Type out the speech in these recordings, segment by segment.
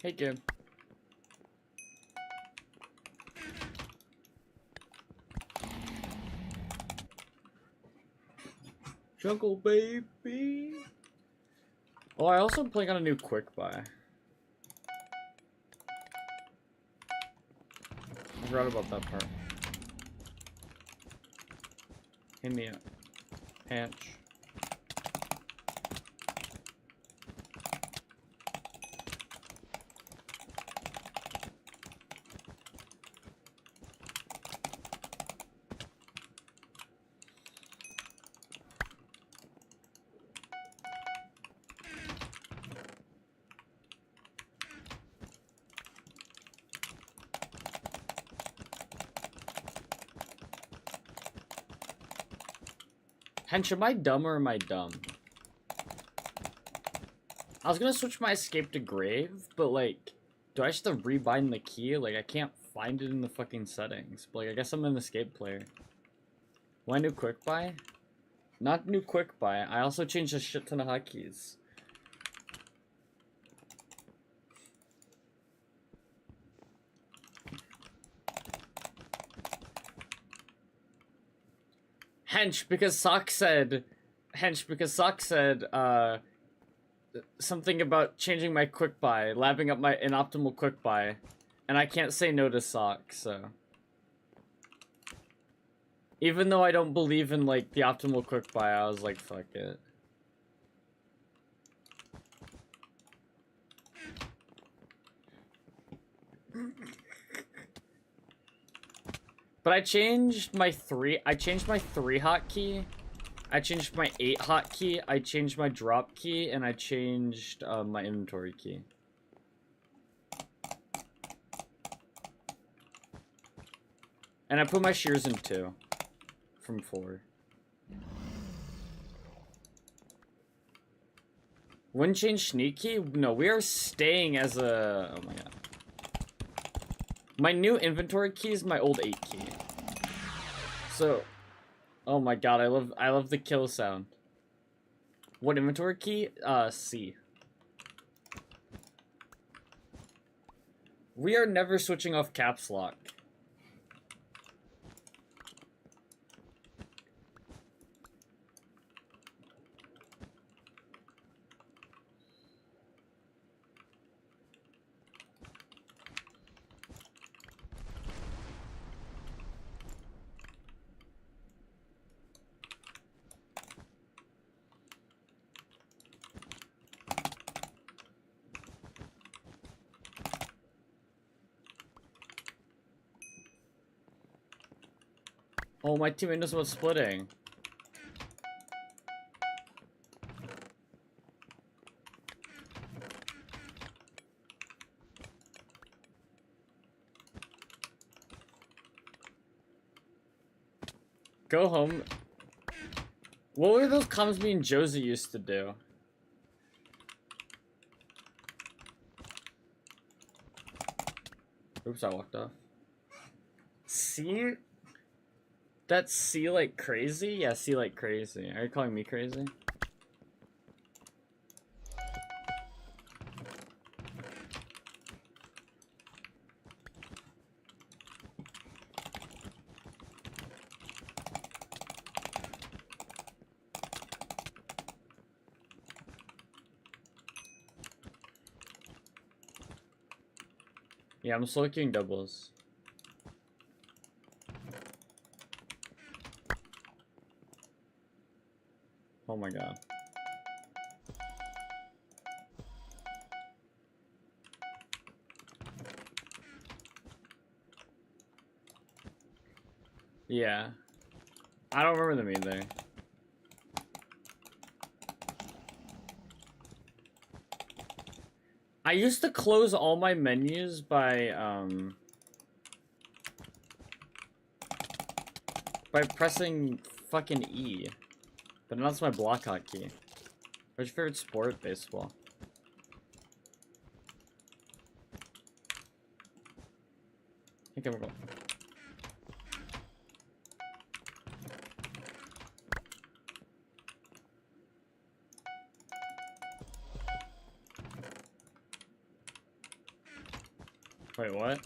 Hey, kid. Jungle baby. Oh, I also playing on a new quick buy. I forgot about that part. Hit me up. Panch. Hench, am I dumb or am I dumb? I was gonna switch my escape to grave, but like, do I just have to rebind the key? Like, I can't find it in the fucking settings. But like, I guess I'm an escape player. Why new quick buy? Not new quick buy. I also changed a shit ton of hotkeys. Hench, because Sock said, something about changing my quick buy, labbing up an optimal quick buy, and I can't say no to Sock, so. Even though I don't believe in, like, the optimal quick buy, I was like, fuck it. But I changed my 3 hotkey. I changed my 8 hotkey. I changed my drop key, and I changed my inventory key. And I put my shears in 2 from 4. Wouldn't change sneak key? No, we are staying as a... Oh my god. My new inventory key is my old 8 key. So, oh my god, I love the kill sound. What inventory key? C. We are never switching off caps lock. Oh, my teammate knows about splitting. Go home. What were those comms me and Josie used to do? Oops, I walked off. See? That's C like crazy? Yeah, C like crazy. Are you calling me crazy? Yeah, I'm slow queuing doubles. Oh my god. Yeah. I don't remember them either. I used to close all my menus by pressing fucking E. But now that's my block hotkey. What's your favorite sport? Baseball. I think I'm going. Wait, what?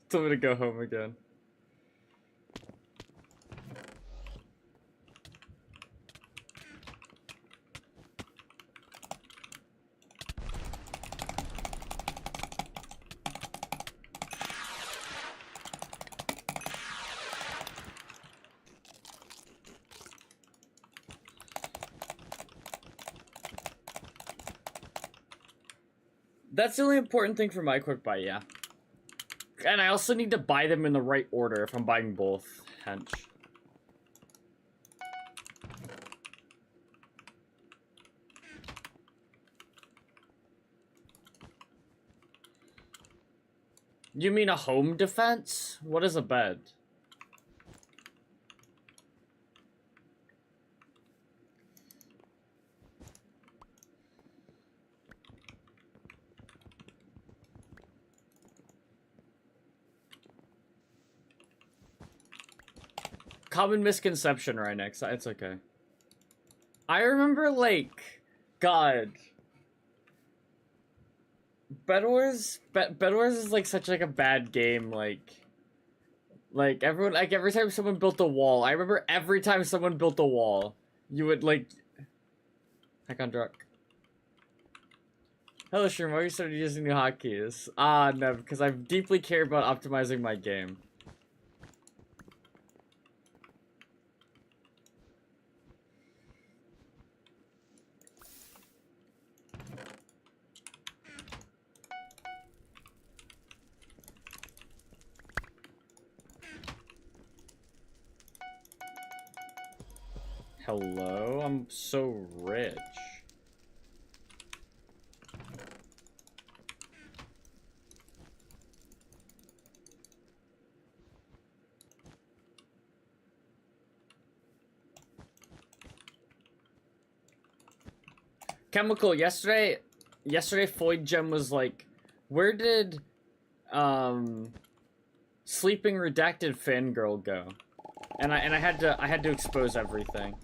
Tell me to go home again. That's the only important thing for my quick buy, yeah. And I also need to buy them in the right order if I'm buying both. Hench. You mean a home defense? What is a bed? Common misconception right next. It's okay. I remember, like, God. Bed Wars is like such like a bad game, like everyone, like every time someone built a wall, I remember every time someone built a wall, you would like heck on drunk. Hello Shroom, why are you started using new hotkeys? Ah, no, because I deeply care about optimizing my game. Hello? I'm so rich. Chemical, yesterday Floyd Gem was like, where did, Sleeping Redacted Fangirl go? And I had to expose everything.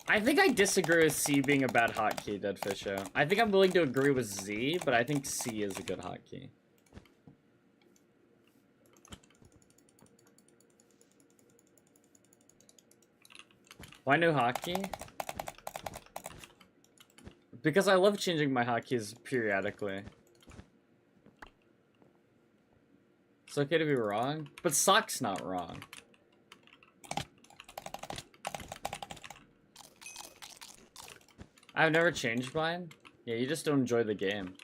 I think I disagree with C being a bad hotkey, Deadfisho. I think I'm willing to agree with Z, but I think C is a good hotkey. Why new hotkey? Because I love changing my hotkeys periodically. It's okay to be wrong, but Sock's not wrong. I've never changed mine. Yeah, you just don't enjoy the game.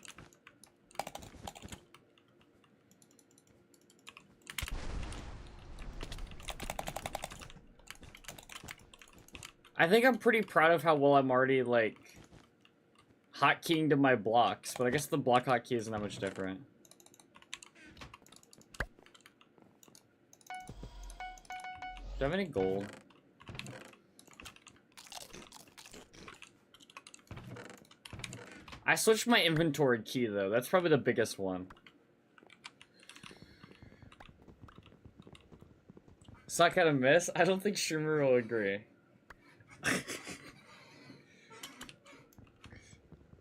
I think I'm pretty proud of how well I'm already, like, hotkeying to my blocks, but I guess the block hotkey isn't that much different. Do I have any gold? I switched my inventory key, though. That's probably the biggest one. Sock had a miss? I don't think Schumer will agree.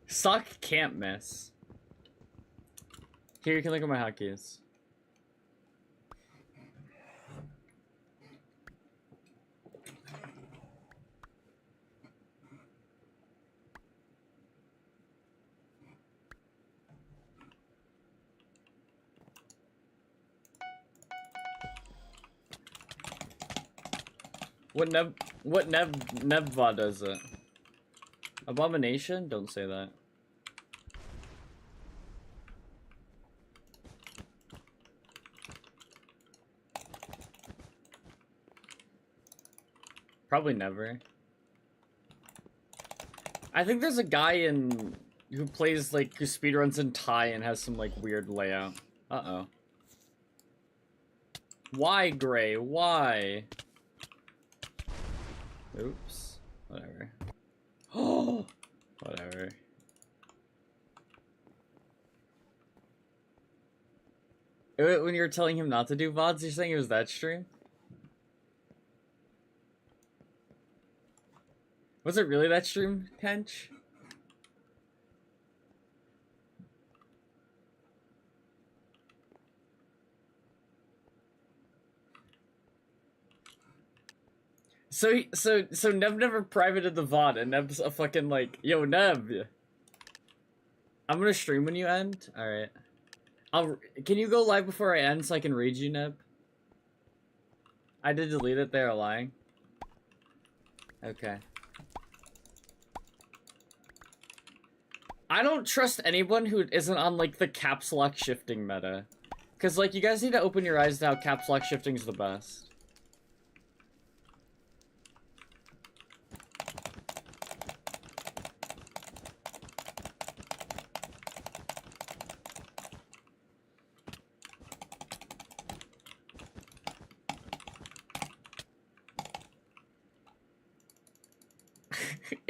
Sock can't miss. Here, you can look at my hotkeys. What Nevva does it? Abomination? Don't say that. Probably never. I think there's a guy in who plays like who speedruns in Thai and has some like weird layout. Uh-oh. Why, Gray? Why? Oops. Whatever. Oh, whatever. When you were telling him not to do VODs, you're saying it was that stream? Was it really that stream, Hench? So Neb never privated the VOD, and Neb's a fucking like, yo, Neb! I'm gonna stream when you end? Alright. Can you go live before I end so I can read you, Neb? I did delete it, they're lying. Okay. I don't trust anyone who isn't on, like, the caps lock shifting meta. Because, like, you guys need to open your eyes to how caps lock shifting's the best.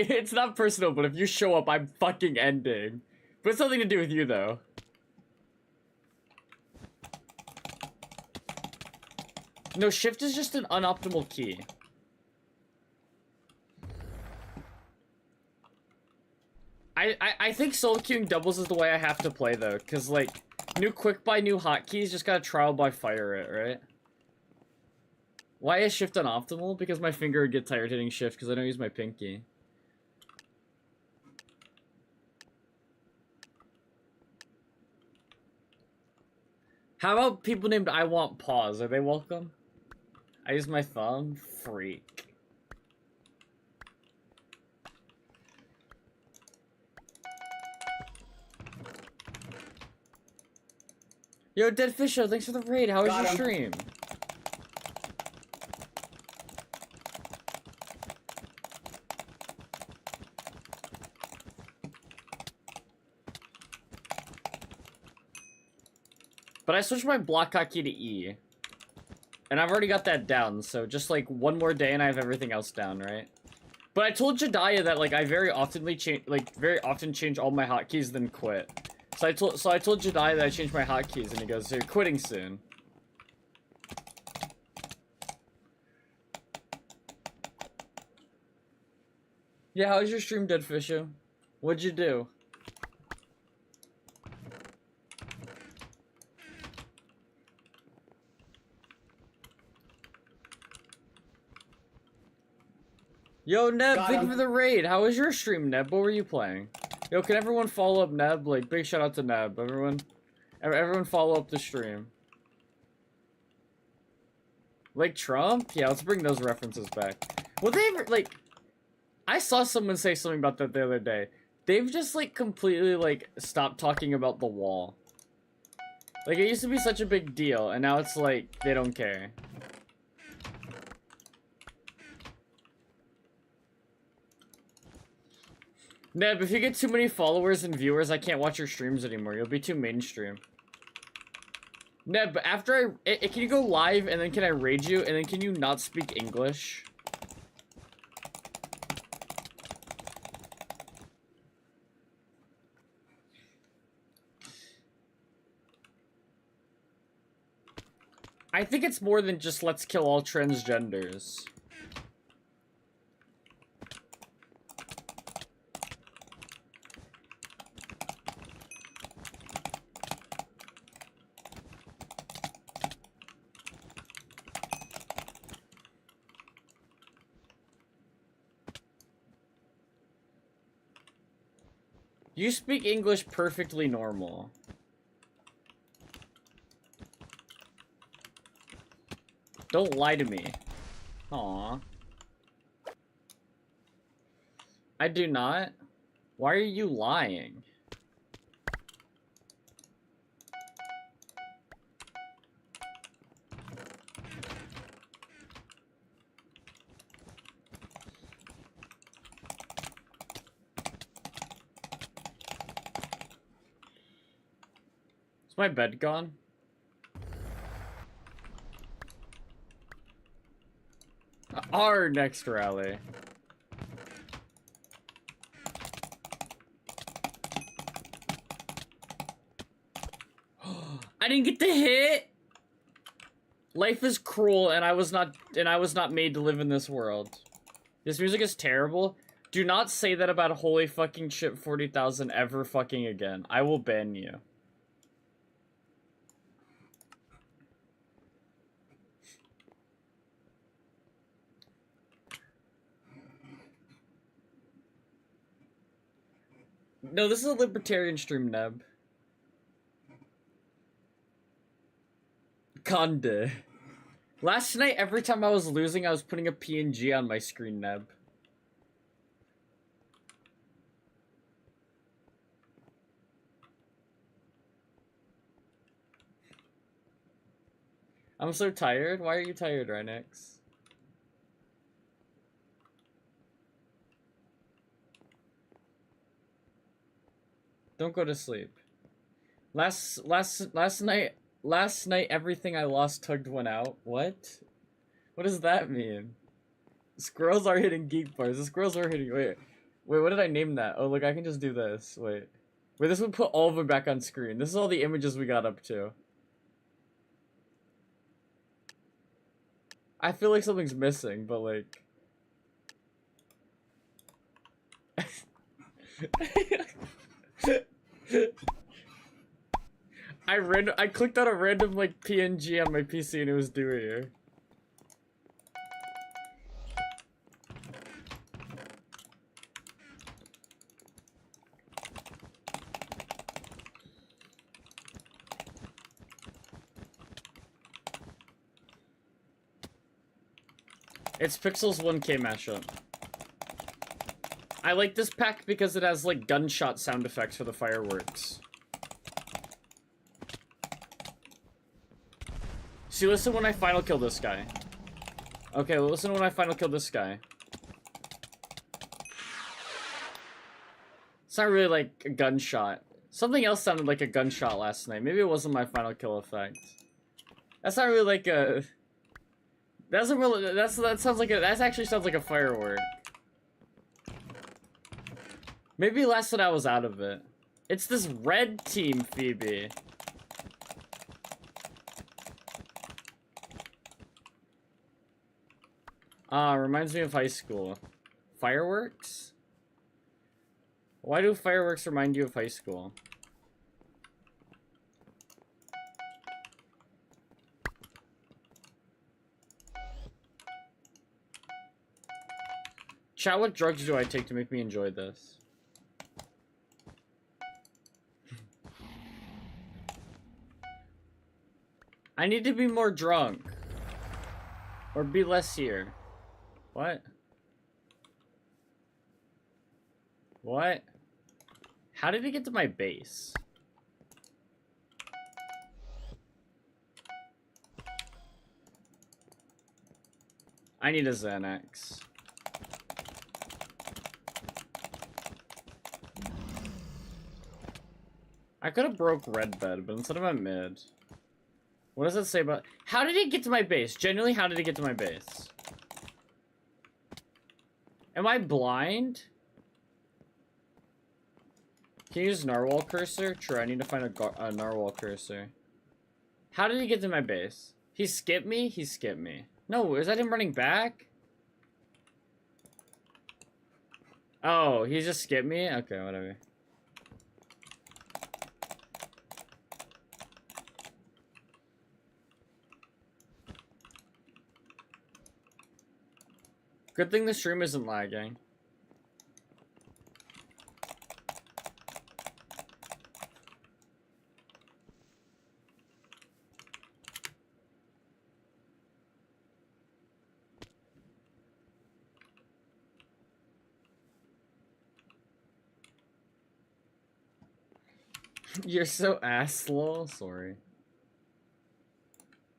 It's not personal, but if you show up, I'm fucking ending. But it's nothing to do with you, though. No, shift is just an unoptimal key. I think solo queuing doubles is the way I have to play, though. Because, like, new quick buy, new hotkeys, just gotta trial by fire it, right? Why is shift unoptimal? Because my finger would get tired hitting shift because I don't use my pinky. How about people named I Want Pause? Are they welcome? I use my thumb? Freak. Yo, Dead Fisho, thanks for the raid. How was your stream? But I switched my block hotkey to E. And I've already got that down, so just like one more day and I have everything else down, right? But I told Jediah that like I very often change all my hotkeys then quit. So I told Jediah that I changed my hotkeys and he goes, "You're quitting soon." Yeah, how was your stream, Dead Fisher? What'd you do? Yo, Neb, thank you for the raid. How was your stream, Neb? What were you playing? Yo, can everyone follow up Neb? Like, big shout out to Neb. Everyone follow up the stream. Like Trump? Yeah, let's bring those references back. Well, they ever, like, I saw someone say something about that the other day. They've just, like, completely, like, stopped talking about the wall. Like, it used to be such a big deal, and now it's like, they don't care. Neb, if you get too many followers and viewers, I can't watch your streams anymore. You'll be too mainstream. Neb, after can you go live and then can I raid you and then can you not speak English? I think it's more than just let's kill all transgenders. You speak English perfectly normal. Don't lie to me. Aw. I do not? Why are you lying? my bed gone? Our next rally. I didn't get the hit. Life is cruel, and I was not made to live in this world. This music is terrible. Do not say that about holy fucking shit 40,000 ever fucking again. I will ban you. No, this is a libertarian stream, Neb. Conde. Last night, every time I was losing, I was putting a PNG on my screen, Neb. I'm so tired. Why are you tired, Rhinox? Don't go to sleep. Last night, everything I lost tugged one out. What? What does that mean? Squirrels are hitting geek bars. The squirrels are hitting. Wait, what did I name that? Oh, look, I can just do this. Wait, this would put all of them back on screen. This is all the images we got up to. I feel like something's missing, but like. I clicked on a random like PNG on my PC and it was doing it. It's Pixels 1K mashup. I like this pack because it has like gunshot sound effects for the fireworks. See, listen when I final kill this guy. Okay, well, listen when I final kill this guy. It's not really like a gunshot. Something else sounded like a gunshot last night. Maybe it wasn't my final kill effect. That's not really like a... That actually sounds like a firework. Maybe last night I was out of it. It's this red team, Phoebe. Reminds me of high school. Fireworks? Why do fireworks remind you of high school? Chat, what drugs do I take to make me enjoy this? I need to be more drunk. Or be less here. What? What? How did he get to my base? I need a Xanax. I could have broke red bed, but instead of a mid. What does it say about... How did he get to my base? Genuinely, how did he get to my base? Am I blind? Can you use narwhal cursor? True, I need to find a narwhal cursor. How did he get to my base? He skipped me? He skipped me. No, is that him running back? Oh, he just skipped me? Okay, whatever. Good thing the stream isn't lagging. You're so ass, lol. Sorry.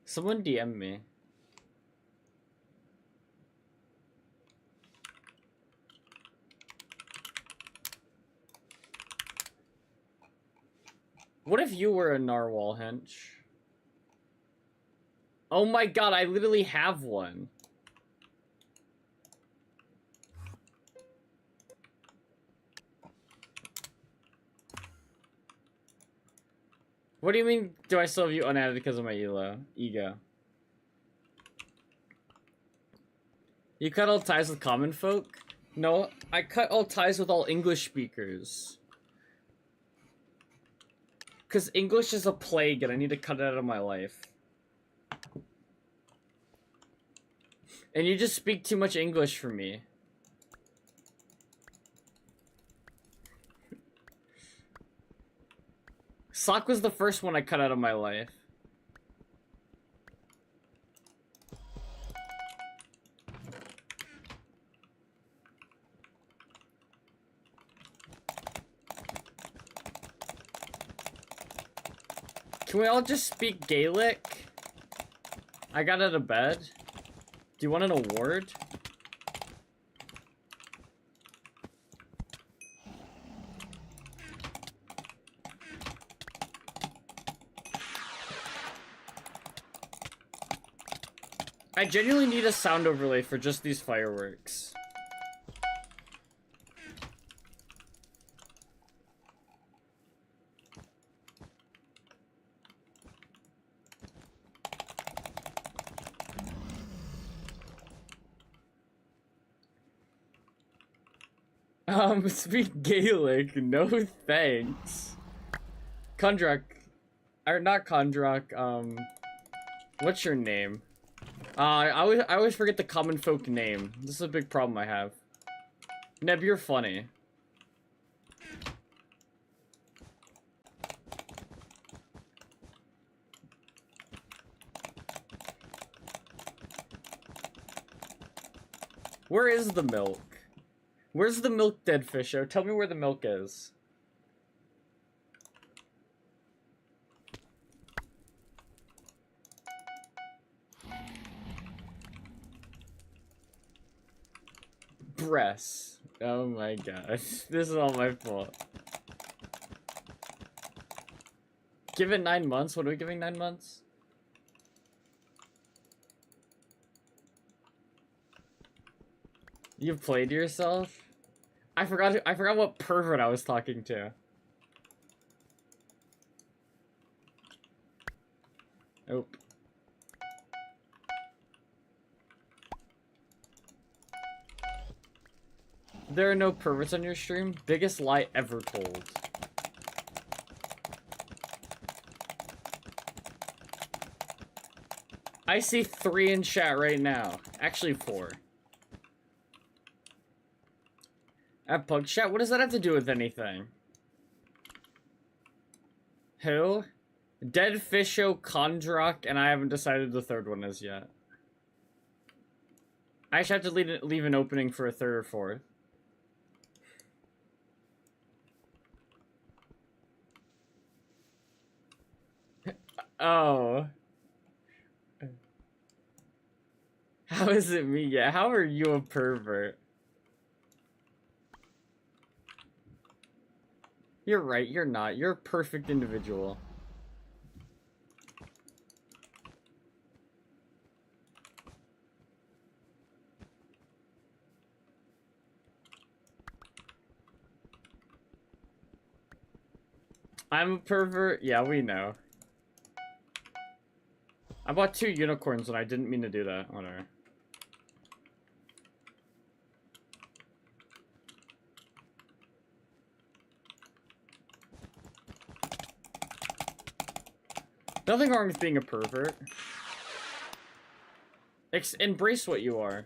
Someone DM me. What if you were a narwhal hench? Oh my god, I literally have one. What do you mean, do I still have you unadded because of my ego? You cut all ties with common folk? No, I cut all ties with all English speakers. Because English is a plague and I need to cut it out of my life. And you just speak too much English for me. Sock was the first one I cut out of my life. Can we all just speak Gaelic? I got out of bed. Do you want an award? I genuinely need a sound overlay for just these fireworks. Speak Gaelic. No thanks. Kondrak. Or not Kondrak, what's your name? I always forget the common folk name. This is a big problem I have. Neb, you're funny. Where is the milk? Where's the milk, dead fisho? Tell me where the milk is. Breasts. Oh my gosh. This is all my fault. Give it 9 months? What are we giving 9 months? You played yourself? I forgot what pervert I was talking to. Oh. There are no perverts on your stream? Biggest lie ever told. I see 3 in chat right now. Actually 4. At Pug Chat? What does that have to do with anything? Who? Dead Fisho, Kondrak, and I haven't decided the third one is yet. I actually have to leave an opening for a third or fourth. Oh. How is it me? Yeah, how are you a pervert? You're right, you're not. You're a perfect individual. I'm a pervert? Yeah, we know. I bought 2 unicorns and I didn't mean to do that. Whatever. Nothing wrong with being a pervert. Embrace what you are.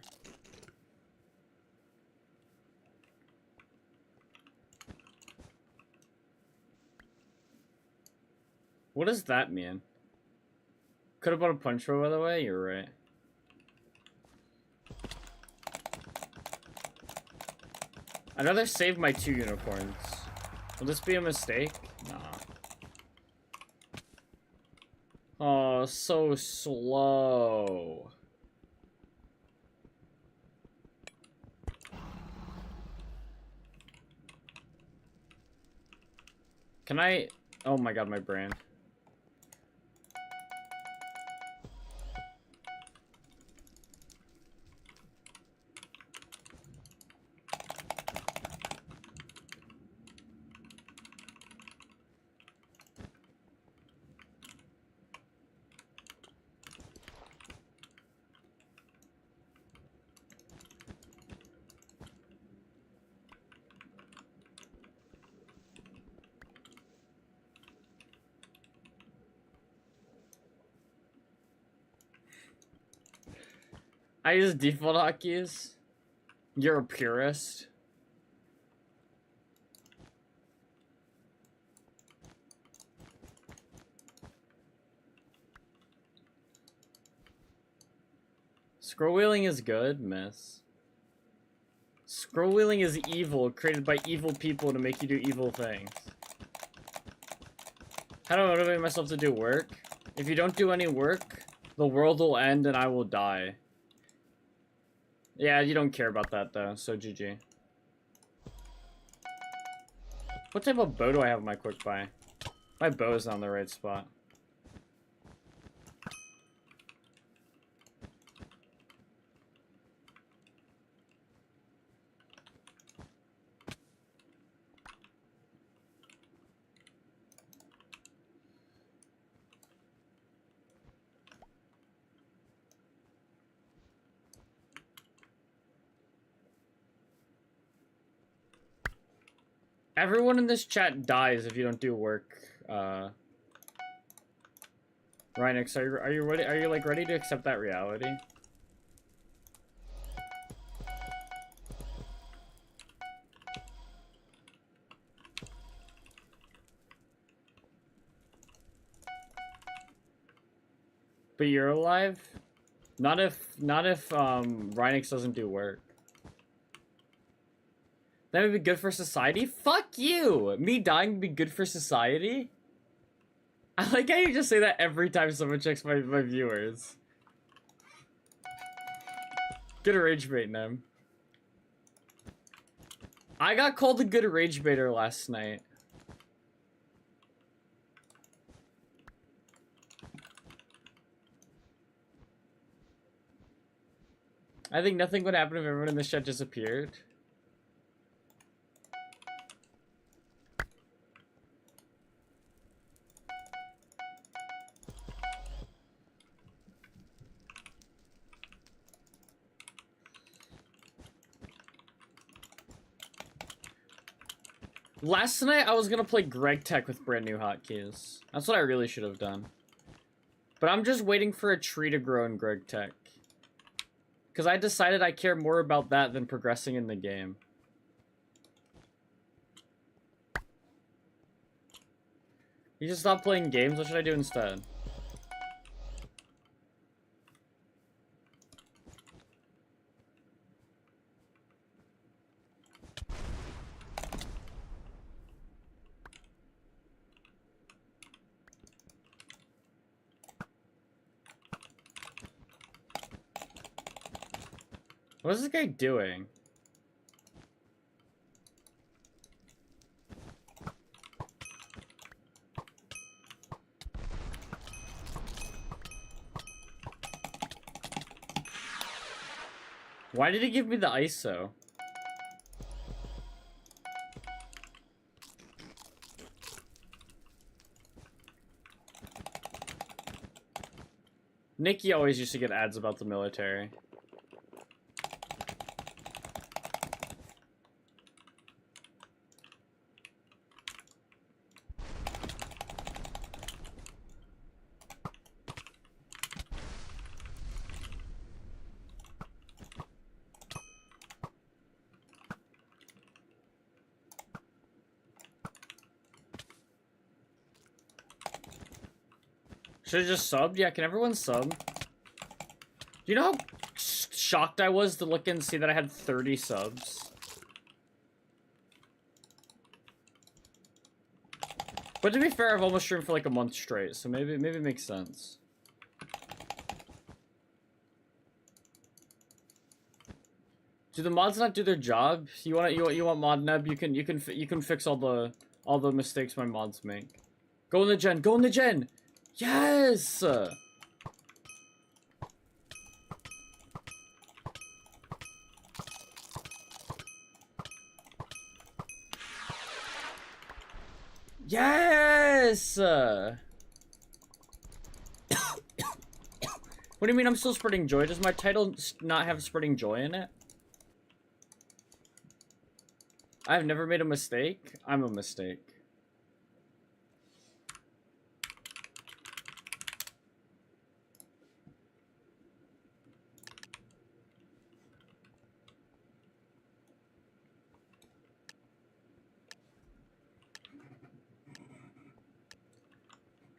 What does that mean? Could have bought a punch roll, by the way. You're right. I'd rather save my 2 unicorns. Will this be a mistake? Nah. Oh, so slow. Can I... Oh my god, my brain. I use default hotkeys. You're a purist. Scroll wheeling is good, miss. Scroll wheeling is evil, created by evil people to make you do evil things. How do I motivate myself to do work? If you don't do any work, the world will end and I will die. Yeah, you don't care about that though, so GG. What type of bow do I have in my quick buy? My bow is not in the right spot. Everyone in this chat dies if you don't do work. Rhinix, are you ready? Are you like ready to accept that reality? But you're alive? Not if Rhinix doesn't do work. That would be good for society? Fuck you! Me dying would be good for society? I like how you just say that every time someone checks my viewers. Good rage bait, Nem. I got called a good rage baiter last night. I think nothing would happen if everyone in this chat disappeared. Last night, I was gonna play Greg Tech with brand new hotkeys. That's what I really should have done. But I'm just waiting for a tree to grow in Greg Tech. Because I decided I care more about that than progressing in the game. You should stop playing games? What should I do instead? What is this guy doing? Why did he give me the ISO? Nikki always used to get ads about the military. Should've just subbed? Yeah, can everyone sub? Do you know how shocked I was to look and see that I had 30 subs? But to be fair, I've almost streamed for like a month straight, so maybe it makes sense. Do the mods not do their job? You want ModNeb? You can fix all the mistakes my mods make. Go in the gen. Go in the gen. Yes. Yes. What do you mean I'm still spreading joy? Does my title not have spreading joy in it? I've never made a mistake. I'm a mistake.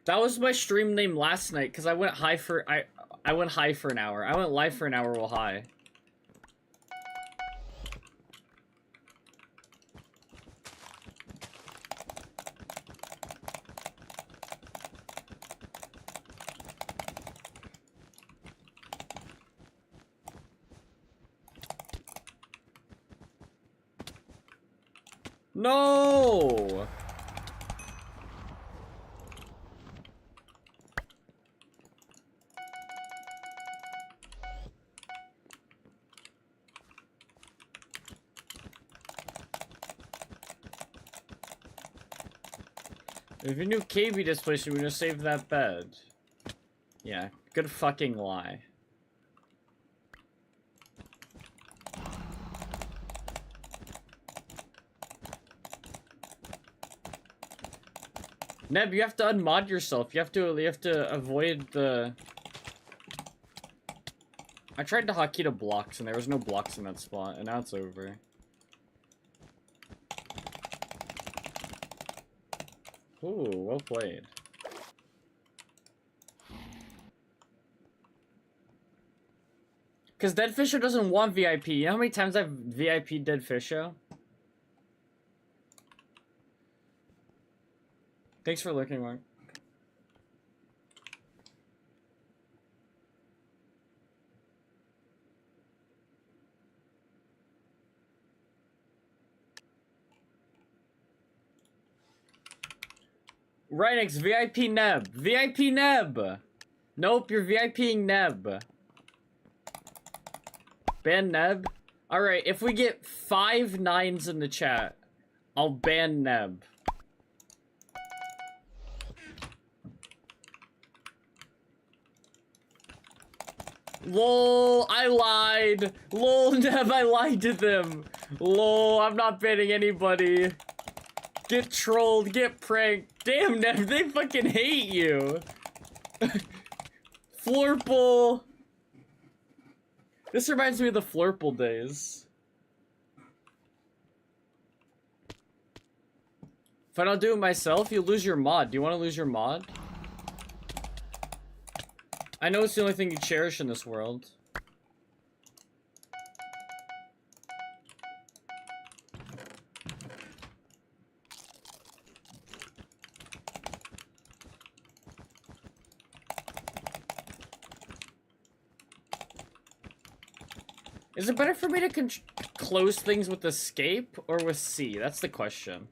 That was my stream name last night because I went high for I went high for an hour. I went live for an hour while high. No! If you knew KB displacement, we would have saved that bed. Yeah, good fucking lie. Neb, you have to unmod yourself. You have to avoid the... I tried to hotkey to blocks and there was no blocks in that spot, and now it's over. Ooh, well played. Because Dead Fisher doesn't want VIP. You know how many times I've VIP'd Dead Fisher? Thanks for looking, Mark. Rhinix, VIP Neb. VIP Neb. Nope, you're VIPing Neb. Ban Neb? Alright, if we get 5 9s in the chat, I'll ban Neb. LOL, I lied. LOL, Neb, I lied to them. LOL, I'm not banning anybody. Get trolled, get pranked. Damn, Neb, they fucking hate you. Flurple. This reminds me of the Flurple days. If I don't do it myself, you lose your mod. Do you want to lose your mod? I know it's the only thing you cherish in this world. Is it better for me to close things with escape or with C? That's the question.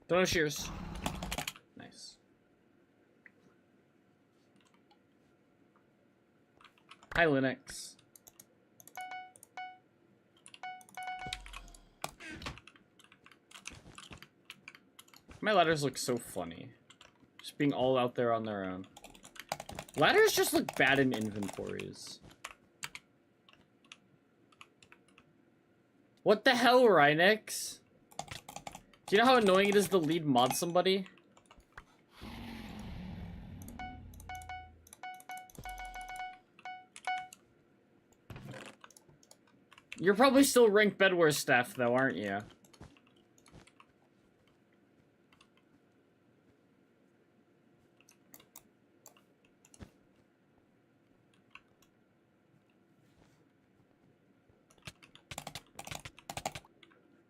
Donut shears. Nice. Hi, Linux. My ladders look so funny. Just being all out there on their own. Ladders just look bad in inventories. What the hell, Rhinix? Do you know how annoying it is to lead mod somebody? You're probably still ranked bedware staff though, aren't you?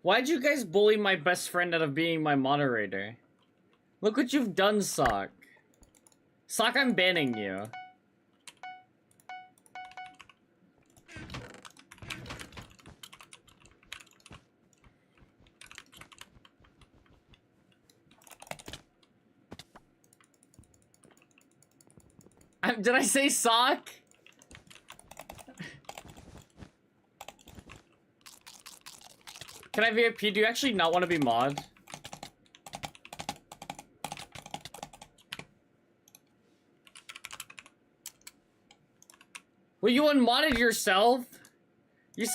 Why'd you guys bully my best friend out of being my moderator? Look what you've done, Sock. Sock, I'm banning you. Did I say sock? Can I VIP? Do you actually not want to be mod? Well, you unmodded yourself. You.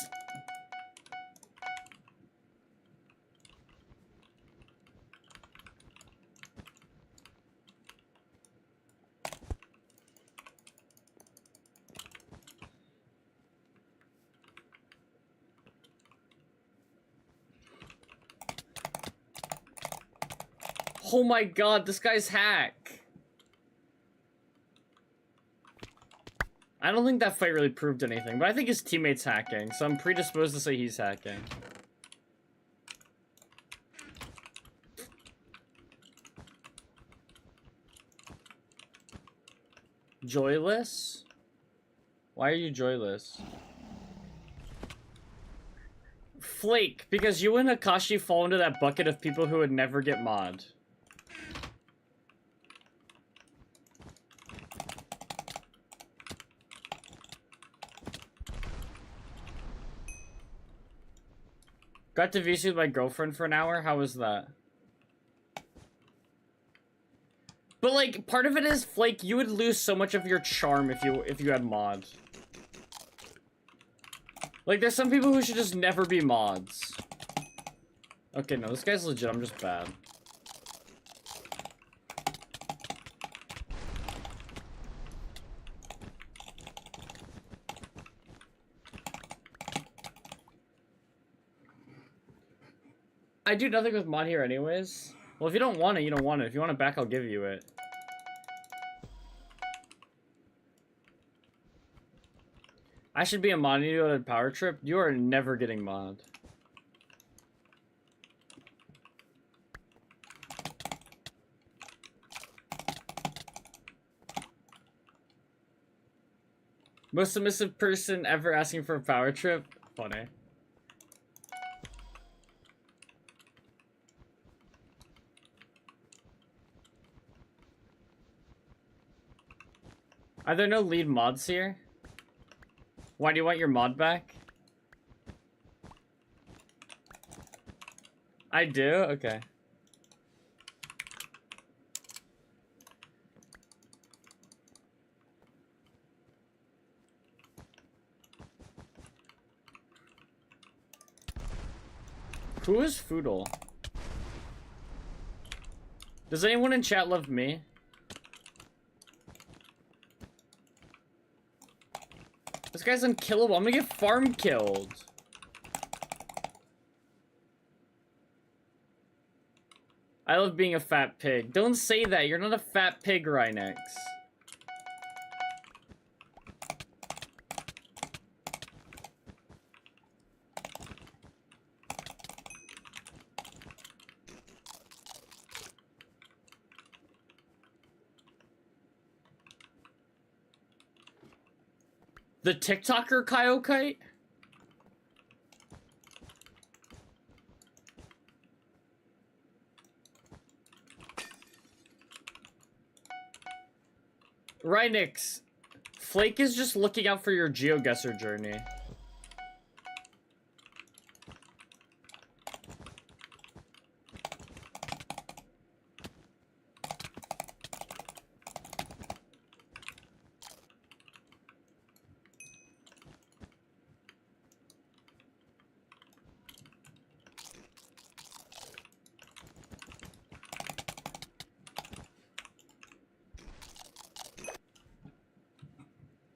Oh my god, this guy's hack. I don't think that fight really proved anything, but I think his teammate's hacking, so I'm predisposed to say he's hacking. Joyless? Why are you joyless? Flake, because you and Akashi fall into that bucket of people who would never get mod. Got to VC with my girlfriend for an hour? How was that? But like, part of it is, Flake, you would lose so much of your charm if you had mod. Like, there's some people who should just never be mods. Okay, no, this guy's legit, I'm just bad. I do nothing with mod here anyways. Well, if you don't want it, you don't want it. If you want it back, I'll give you it. I should be a mod and you go to Power Trip. You are never getting mod. Most submissive person ever asking for a Power Trip? Funny. Are there no lead mods here? Why do you want your mod back? I do? Okay. Who is Foodle? Does anyone in chat love me? This guy's unkillable. I'm gonna get farm killed. I love being a fat pig. Don't say that. You're not a fat pig, Rhinex. The TikToker Kyokite? Rhinix, Flake is just looking out for your GeoGuessr journey.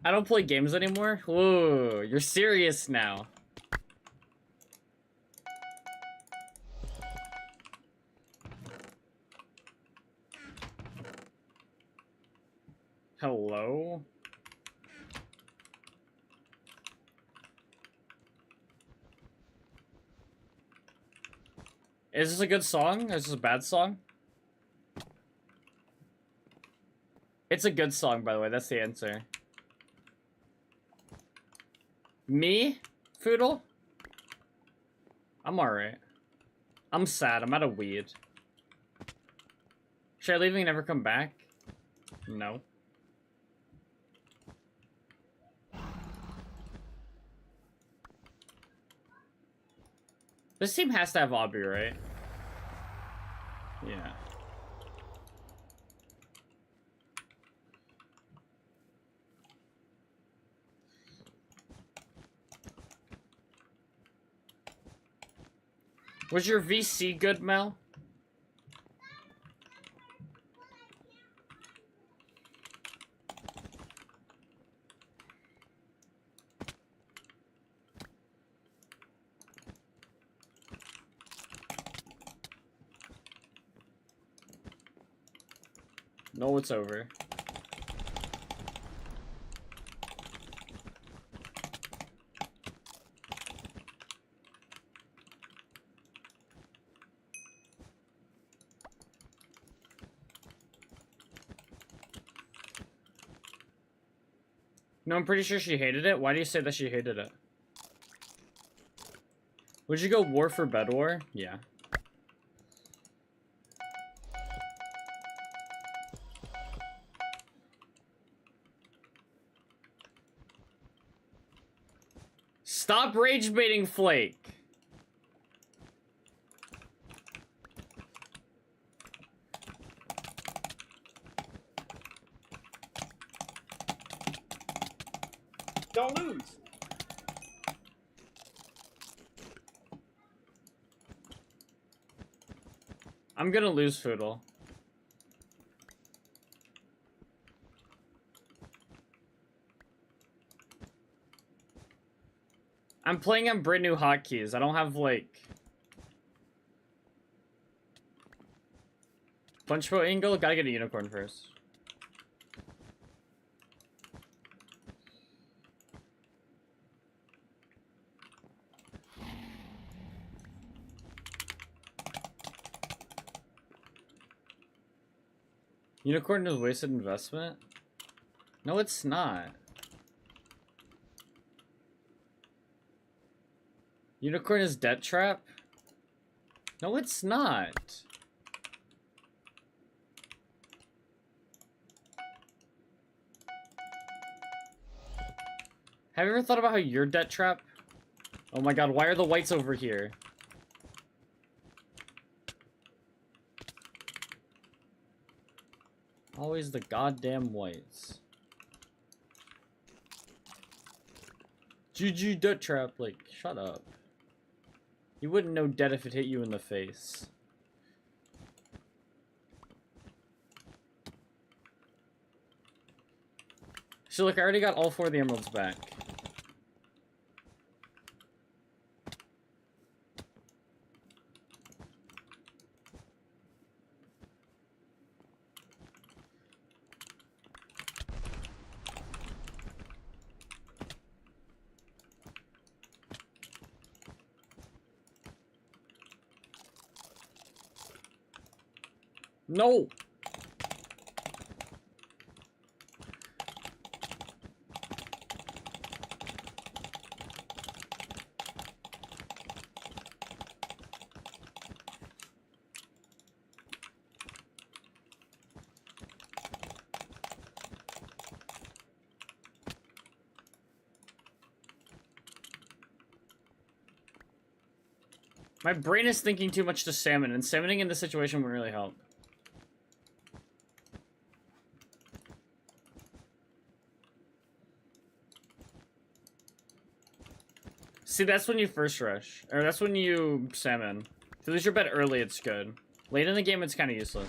I don't play games anymore? Whoa, you're serious now. Hello? Is this a good song? Or is this a bad song? It's a good song, by the way. That's the answer. Me? Foodle? I'm alright. I'm sad. I'm out of weed. Should I leave and never come back? No. This team has to have Obby, right? Yeah. Was your VC good, Mel? No, it's over. No, I'm pretty sure she hated it. Why do you say that she hated it? Would you go war for bed war? Yeah. Stop rage baiting, Flake. Don't lose. I'm gonna lose Foodle. I'm playing on brand new hotkeys. I don't have, like... Punch bow angle? Gotta get a unicorn first. Unicorn is wasted investment? No, it's not. Unicorn is debt trap? No, it's not. Have you ever thought about how you're debt trap? Oh my god, why are the whites over here? Always the goddamn whites. GG debt trap, like, shut up. You wouldn't know debt if it hit you in the face. So look, I already got all 4 of the emeralds back. No! My brain is thinking too much to salmon, and salmoning in this situation would really help. See, that's when you first rush. Or that's when you salmon. If you lose your bet early, it's good. Late in the game, it's kind of useless.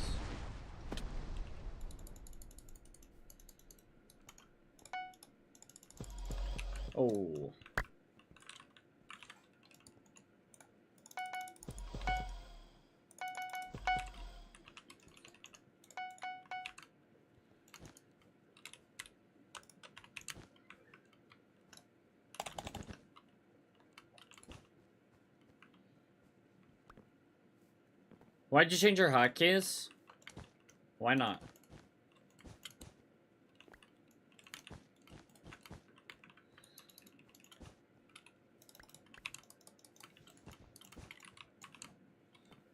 Oh. Why'd you change your hotkeys? Why not?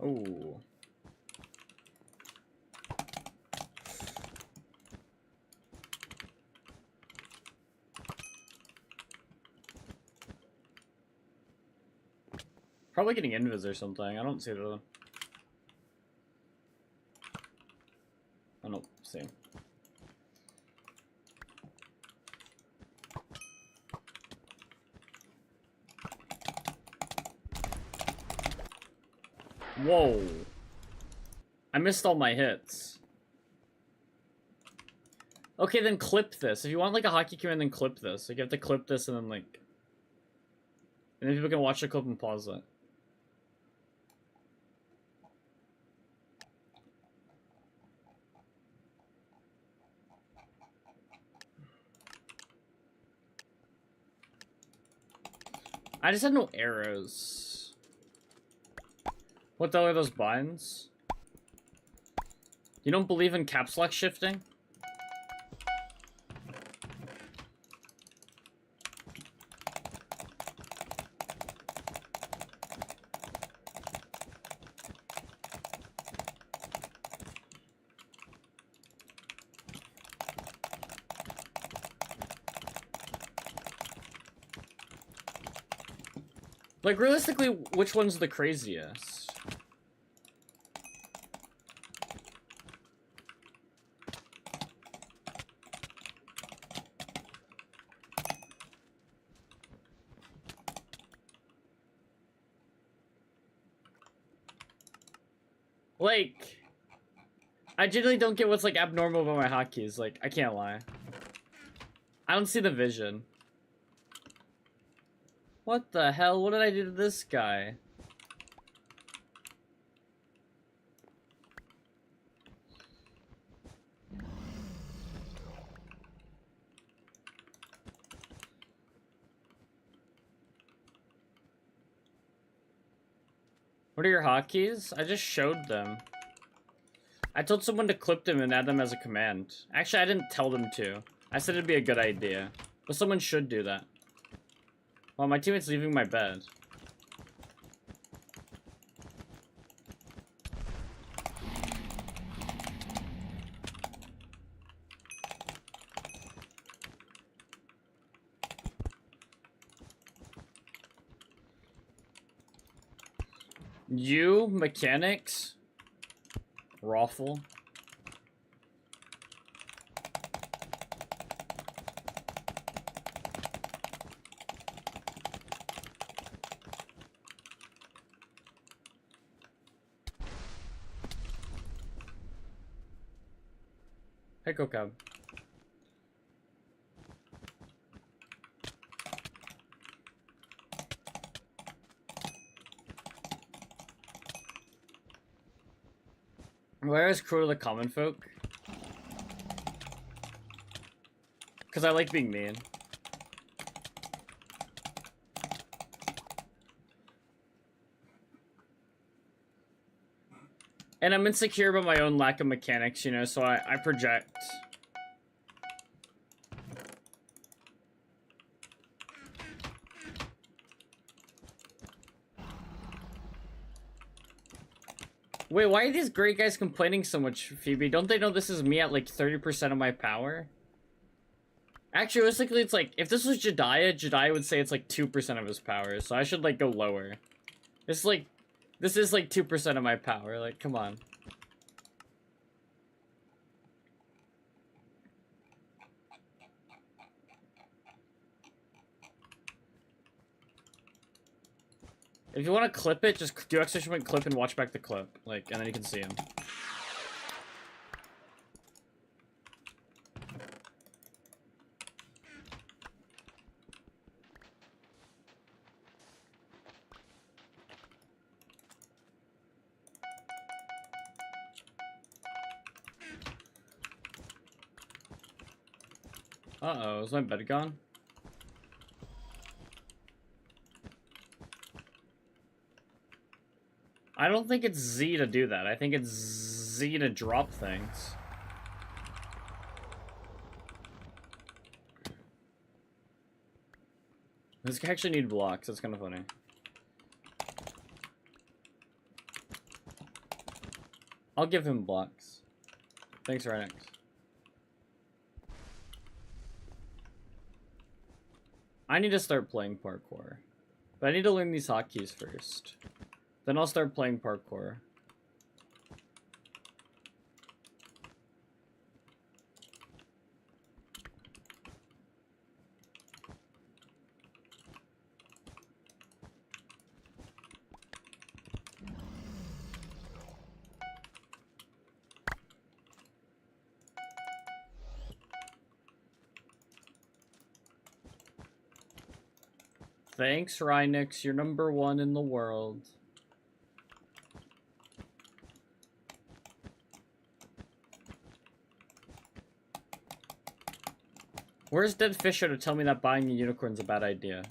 Oh. Probably getting invis or something. I don't see the... I don't see him. Whoa. I missed all my hits. Okay, then clip this. If you want like a hotkey command, then clip this. Like you have to clip this and then like... And then people can watch the clip and pause it. I just had no arrows. What the hell are those binds? You don't believe in caps lock shifting? Like, realistically, which one's the craziest? Like, I generally don't get what's, like, abnormal about my hotkeys. Like, I can't lie. I don't see the vision. What the hell? What did I do to this guy? What are your hotkeys? I just showed them. I told someone to clip them and add them as a command. Actually, I didn't tell them to. I said it'd be a good idea. But someone should do that. Well, my teammate's leaving my bed. You, mechanics, Raffle. Hey, Cab. Where is Crew of the Common Folk? Because I like being mean. And I'm insecure about my own lack of mechanics, you know, so I project. Wait, why are these great guys complaining so much, Phoebe? Don't they know this is me at like 30% of my power? Actually, realistically, it's like, if this was Jediah would say it's like 2% of his power, so I should like go lower. This is like 2% of my power, like, come on. If you want to clip it, just do exclamation point clip and watch back the clip, like, and then you can see him. Uh-oh, is my bed gone? I don't think it's Z to do that. I think it's Z to drop things. This guy actually needs blocks. That's kind of funny. I'll give him blocks. Thanks, Renix. I need to start playing parkour. But I need to learn these hotkeys first. Then I'll start playing parkour. Thanks, Rhynix. You're #1 in the world. Where's Dead Fisher to tell me that buying a unicorn's a bad idea?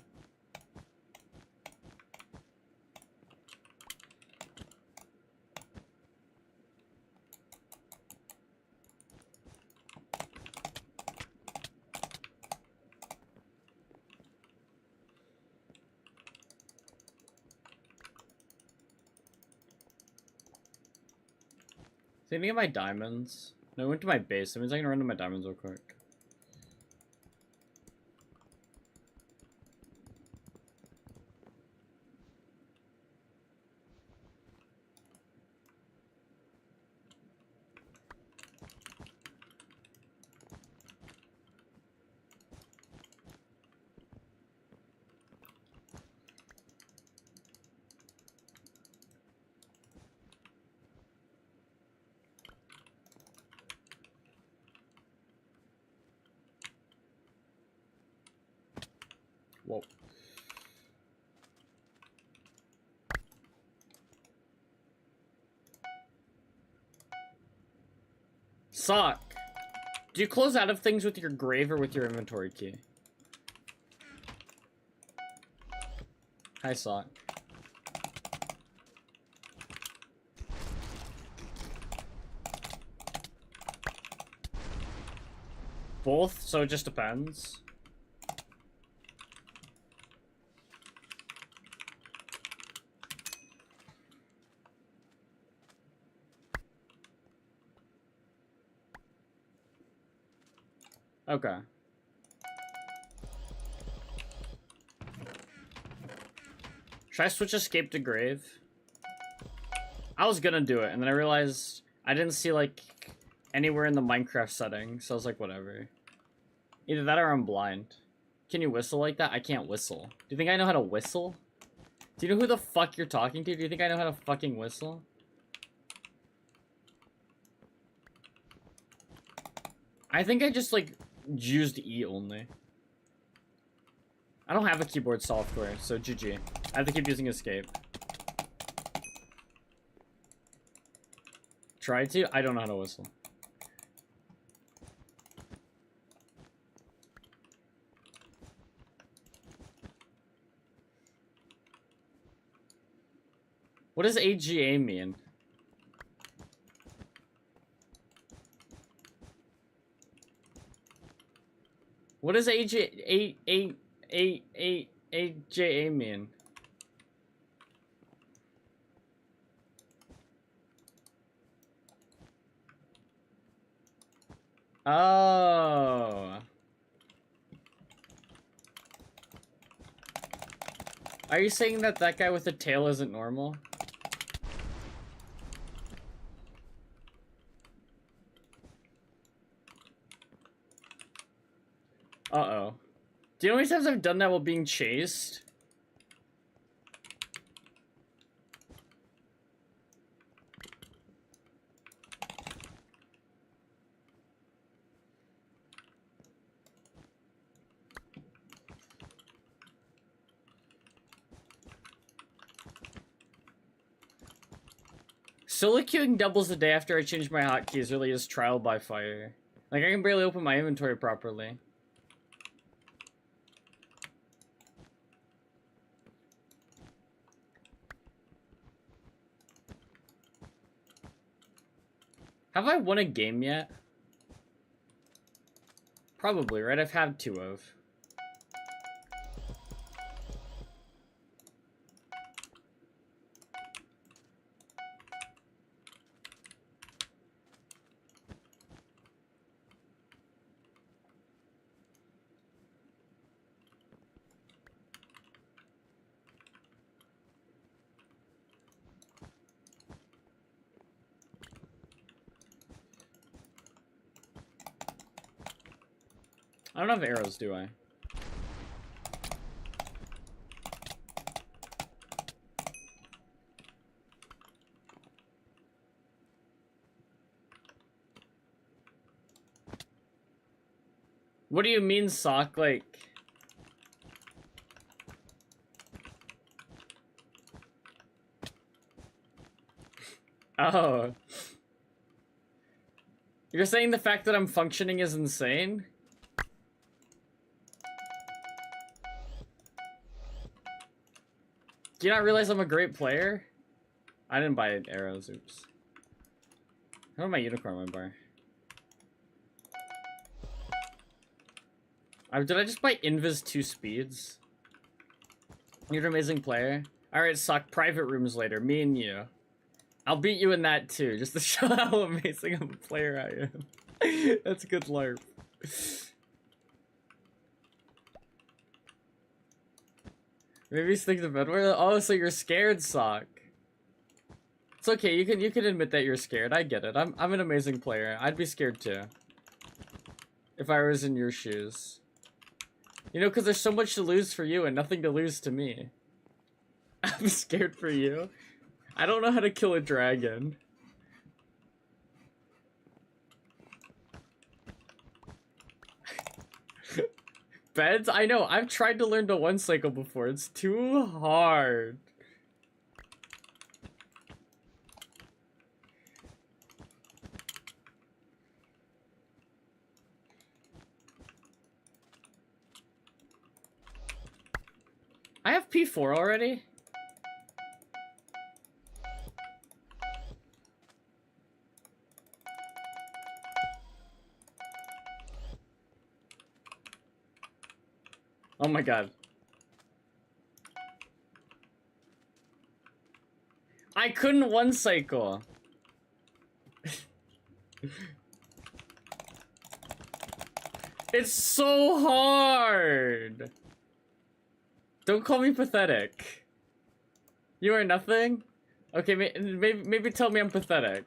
Did I get my diamonds? No, I went to my base. That means I can run to my diamonds real quick. Whoa. Sock. Do you close out of things with your grave or with your inventory key? Hi, Sock. Both, so it just depends. Okay. Should I switch escape to grave? I was gonna do it, and then I realized I didn't see, like, anywhere in the Minecraft settings, so I was like, whatever. Either that or I'm blind. Can you whistle like that? I can't whistle. Do you think I know how to whistle? Do you know who the fuck you're talking to? Do you think I know how to fucking whistle? I think I just, like, used E only. I don't have a keyboard software, so GG. I have to keep using escape. Try to? I don't know how to whistle. What does AGA mean? What does AJA mean? Oh. Are you saying that that guy with the tail isn't normal? Uh-oh. Do you know how many times I've done that while being chased? Solo queuing doubles the day after I change my hotkeys really is trial by fire. Like, I can barely open my inventory properly. Have I won a game yet? Probably, right? I've had 2 of. I don't have arrows, do I? What do you mean, sock? Like... Oh. You're saying the fact that I'm functioning is insane? Do you not realize I'm a great player? I didn't buy arrows, oops. I don't have my unicorn on my bar. Did I just buy Invis 2 speeds? You're an amazing player. Alright, Sock, private rooms later, me and you. I'll beat you in that too, just to show how amazing of a player I am. That's a good LARP. Maybe stick to bed. Oh, so you're scared, Sock. It's okay, you can admit that you're scared. I get it. I'm an amazing player. I'd be scared too. If I was in your shoes. You know, because there's so much to lose for you and nothing to lose to me. I'm scared for you. I don't know how to kill a dragon. Beds? I know, I've tried to learn to one cycle before. It's too hard. I have P4 already? Oh my god. I couldn't one cycle. It's so hard. Don't call me pathetic. You are nothing? Okay, maybe tell me I'm pathetic.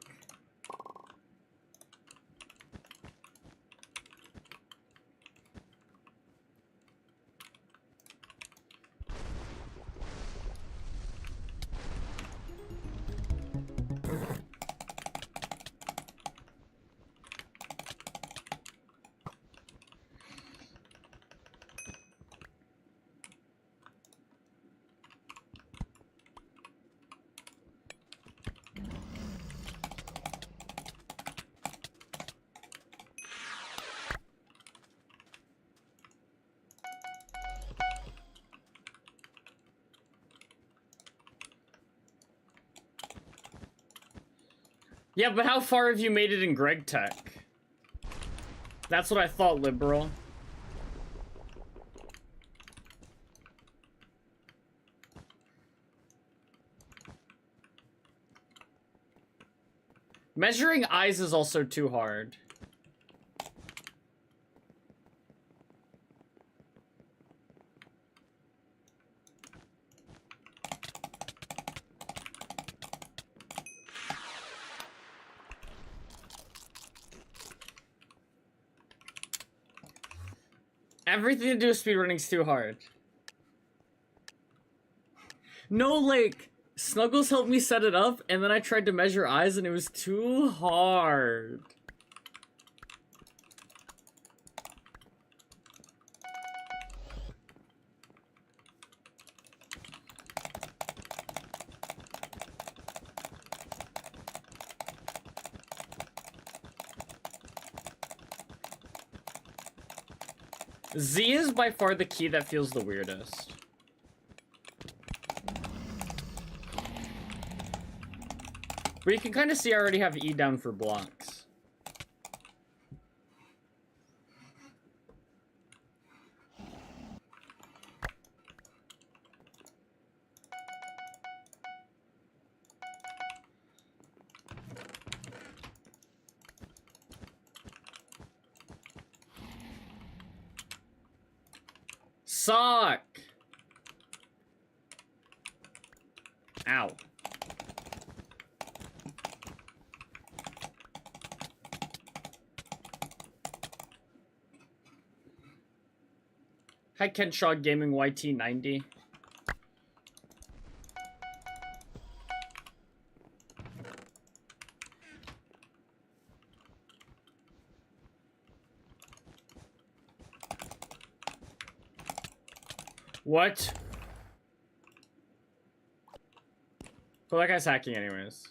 Yeah, but how far have you made it in Greg Tech? That's what I thought, liberal. Measuring eyes is also too hard. Everything to do with speedrunning is too hard. No, like, Snuggles helped me set it up, and then I tried to measure eyes, and it was too hard. Z is by far the key that feels the weirdest. But you can kind of see I already have E down for blocks. Sock! Ow. Hi, Kenshaw Gaming YT90. What? Well, that guy's hacking anyways.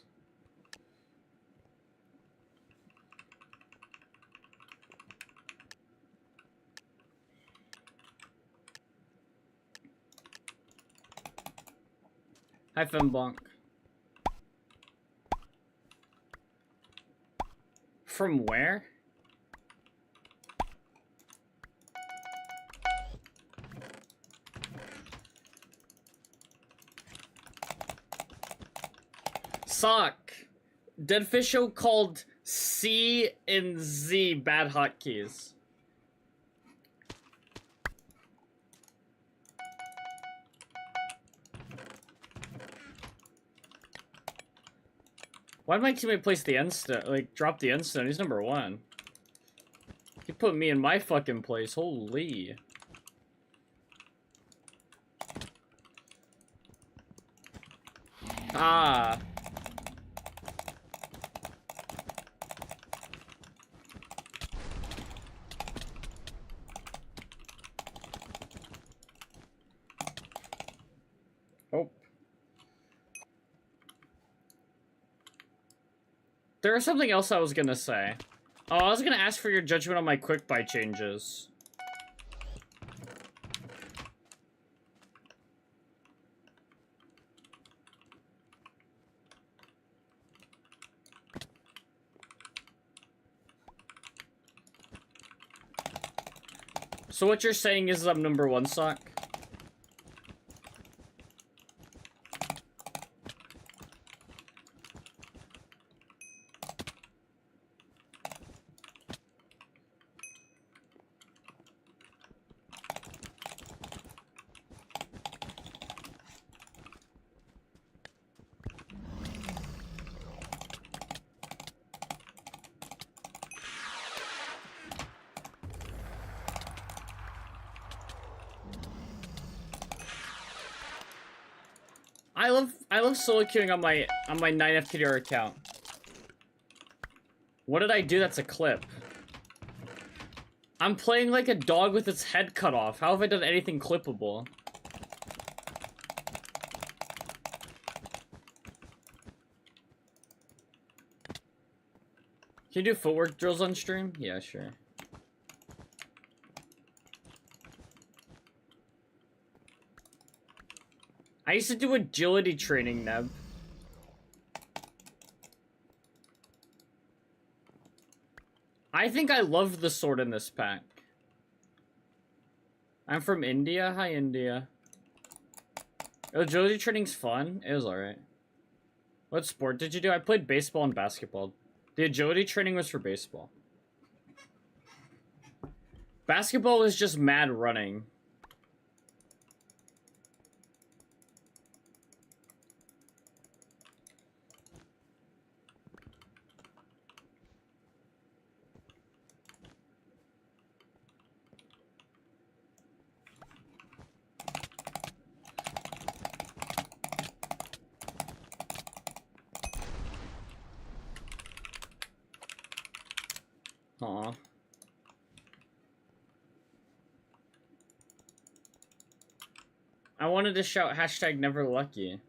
Hi, Femblanc. From where? Sock. Deadfish Show called C and Z bad hotkeys. Why did my teammate place the end stone? Like, drop the end stone? He's number 1. He put me in my fucking place. Holy. Ah. Oh. There was something else I was gonna say. Oh, I was gonna ask for your judgment on my quick buy changes. So what you're saying is I'm number 1, Sock? I love solo queuing on my 9FTDR account. What did I do that's a clip? I'm playing like a dog with its head cut off. How have I done anything clippable? Can you do footwork drills on stream? Yeah, sure. I used to do agility training, Neb. I think I love the sword in this pack. I'm from India. Hi, India. Agility training's fun. It was alright. What sport did you do? I played baseball and basketball. The agility training was for baseball. Basketball was just mad running. Aw. I wanted to shout hashtag never lucky.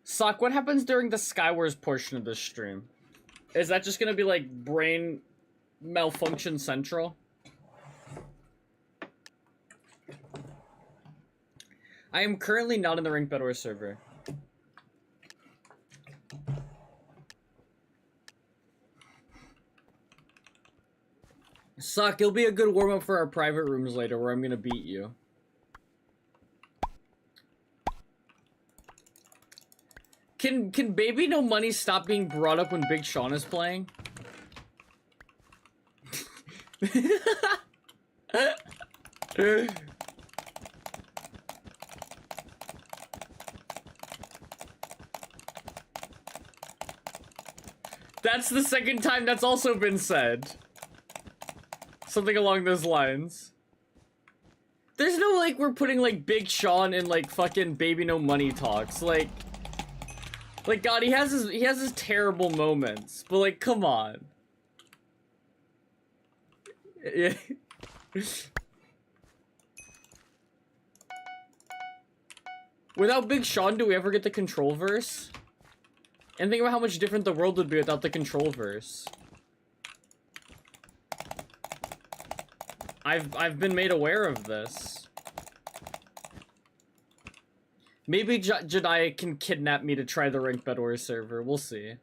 Sock, what happens during the Skywars portion of this stream? Is that just gonna be like brain malfunction central? I am currently not in the Rank Battle server. Suck, it'll be a good warm-up for our private rooms later where I'm gonna beat you. Can Baby No Money stop being brought up when Big Sean is playing? That's the second time that's also been said. Something along those lines. There's no, like, we're putting, like, Big Sean in, like, fucking Baby No Money talks. Like, God, he has his terrible moments. But, like, come on. Yeah. Without Big Sean, do we ever get the control verse? And think about how much different the world would be without the control verse. I've been made aware of this. Maybe Jedi can kidnap me to try the Rank Bed Wars server. We'll see.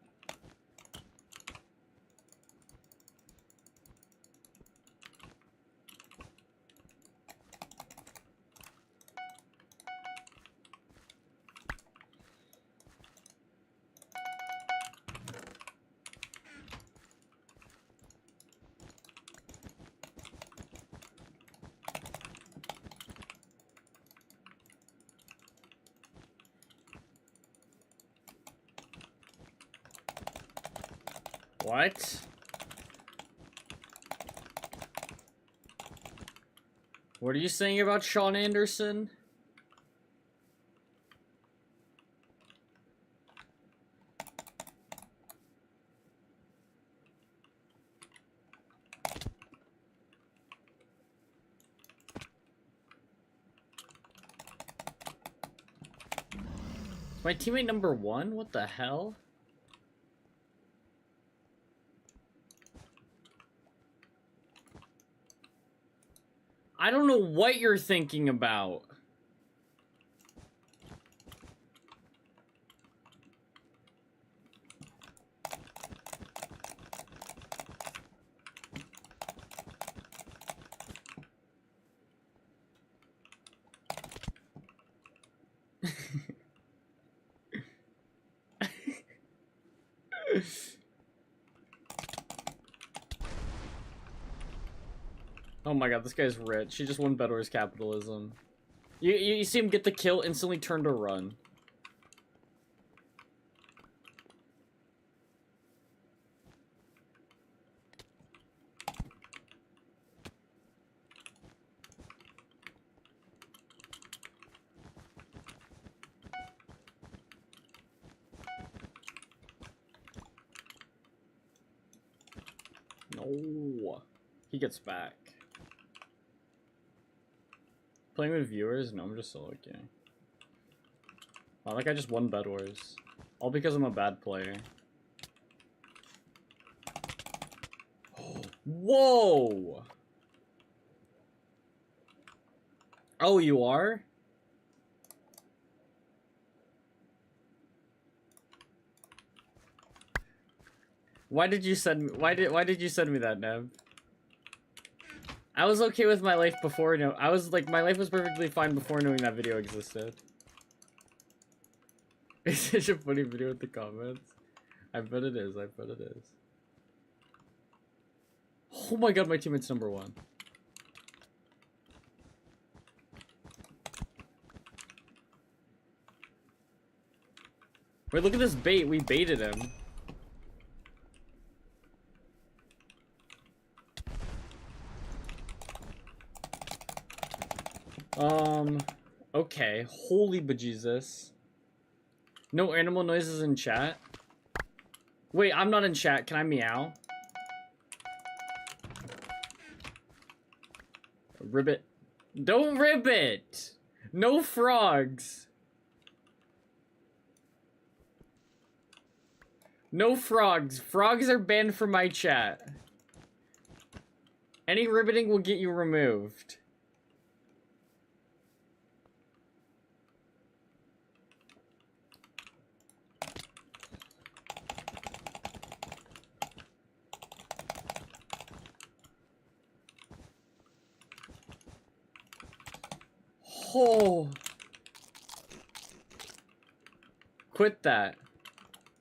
What? What are you saying about Sean Anderson? My teammate number 1? What the hell? I don't know what you're thinking about. Oh my god, this guy's rich. He just won Bed Wars capitalism. You see him get the kill, instantly turn to run. No. He gets back. Playing with viewers? No, I'm just solo queuing. Wow, that guy just won Bed Wars. All because I'm a bad player. Whoa! Oh, you are? Why did you send me? Why did you send me that, Neb? I was okay with my life before. No, I was like, my life was perfectly fine before knowing that video existed. It's such a funny video with the comments. I bet it is. I bet it is. Oh my god, my teammate's number 1. Wait, look at this bait. We baited him. Okay. Holy bejesus. No animal noises in chat? Wait, I'm not in chat. Can I meow? Ribbit. Don't ribbit! No frogs! No frogs. Frogs are banned from my chat. Any ribbiting will get you removed. Oh. Quit that.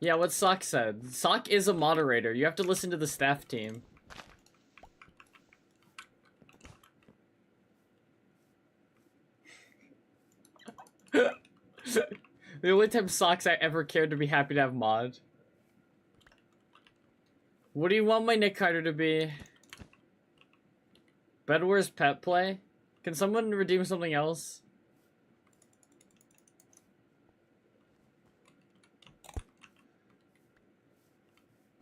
Yeah, what Sock said. Sock is a moderator. You have to listen to the staff team. The only time Socks I ever cared to be happy to have mod. What do you want my Nick Carter to be? Bedware's pet play? Can someone redeem something else?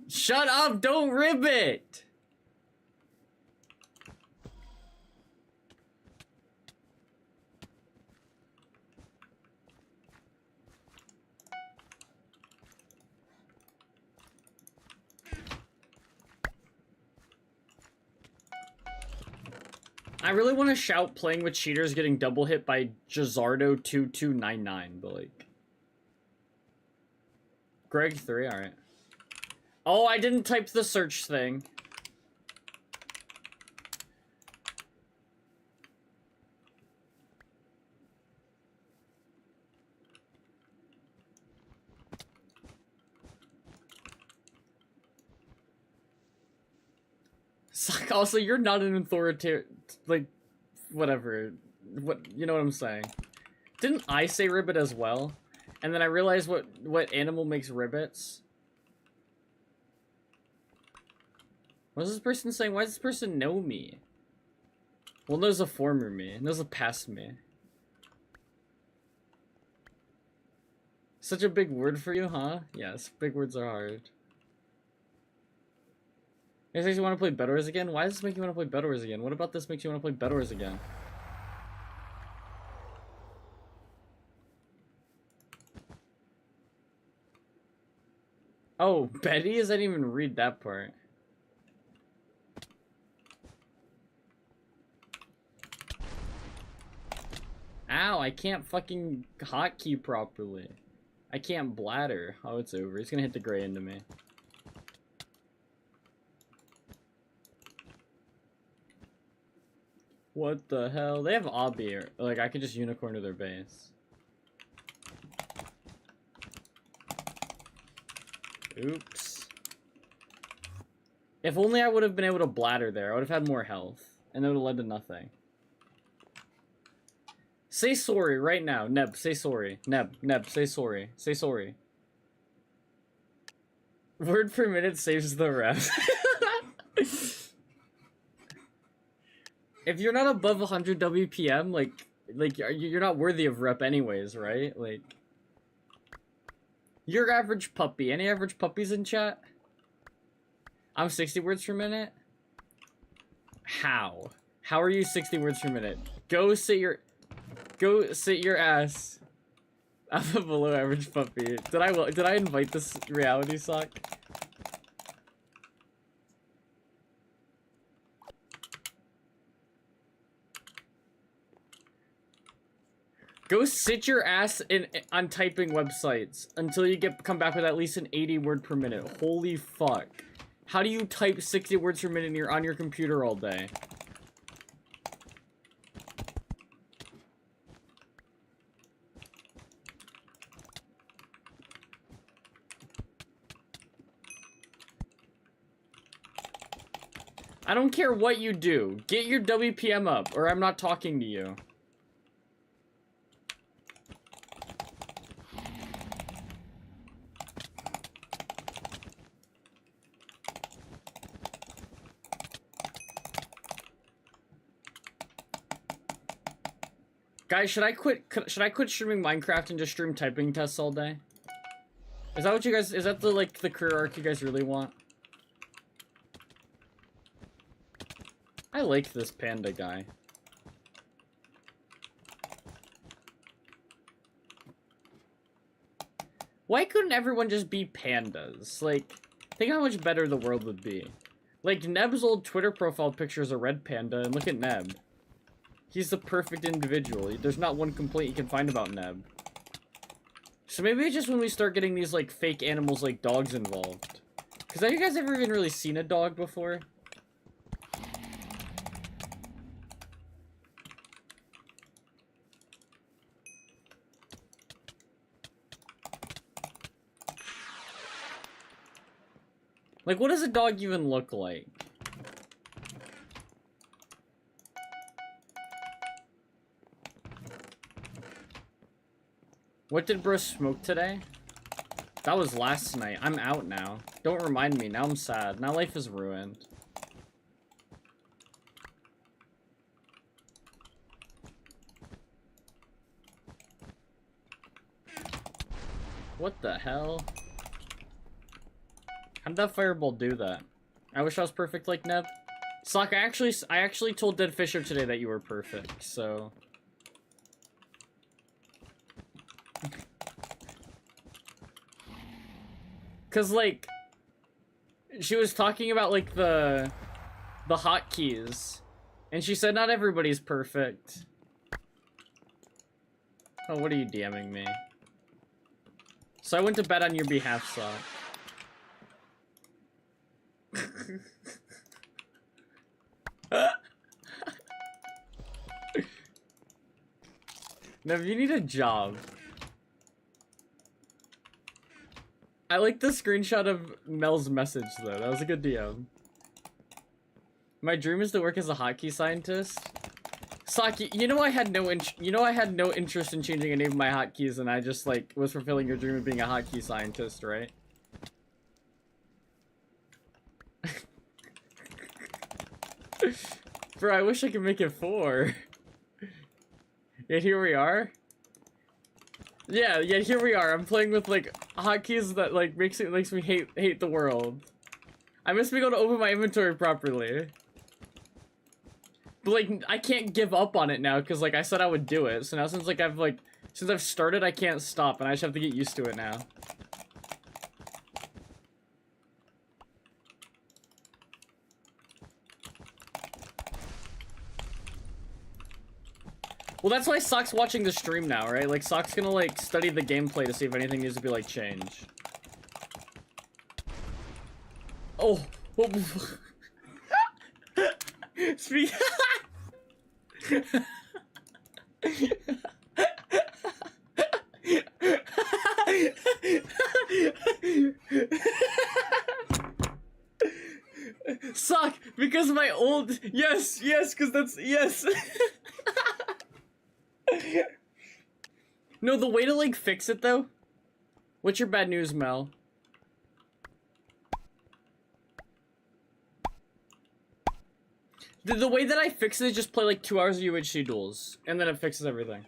Shut up! Don't rib it! I really want to shout playing with cheaters getting double hit by Jazardo2299, but like... Greg 3, alright. Oh, I didn't type the search thing. Also, you're not an authoritative, like, whatever. What, you know what I'm saying? Didn't I say ribbit as well? And then I realized what animal makes ribbits? What is this person saying? Why does this person know me? Well, knows a former me. Knows a past me. Such a big word for you, huh? Yes, big words are hard. It makes you want to play Bedwars again? Why does this make you want to play Bedwars again? What about this makes you want to play Bedwars again? Oh, Betty? I didn't even read that part. Ow, I can't fucking hotkey properly. I can't bladder. Oh, it's over. He's gonna hit the gray into me. What the hell? They have obby. Like, I could just unicorn to their base. Oops. If only I would have been able to bladder there. I would have had more health. And it would have led to nothing. Say sorry right now. Neb, say sorry. Neb, say sorry. Say sorry. Word per minute saves the ref. If you're not above 100 WPM, like you're not worthy of rep anyways, right? Like, your average puppy. Any average puppies in chat? I'm 60 words per minute? How? How are you 60 words per minute? Go sit your ass. I'm a below average puppy. Did I invite this reality suck? Go sit your ass on typing websites until you come back with at least an 80 word per minute. Holy fuck. How do you type 60 words per minute and you're on your computer all day? I don't care what you do. Get your WPM up or I'm not talking to you. Guys, should I quit streaming Minecraft and just stream typing tests all day? Is that what you guys, is that the career arc you guys really want? I like this panda guy. Why couldn't everyone just be pandas? Like, think how much better the world would be. Like, Neb's old Twitter profile picture is a red panda, and look at Neb. He's the perfect individual. There's not one complaint you can find about Neb. So maybe it's just when we start getting these, like, fake animals like dogs involved. Because have you guys ever even really seen a dog before? Like, what does a dog even look like? What did bro smoke today? That was last night. I'm out now. Don't remind me. Now I'm sad. Now life is ruined. What the hell? How'd that fireball do that? I wish I was perfect like Neb. Sock, I actually told Dead Fisher today that you were perfect, so... Cause, like... She was talking about, like, the hotkeys. And she said not everybody's perfect. Oh, what are you DMing me? So I went to bed on your behalf, Sock. Nev, you need a job. I like the screenshot of Mel's message though. That was a good DM. My dream is to work as a hotkey scientist. Saki, you know I had no interest in changing a name of my hotkeys, and I just like was fulfilling your dream of being a hotkey scientist, right? Bro, I wish I could make it 4. Yet here we are. Yeah, here we are. I'm playing with like hotkeys that like makes me hate the world. I must be able to open my inventory properly. But like I can't give up on it now because like I said I would do it. So now since I've started, I can't stop, and I just have to get used to it now. Well, that's why Sock's watching the stream now, right? Like, Sock's gonna, like, study the gameplay to see if anything needs to be, like, changed. Oh. Speak. Sock, because my old... Yes, because that's... Yes. No, the way to, like, fix it, though... What's your bad news, Mel? The way that I fix it is just play, like, 2 hours of UHC duels. And then it fixes everything.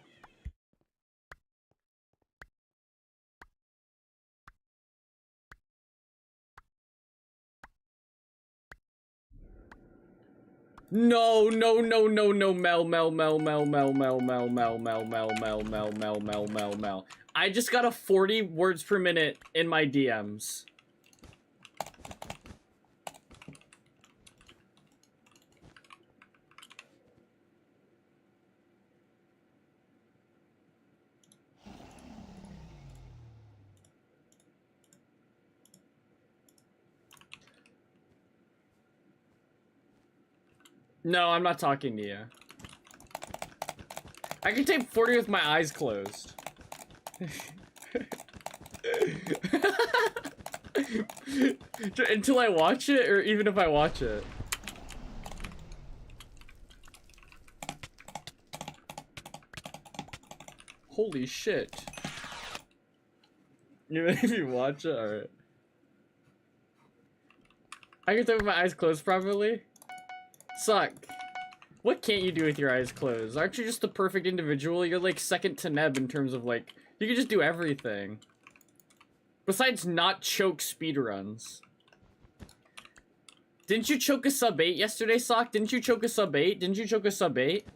No, Mel. I just got a 40 words per minute in my DMs. No, I'm not talking to you. I can type 40 with my eyes closed. Until I watch it, or even if I watch it. Holy shit. Even if you watch it, alright. I can type with my eyes closed properly? Suck. What can't you do with your eyes closed? Aren't you just the perfect individual? You're like second to Neb in terms of like, you can just do everything. Besides not choke speedruns. Didn't you choke a sub 8 yesterday, Sock? Didn't you choke a sub 8? Didn't you choke a sub 8?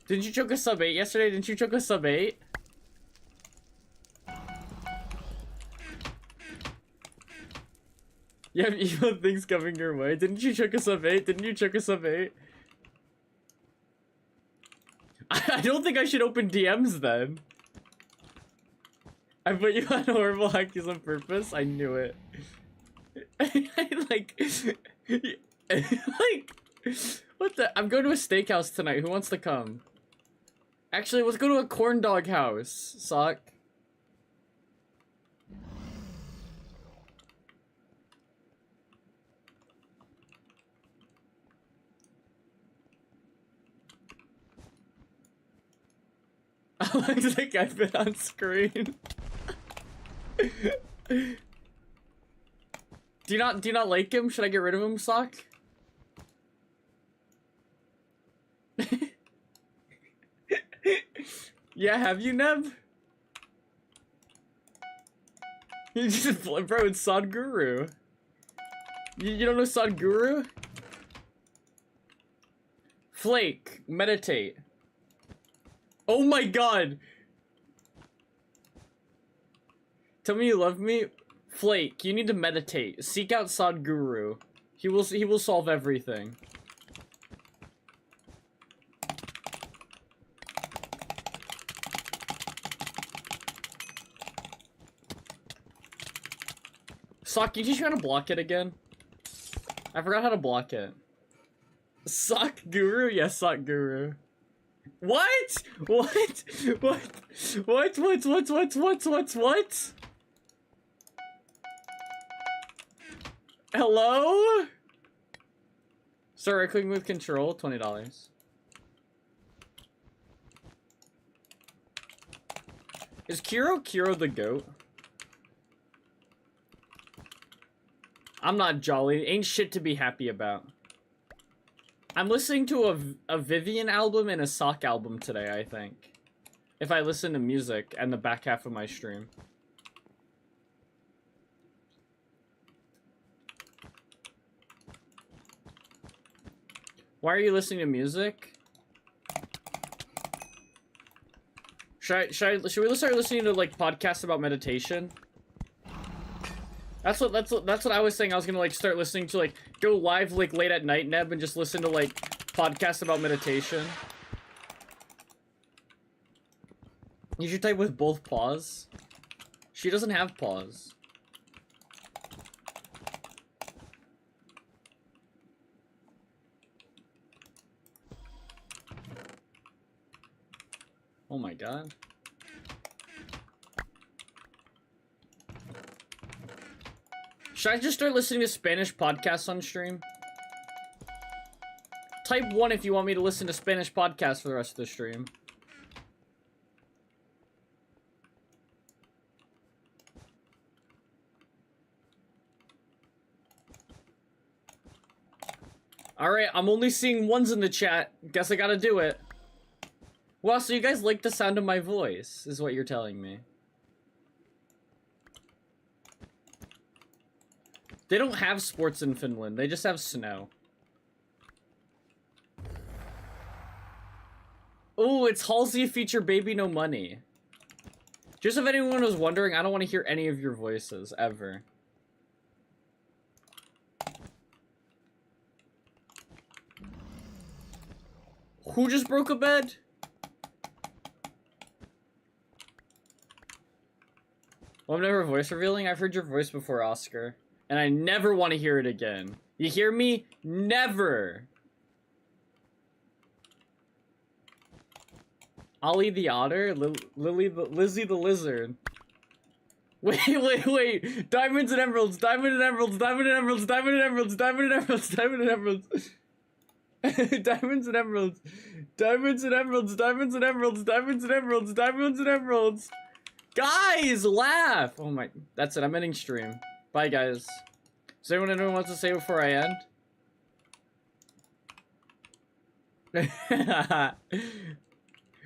Didn't you choke a sub 8 yesterday? Didn't you choke a sub 8? You have evil things coming your way. Didn't you choke a sub 8? Didn't you choke a sub 8? I don't think I should open DMs then. I put you on horrible hotkeys on purpose. I knew it. like, what the? I'm going to a steakhouse tonight. Who wants to come? Actually, let's go to a corn dog house. Sock. Looks like I've been on screen. Do you not like him? Should I get rid of him, Sock? Yeah, have you, Neb? You just, bro, it's Sadhguru. You don't know Sadhguru? Flake, meditate. Oh my god! Tell me you love me? Flake, you need to meditate. Seek out Sadhguru. He will solve everything. Sock, you just trying to block it again? I forgot how to block it. Sock Guru? Yes, Sock Guru. What? What? What? Hello? Start right clicking with control, $20. Is Kiro the goat? I'm not jolly. Ain't shit to be happy about. I'm listening to a Vivian album and a Sock album today, I think. If I listen to music and the back half of my stream. Why are you listening to music? Should we start listening to like podcasts about meditation? That's what I was saying. I was gonna like start listening to like go live like late at night, Neb, and just listen to like podcasts about meditation. You should type with both paws. She doesn't have paws. Oh my god. Should I just start listening to Spanish podcasts on stream? Type 1 if you want me to listen to Spanish podcasts for the rest of the stream. Alright, I'm only seeing ones in the chat. Guess I gotta do it. Well, so you guys like the sound of my voice, is what you're telling me. They don't have sports in Finland, they just have snow. Oh, it's Halsey feature Baby No Money. Just if anyone was wondering, I don't want to hear any of your voices, ever. Who just broke a bed? Well, I'm never voice revealing. I've heard your voice before, Oscar. And I never want to hear it again. You hear me? Never! Ollie the Otter? Lizzie the Lizard. Wait. Diamonds and emeralds, diamond and emeralds, diamond and emeralds, diamond and emeralds, diamond and emeralds, diamond and emeralds. Diamonds and emeralds. Diamonds and emeralds, diamonds and emeralds, diamonds and emeralds, diamonds and emeralds. Guys, laugh! Oh my, that's it, I'm ending stream. Bye, guys. Does anyone wants to say before I end?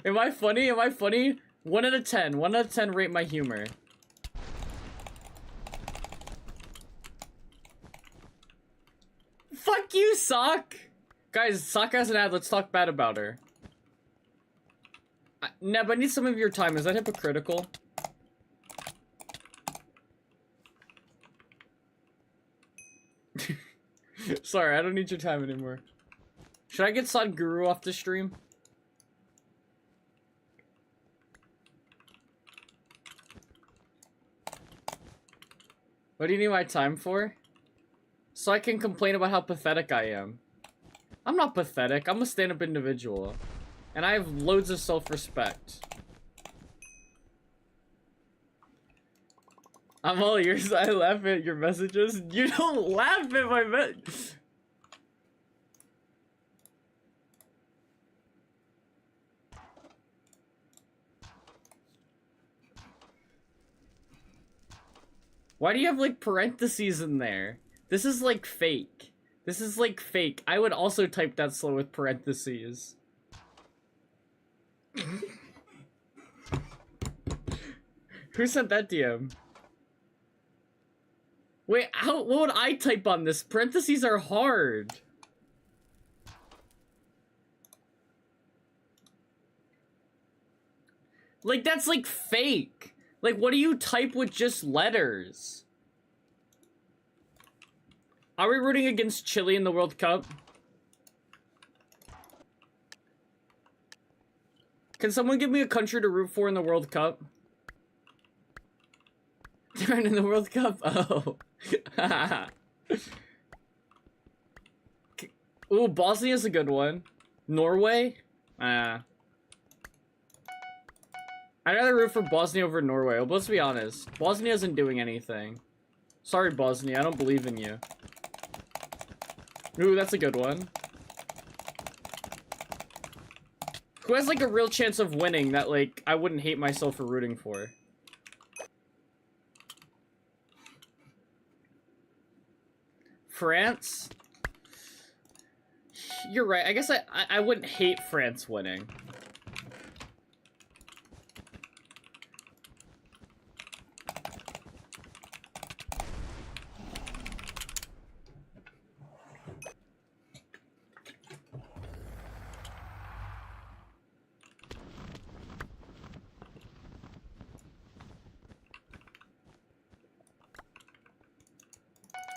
Am I funny? Am I funny? 1 out of 10. 1 out of 10 rate my humor. Fuck you, Sock! Guys, Sock has an ad. Let's talk bad about her. Neb, I need some of your time. Is that hypocritical? Sorry, I don't need your time anymore. Should I get Sadhguru off the stream? What do you need my time for? So I can complain about how pathetic I am. I'm not pathetic. I'm a stand-up individual. And I have loads of self-respect. I'm all ears. I laugh at your messages. You don't laugh at my Why do you have, like, parentheses in there? This is, like, fake. This is, like, fake. I would also type that slow with parentheses. Who sent that DM? Wait, what would I type on this? Parentheses are hard. Like, that's, like, fake. Like, what do you type with just letters? Are we rooting against Chile in the World Cup? Can someone give me a country to root for in the World Cup? They're in the World Cup? Oh. Ooh, Bosnia's a good one. Norway? I'd rather root for Bosnia over Norway. Well, let's be honest. Bosnia isn't doing anything. Sorry, Bosnia. I don't believe in you. Ooh, that's a good one. Who has, like, a real chance of winning that, like, I wouldn't hate myself for rooting for? France? You're right. I guess I wouldn't hate France winning.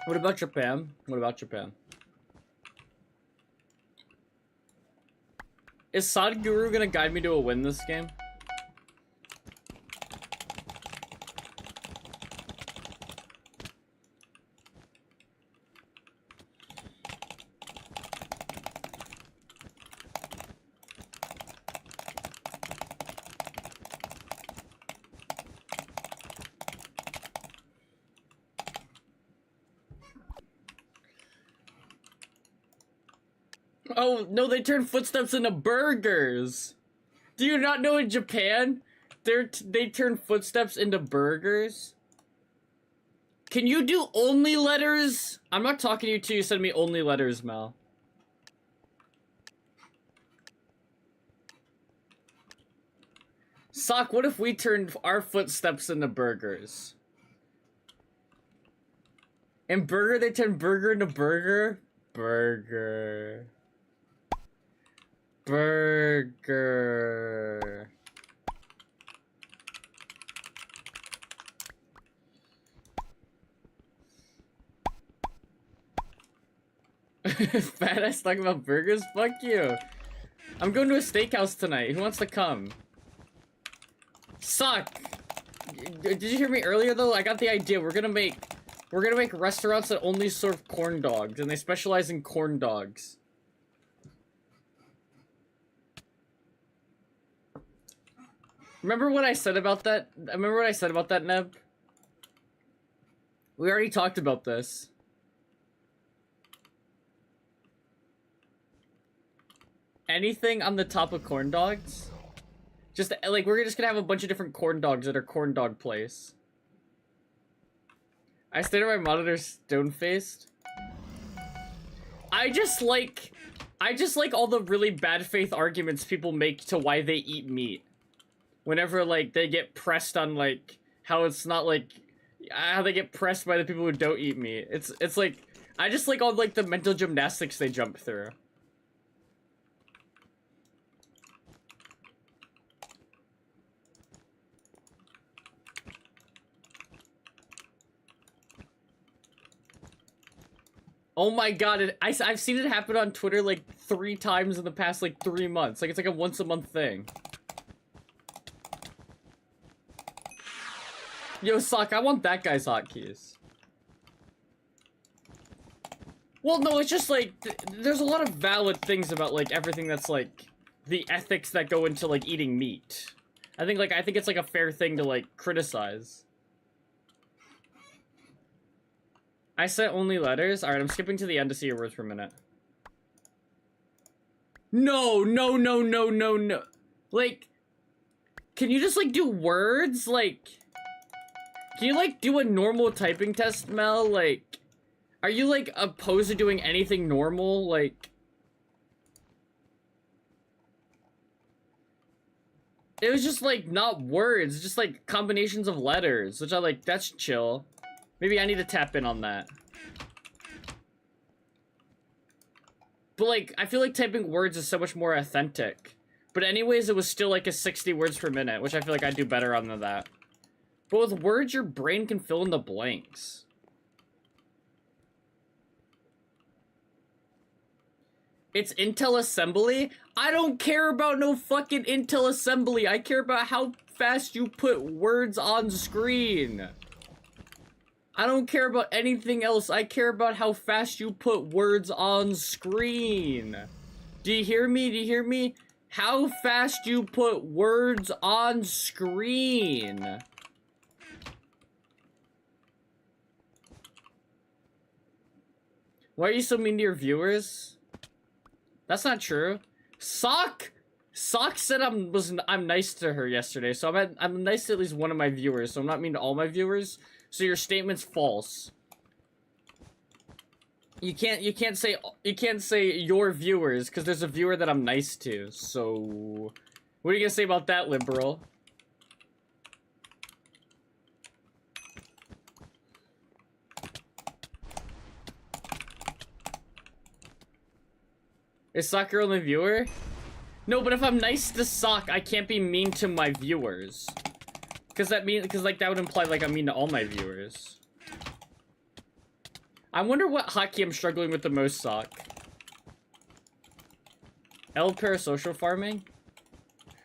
What about Japan? What about Japan? Is Sadhguru gonna guide me to a win this game? Oh, no, they turn footsteps into burgers. Do you not know in Japan, they turn footsteps into burgers? Can you do only letters? I'm not talking to you till you send me only letters, Mel. Sock, what if we turned our footsteps into burgers? In burger, they turn burger into burger? Burger. Burger. Badass talking about burgers? Fuck you. I'm going to a steakhouse tonight. Who wants to come? Suck. Did you hear me earlier though? I got the idea. We're gonna make restaurants that only serve corn dogs, and they specialize in corn dogs. Remember what I said about that? Remember what I said about that, Neb? We already talked about this. Anything on the top of corn dogs? Just, like, we're just gonna have a bunch of different corn dogs at our corn dog place. I stayed at my monitor stone-faced. I just like all the really bad faith arguments people make to why they eat meat. Whenever, like, they get pressed on, like, how it's not, like, how they get pressed by the people who don't eat meat. It's like, I just like all, like, the mental gymnastics they jump through. Oh my god, I've seen it happen on Twitter, like, 3 times in the past, like, 3 months. Like, it's like a once-a-month thing. Yo, Sock, I want that guy's hotkeys. Well, no, it's just, like, there's a lot of valid things about, like, everything that's, like, the ethics that go into, like, eating meat. I think it's, like, a fair thing to, like, criticize. I said only letters? Alright, I'm skipping to the end to see your words for a minute. No, no, no, no, no, no. Like, can you just, like, do words? Like, Can you, like, do a normal typing test, Mel? Like, are you, like, opposed to doing anything normal? Like... It was just, like, not words, just, like, combinations of letters, which I like, that's chill. Maybe I need to tap in on that. But, like, I feel like typing words is so much more authentic. But anyways, it was still, like, a 60 words per minute, which I feel like I'd do better on than that. But with words, your brain can fill in the blanks. It's Intel assembly? I don't care about no fucking Intel assembly. I care about how fast you put words on screen. I don't care about anything else. I care about how fast you put words on screen. Do you hear me? Do you hear me? How fast you put words on screen. Why are you so mean to your viewers? That's not true. Sock said I'm nice to her yesterday, so I'm nice to at least one of my viewers, so I'm not mean to all my viewers. So your statement's false. You can't say your viewers, because there's a viewer that I'm nice to. So what are you gonna say about that, liberal? Is Sock your only viewer? No, but if I'm nice to Sock, I can't be mean to my viewers. Because that would imply like I'm mean to all my viewers. I wonder what hotkey I'm struggling with the most, Sock. L parasocial farming?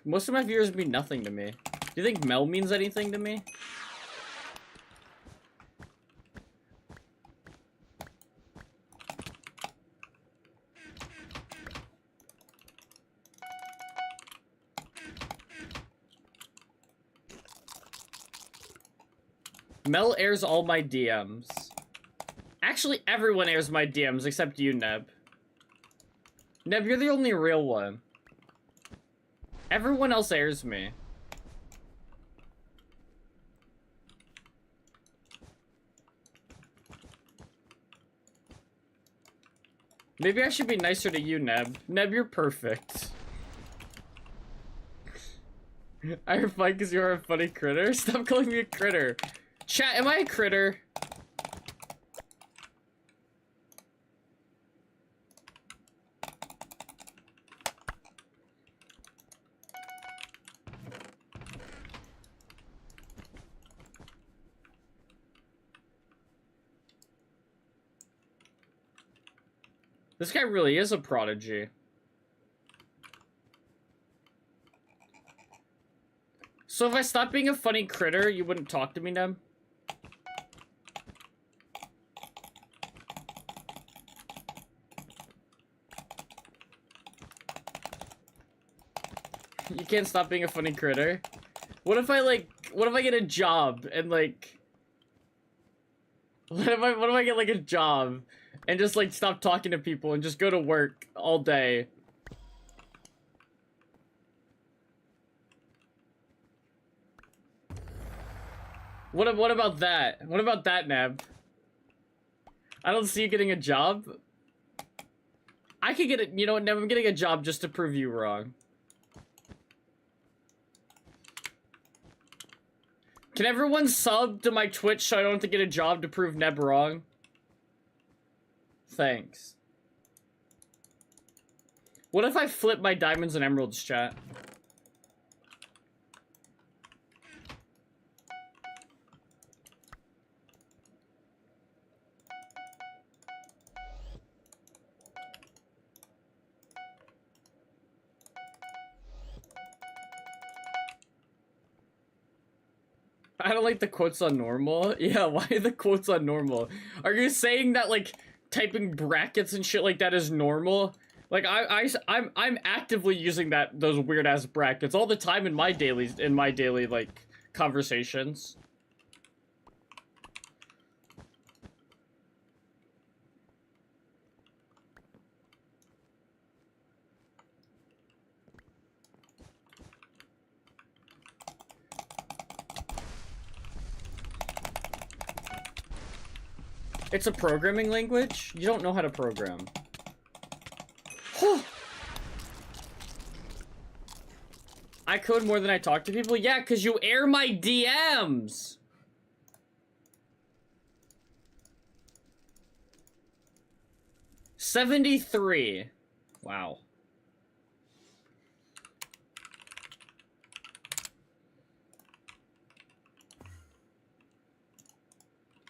Most of my viewers mean nothing to me. Do you think Mel means anything to me? Mel airs all my DMs. Actually, everyone airs my DMs except you, Neb. Neb, you're the only real one. Everyone else airs me. Maybe I should be nicer to you, Neb. Neb, you're perfect. I reply because you're a funny critter? Stop calling me a critter. Chat, am I a critter? This guy really is a prodigy. So if I stopped being a funny critter, you wouldn't talk to me, Neb? You can't stop being a funny critter? What if I get a job and like... What if I get like a job and just like stop talking to people and just go to work all day? What about that? What about that, Neb? I don't see you getting a job. I could get it, you know what, Neb, I'm getting a job just to prove you wrong. Can everyone sub to my Twitch so I don't have to get a job to prove Neb wrong? Thanks. What if I flip my diamonds and emeralds, chat? I don't like the quotes on normal. Yeah, why are the quotes on normal? Are you saying that like typing brackets and shit like that is normal? Like I'm actively using those weird ass brackets all the time in my daily like conversations. It's a programming language? You don't know how to program. I code more than I talk to people? Yeah, because you air my DMs! $73. Wow.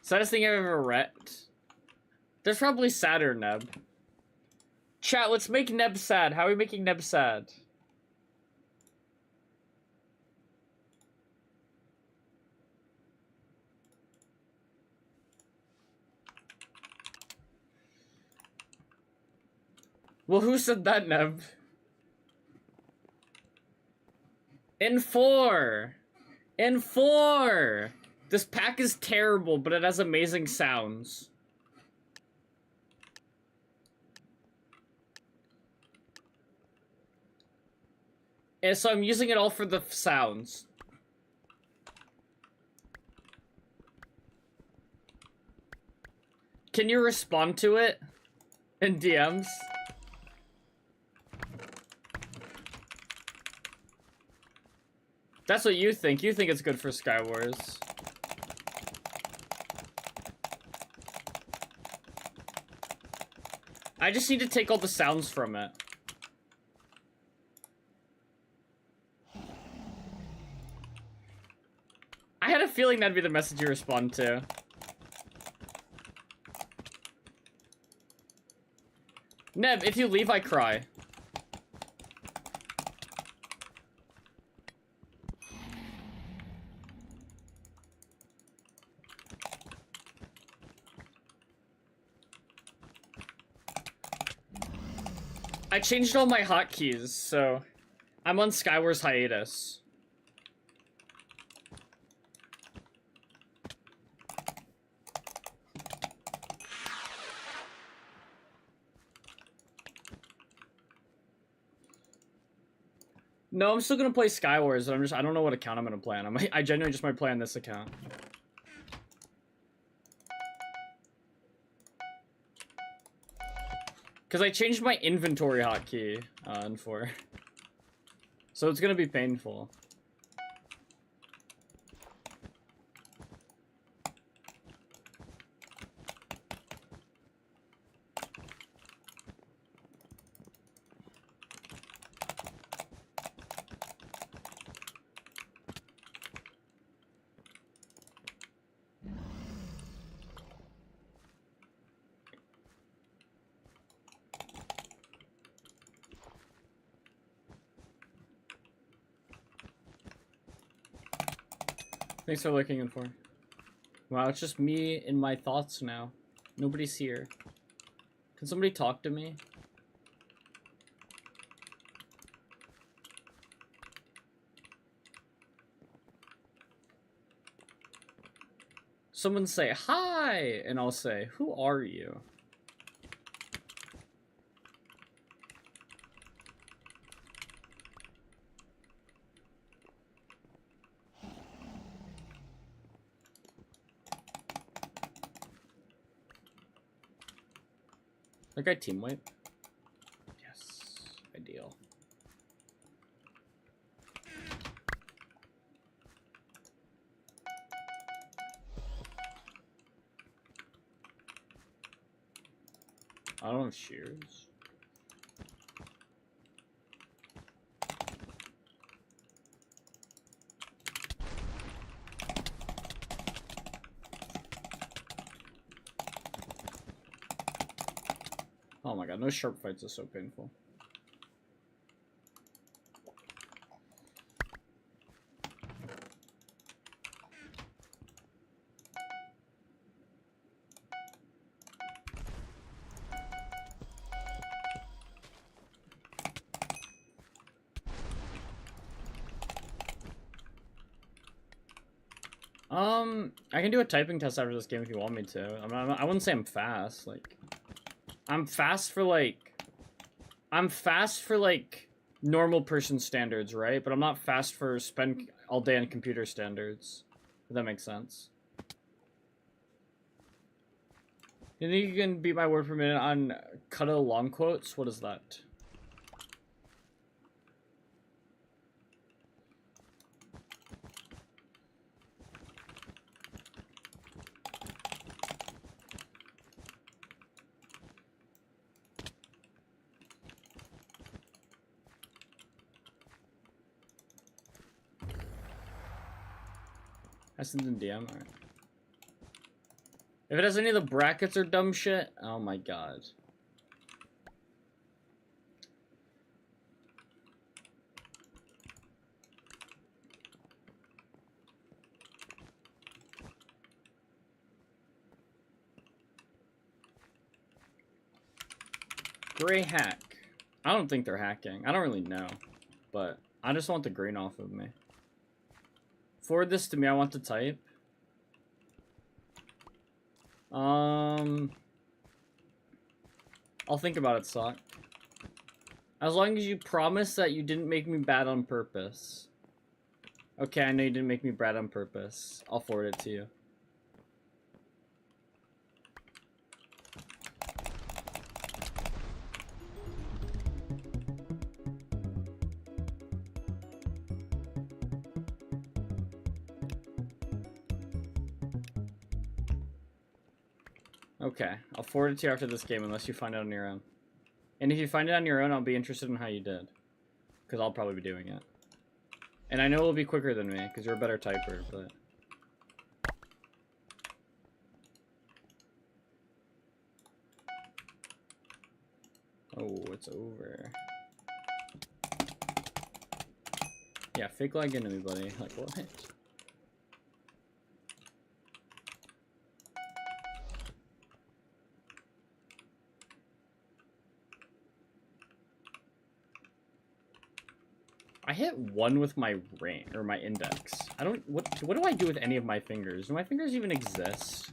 Saddest thing I've ever read. There's probably sadder, Neb. Chat, let's make Neb sad. How are we making Neb sad? Well, who said that, Neb? In 4! In 4! This pack is terrible, but it has amazing sounds. And so I'm using it all for the sounds. Can you respond to it in DMs? That's what you think. You think it's good for Skywars. I just need to take all the sounds from it. I had a feeling that'd be the message you respond to. Neb, if you leave, I cry. I changed all my hotkeys, so I'm on Skywars hiatus. No, I'm still gonna play Skywars, but I don't know what account I'm gonna play on. I genuinely just might play on this account. Because I changed my inventory hotkey in 4. So it's gonna be painful. Thanks for looking in 4. Wow, it's just me and my thoughts now. Nobody's here. Can somebody talk to me? Someone say, hi! And I'll say, who are you? That guy team wipe? Yes. Ideal. I don't have shears. Oh my god, no sharp fights are so painful. I can do a typing test after this game if you want me to. I wouldn't say I'm fast, like... I'm fast for, like, normal person standards, right? But I'm not fast for spend all day on computer standards. If that makes sense. You think you can beat my word per minute on cut a long quotes? What is that? I sent in DM. Alright. If it has any of the brackets or dumb shit, oh my god. Gray hack. I don't think they're hacking. I don't really know. But I just want the green off of me. Forward this to me. I want to type. I'll think about it, Sock. As long as you promise that you didn't make me bad on purpose. Okay, I know you didn't make me bad on purpose. I'll forward it to you. Okay, I'll forward it to you after this game unless you find it on your own. And if you find it on your own, I'll be interested in how you did. Because I'll probably be doing it. And I know it'll be quicker than me, because you're a better typer, but... Oh, it's over. Yeah, fake lag into me, buddy. Like, what? I hit 1 with my ring or my index. I don't. What do I do with any of my fingers? Do my fingers even exist?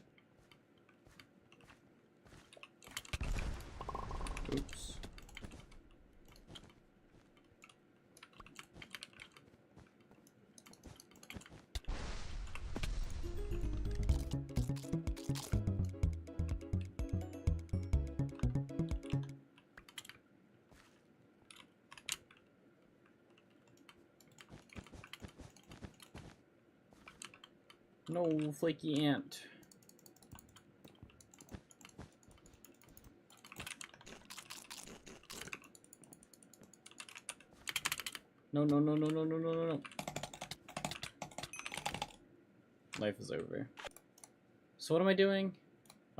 Oops. No, flaky ant. No, no, no, no, no, no, no, no, no. Life is over. So what am I doing?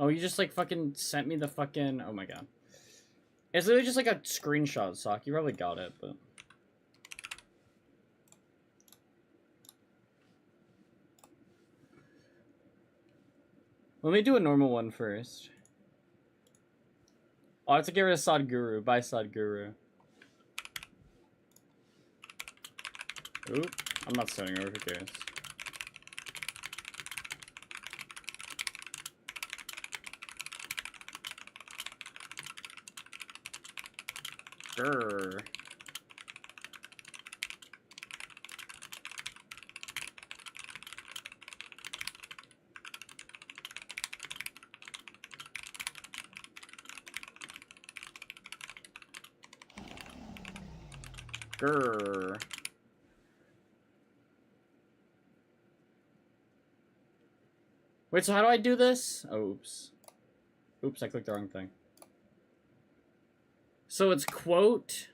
Oh, you just like fucking sent me the fucking... Oh my god. It's literally just like a screenshot, Sock. You probably got it, but... Let me do a normal one first. Oh, I have to get rid of Sadhguru. Bye, Sadhguru. Oop. I'm not starting over. Who cares? Grr. Grr. Wait, so how do I do this? Oh, oops. Oops, I clicked the wrong thing. So it's quote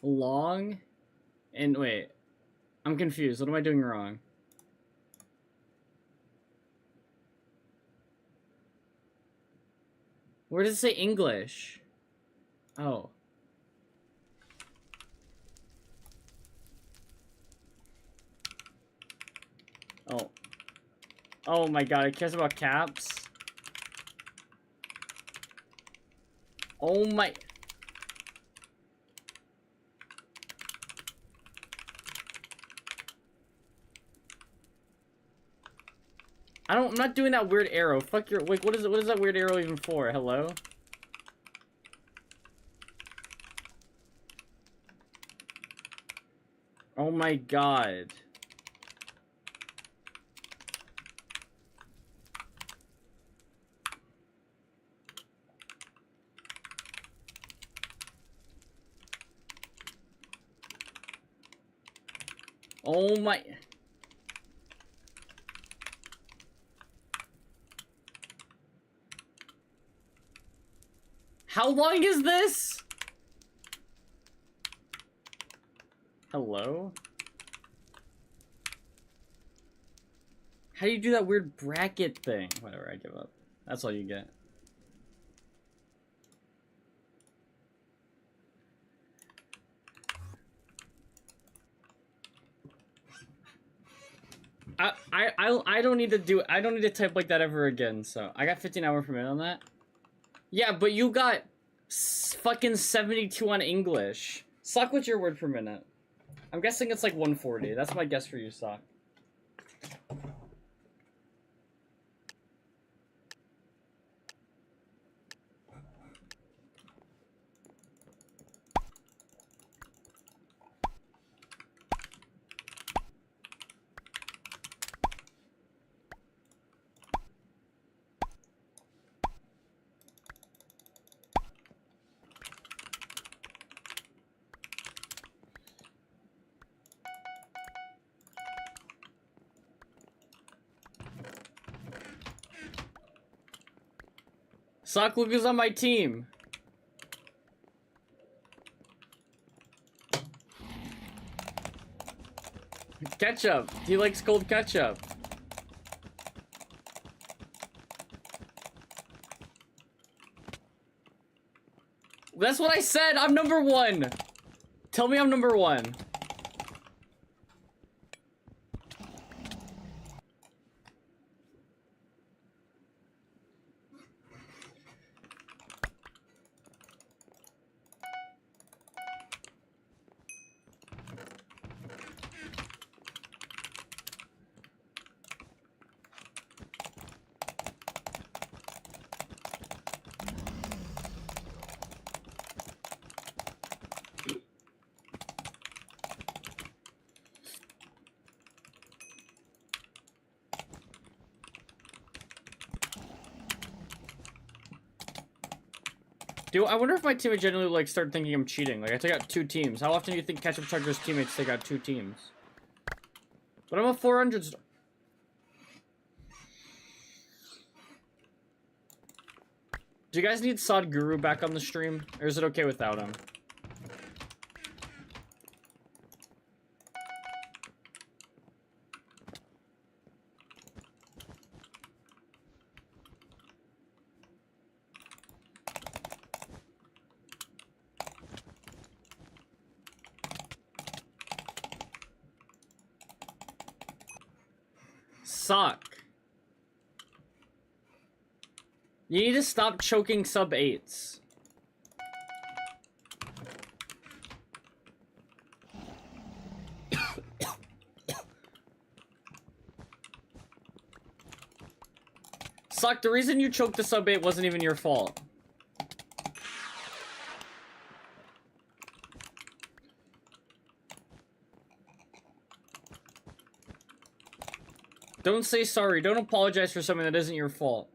long and wait. I'm confused. What am I doing wrong? Where does it say English? Oh. Oh. Oh my god, it cares about caps? Oh my... I'm not doing that weird arrow. Fuck your... Wait, what is that weird arrow even for? Hello? Oh my god. Oh my... How long is this? Hello? How do you do that weird bracket thing? Whatever, I give up. That's all you get. I don't need to do, I don't need to type like that ever again, so. I got 15 hours per minute on that. Yeah, but you got fucking 72 on English. Sock, what's your word per minute? I'm guessing it's like 140. That's my guess for you, Sock. Sock, look who's on my team. Ketchup. He likes cold ketchup. That's what I said. I'm number one. Tell me I'm number one. Dude, I wonder if my team would genuinely like start thinking I'm cheating. Like I took out 2 teams. How often do you think Ketchup Chuggers teammates take out 2 teams? But I'm a 400 star. Do you guys need Sod Guru back on the stream? Or is it okay without him? Sock. You need to stop choking sub 8s. Sock, the reason you choked the sub 8 wasn't even your fault. Don't say sorry. Don't apologize for something that isn't your fault.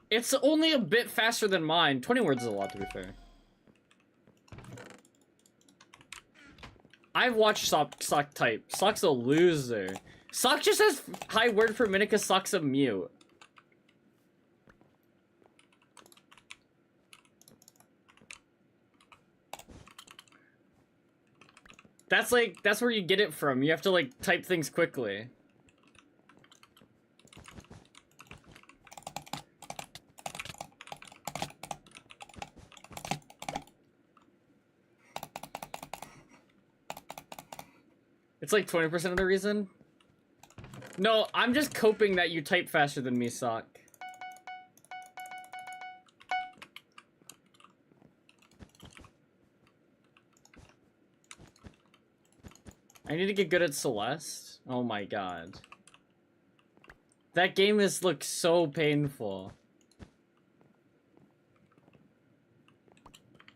It's only a bit faster than mine. 20 words is a lot, to be fair. I've watched Sock type. Sock's a loser. Sock just has high word per minute because Sock's a mute. That's like, that's where you get it from. You have to like type things quickly. It's like 20% of the reason. No, I'm just coping that you type faster than me, Sock. I need to get good at Celeste. Oh my god. That game looks so painful.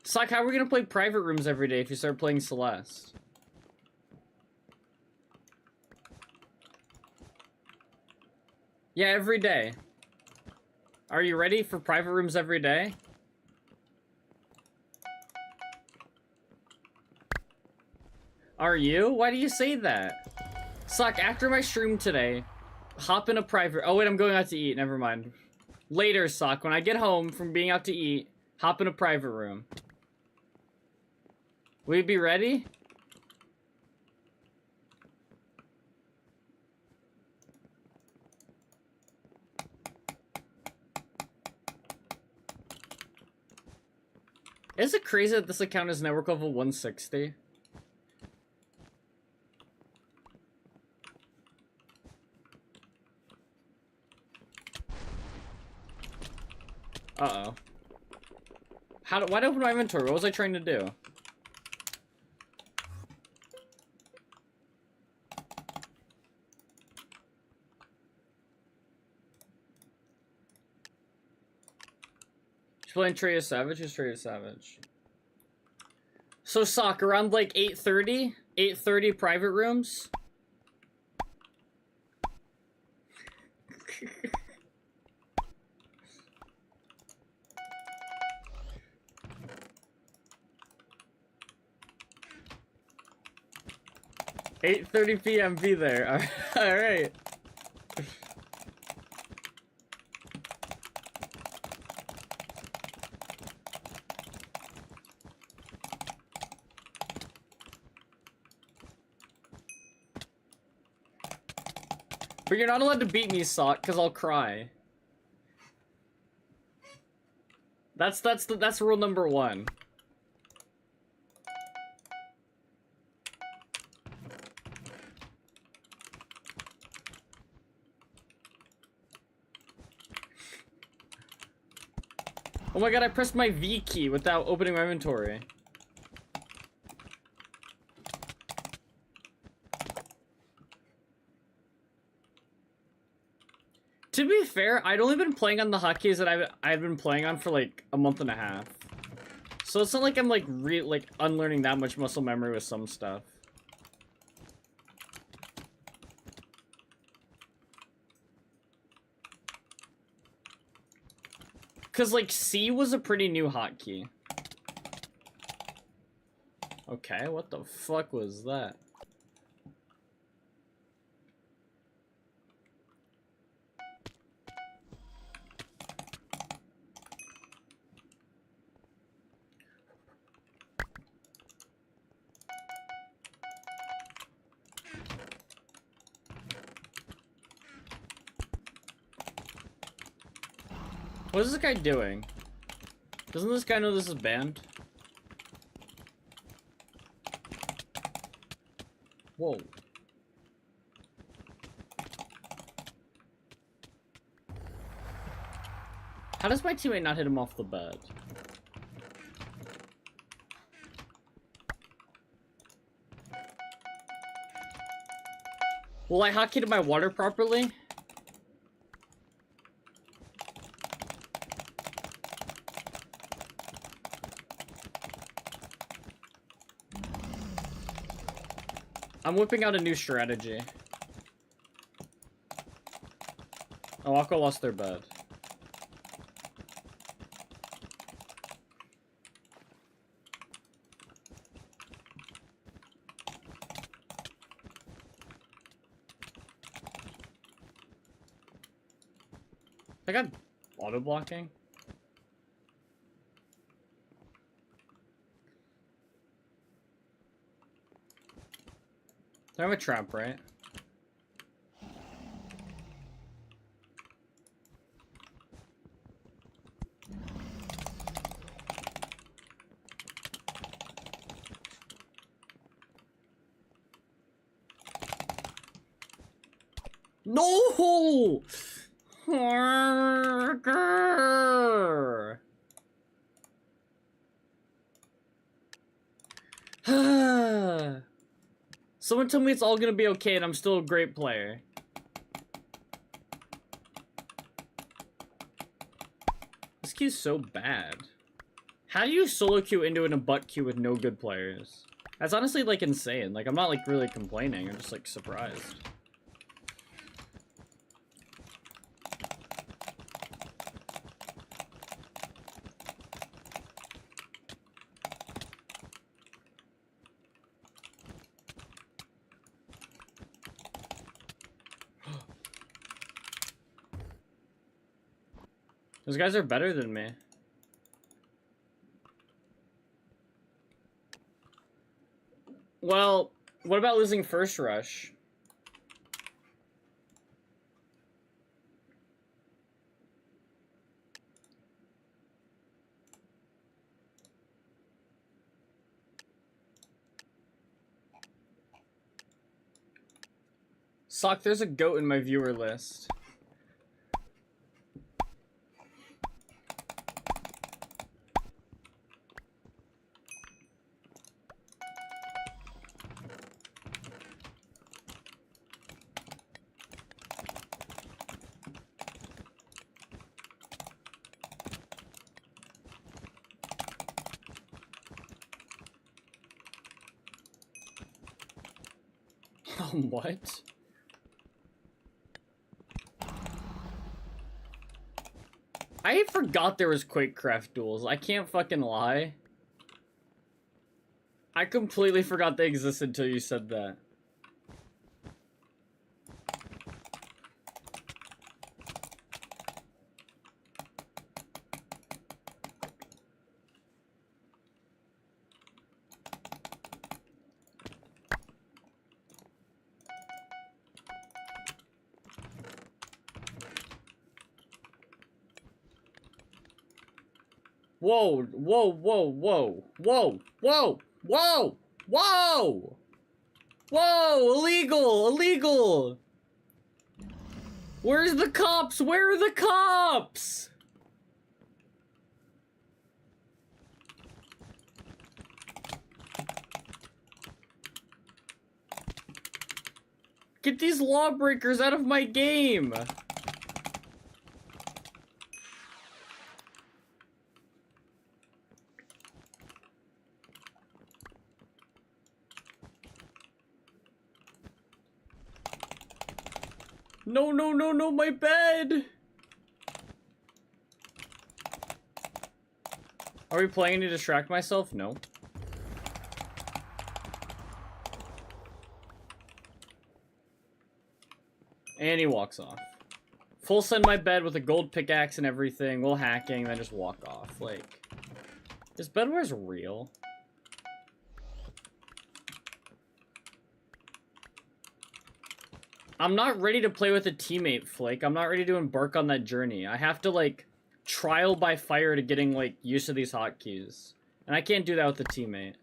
Sock, how are we gonna play private rooms every day if you start playing Celeste? Yeah, every day. Are you ready for private rooms every day? Are you? Why do you say that? Sock, after my stream today, hop in a private... Oh, wait, I'm going out to eat. Never mind. Later, Sock, when I get home from being out to eat, hop in a private room. Will you be ready? Is it crazy that this account is network level 160? Uh-oh. Why'd I open my inventory? What was I trying to do? She's playing Trey Savage? Who's Trey Savage? So, Sock, around like 8:30? 8:30 private rooms? $8:30 p.m. Be there. All right. But you're not allowed to beat me, Sock, because I'll cry. That's rule number 1. Oh my god, I pressed my V key without opening my inventory. To be fair, I'd only been playing on the hotkeys that I've been playing on for like a month and a half. So it's not like I'm like unlearning that much muscle memory with some stuff. Cause like C was a pretty new hotkey. Okay, what the fuck was that? What is this guy doing? Doesn't this guy know this is banned? Whoa. How does my teammate not hit him off the bed? Will I hotkeyed my water properly? I'm whipping out a new strategy. Oh, Aqua lost their bed. I got auto blocking. I have a trap, right? No! Someone tell me it's all gonna be okay and I'm still a great player. This key's so bad. How do you solo queue into a butt queue with no good players? That's honestly, like, insane. Like, I'm not, like, really complaining. I'm just, like, surprised. Those guys are better than me. Well, what about losing first rush? Sock, there's a goat in my viewer list. What? I forgot there was Quakecraft duels. I can't fucking lie. I completely forgot they existed until you said that. Whoa, whoa, whoa, whoa, whoa, whoa, whoa, whoa! Whoa, illegal, illegal! Where's the cops? Where are the cops? Get these lawbreakers out of my game! No, no, no, no, my bed! Are we playing to distract myself? No. And he walks off. Full send my bed with a gold pickaxe and everything, while hacking, then just walk off. Like, is Bedware's real? I'm not ready to play with a teammate, Flake. I'm not ready to embark on that journey. I have to, like, trial by fire to getting, like, used to these hotkeys. And I can't do that with a teammate.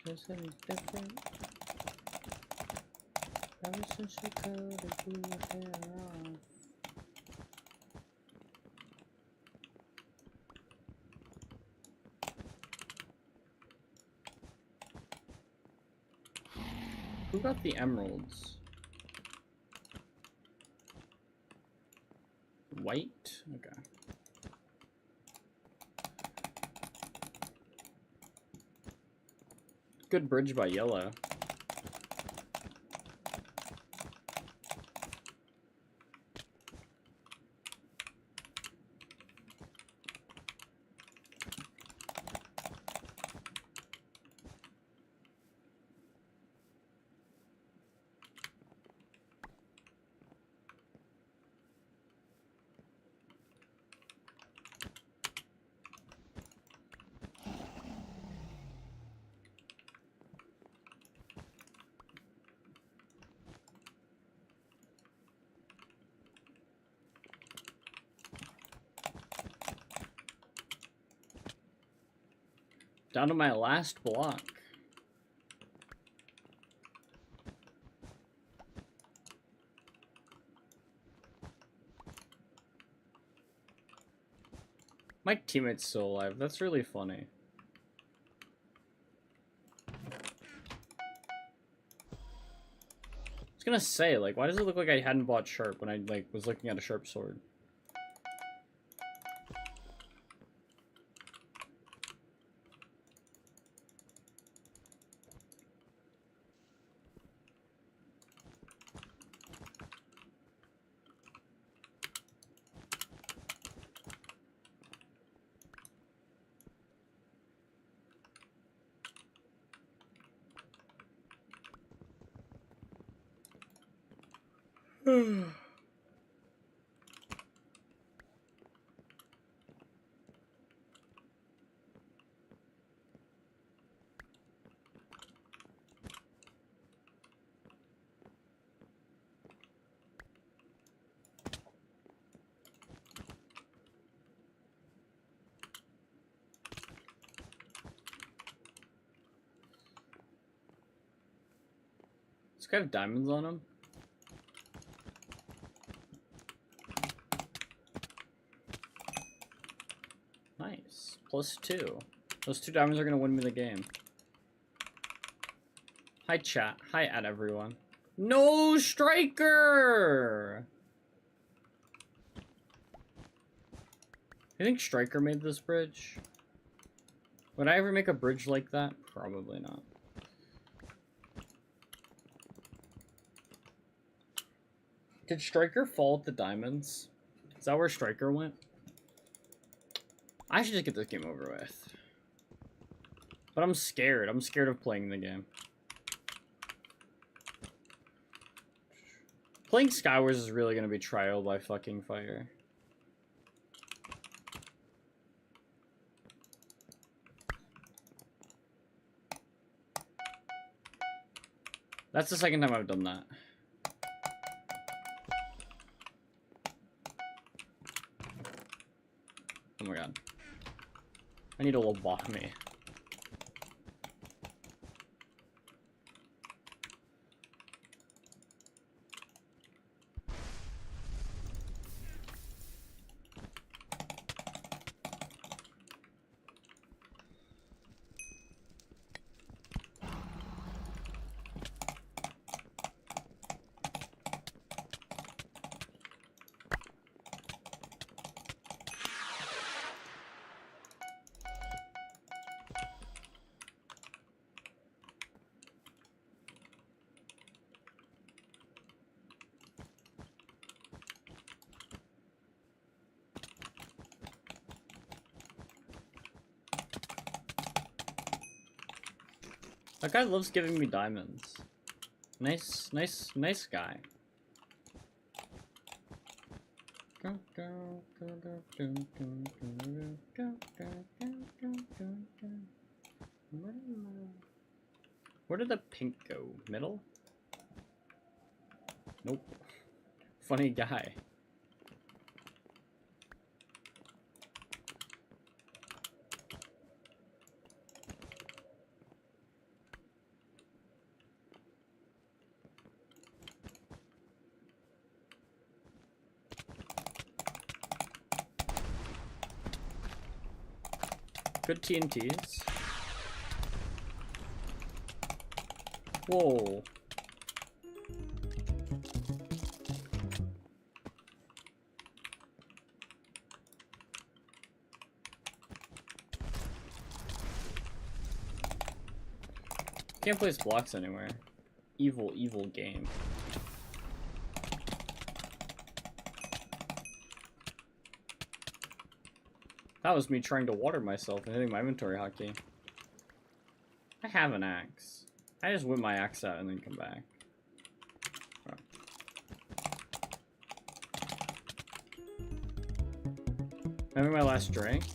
Just something different. Ever since you cut it, blew your hair off. Who got the emeralds? White? Okay. Good bridge by yellow. Down to my last block. My teammate's still alive. That's really funny. I was gonna say, like, why does it look like I hadn't bought sharp when I, like, was looking at a sharp sword? This guy have diamonds on him? Nice. +2. Those 2 diamonds are gonna win me the game. Hi chat. Hi at everyone. No Striker! You think Striker made this bridge? Would I ever make a bridge like that? Probably not. Did Striker fall at the diamonds? Is that where Striker went? I should just get this game over with. But I'm scared. I'm scared of playing the game. Playing Skywars is really gonna be trial by fucking fire. That's the second time I've done that. Oh my god. I need a lobotomy. That guy loves giving me diamonds. Nice guy. Where did the pink go? Middle? Nope. Funny guy. Good TNTs. Whoa. Can't place blocks anywhere. Evil game. That was me trying to water myself and hitting my inventory hotkey. I have an axe. I just whip my axe out and then come back. Oh. Having my last drink.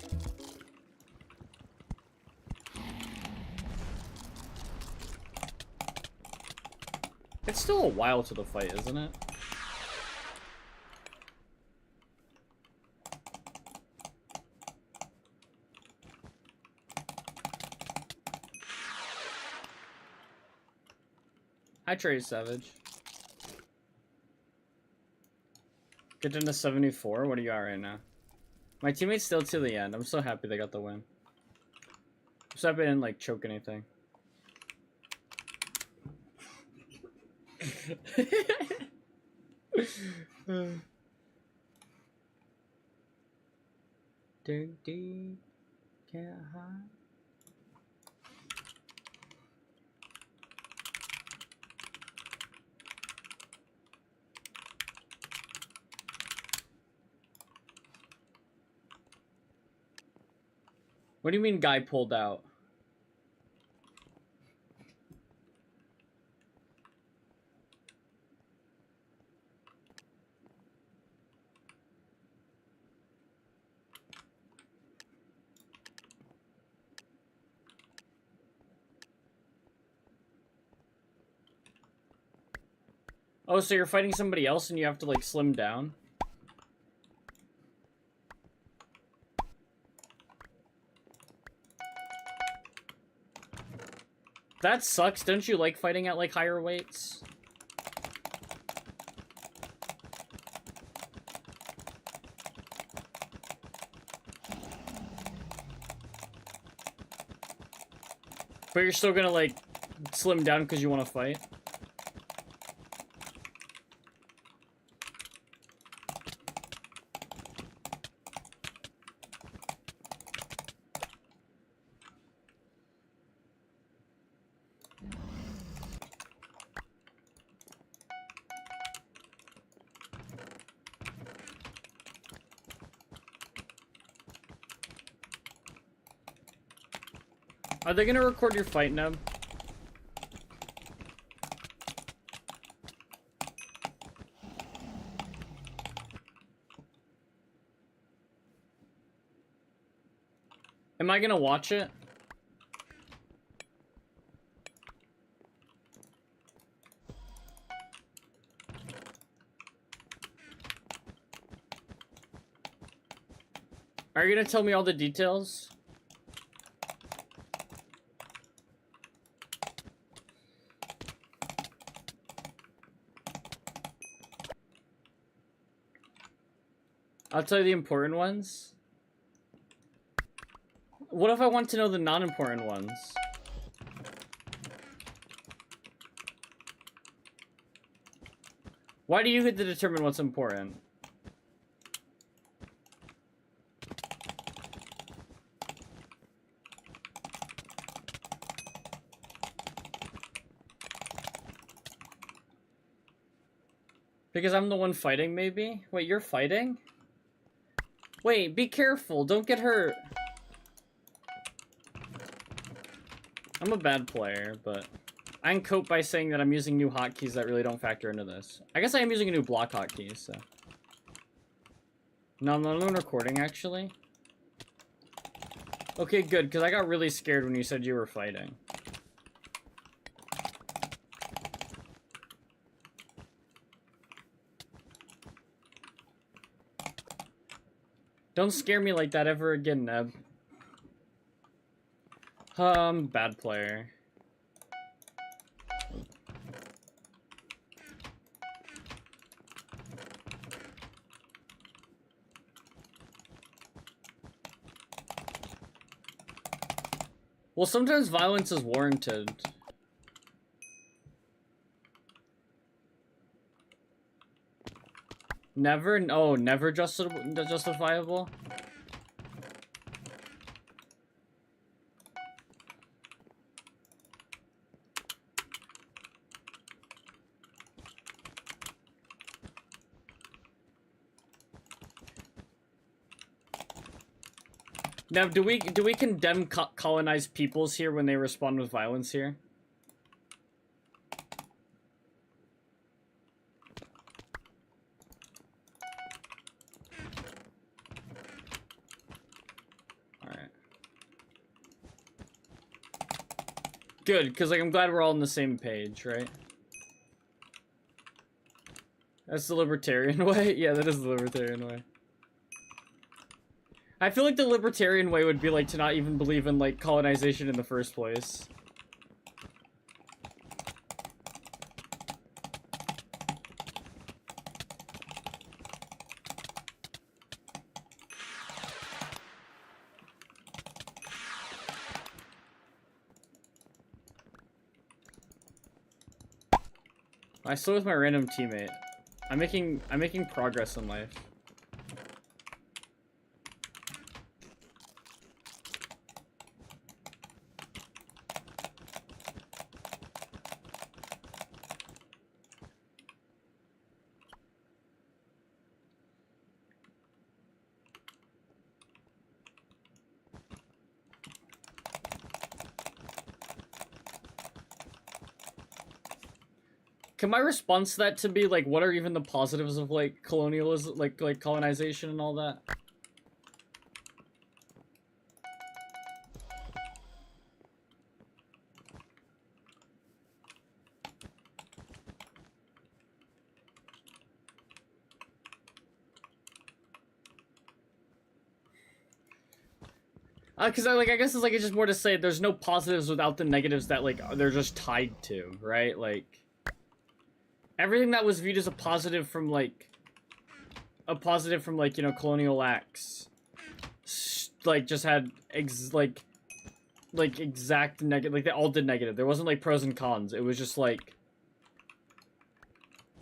It's still a while to the fight, isn't it? Hi, Trey Savage. Get into 74? What are you at right now? My teammates still to the end. I'm so happy they got the win. I'm so happy I didn't like choke anything. Dirty, can't hide. What do you mean guy pulled out? Oh, so you're fighting somebody else and you have to like slim down? That sucks. Don't you like fighting at like higher weights? But you're still gonna like slim down because you want to fight? Are they gonna record your fight, Neb? Am I gonna watch it? Are you gonna tell me all the details? I'll tell you the important ones. What if I want to know the non-important ones? Why do you get to determine what's important? Because I'm the one fighting, maybe? Wait, you're fighting? Wait, be careful. Don't get hurt. I'm a bad player, but I can cope by saying that I'm using new hotkeys that really don't factor into this. I guess I am using a new block hotkey, so. No, I'm not even recording, actually. Okay, good, because I got really scared when you said you were fighting. Don't scare me like that ever again, Neb. Bad player. Well, sometimes violence is warranted. Never? Oh, never justifiable? Now, do we condemn colonized peoples here when they respond with violence here? Alright. Good, because like I'm glad we're all on the same page, right? That's the libertarian way? Yeah, that is the libertarian way. I feel like the libertarian way would be like to not even believe in like colonization in the first place. I still with my random teammate. I'm making progress in life. Can my response to that to be like, what are even the positives of like colonialism, like colonization and all that? Because I guess it's like it's just more to say there's no positives without the negatives that like they're just tied to, right? Like everything that was viewed as a positive from like you know colonial acts, like just had exact negative, like they all did negative. There wasn't like pros and cons. It was just like,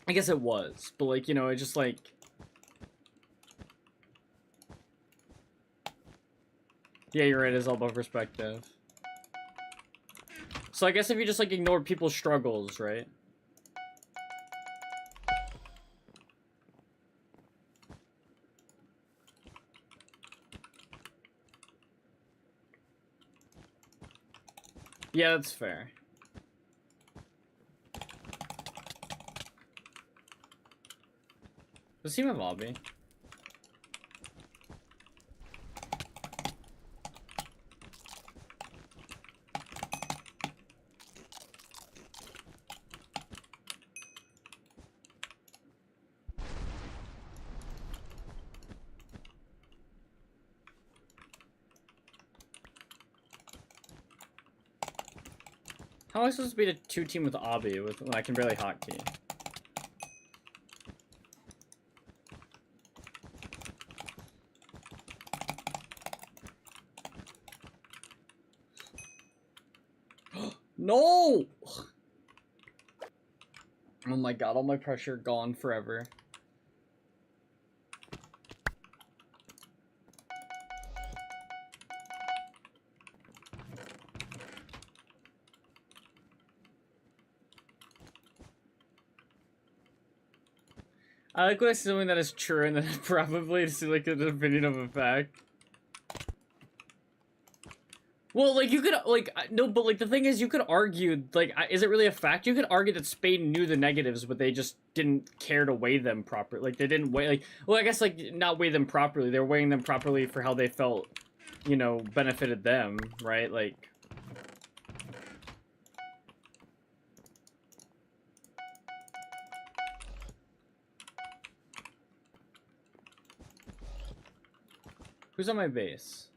I guess it was, but like you know it just like. Yeah, you're right, it's all about perspective. So I guess if you just, like, ignore people's struggles, right? Yeah, that's fair. Does he have lobby? How am I supposed to beat a 2-team with Obby when I can barely hotkey? No! Oh my god, all my pressure gone forever. I like when I see something that is true and then probably see like an opinion of a fact. Well, like, you could, like, no, but, like, the thing is, you could argue, like, is it really a fact? You could argue that Spain knew the negatives, but they just didn't care to weigh them properly. Like, they didn't weigh, like, well, I guess, like, not weigh them properly. They were weighing them properly for how they felt, you know, benefited them, right? Like... Who's on my base?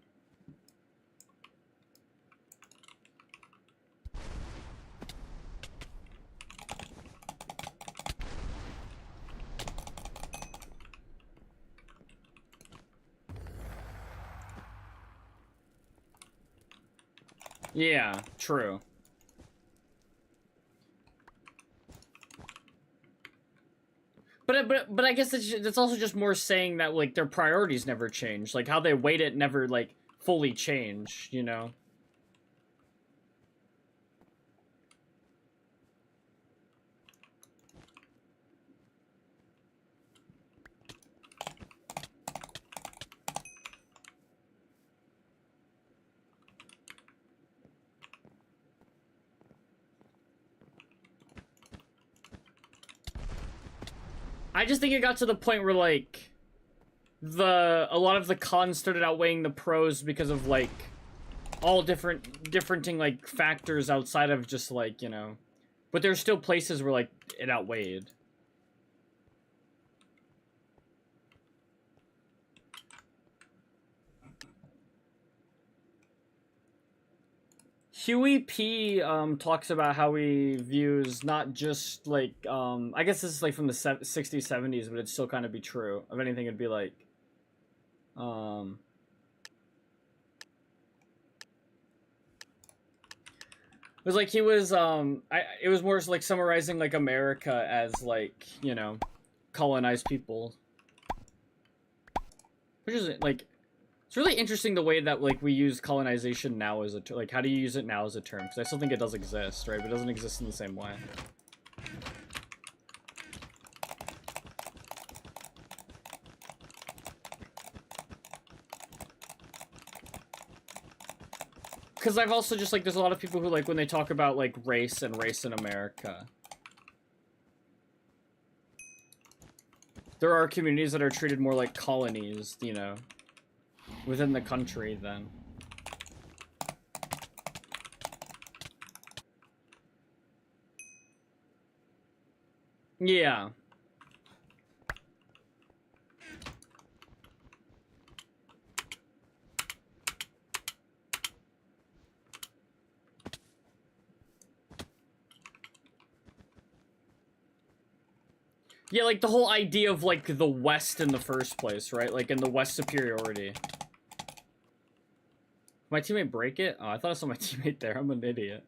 Yeah, true. But I guess it's also just more saying that, like, their priorities never changed. Like, how they weighed it never, like, fully changed, you know? I just think it got to the point where, like, a lot of the cons started outweighing the pros because of, like, all differenting, like, factors outside of just, like, you know. But there's still places where, like, it outweighed. Huey P talks about how he views not just like I guess this is like from the 60s 70s, but it'd still kind of be true. If anything, it'd be like was like he was it was more like summarizing like America as like, you know, colonized people. Which is like, it's really interesting the way that like we use colonization now as a like, how do you use it now as a term? Because I still think it does exist, right? But it doesn't exist in the same way. Because I've also just like, there's a lot of people who like when they talk about like race and race in America, there are communities that are treated more like colonies, you know, within the country then. Yeah. Yeah, like the whole idea of like the West in the first place, right? Like in the West superiority. My teammate break it? Oh, I thought I saw my teammate there. I'm an idiot.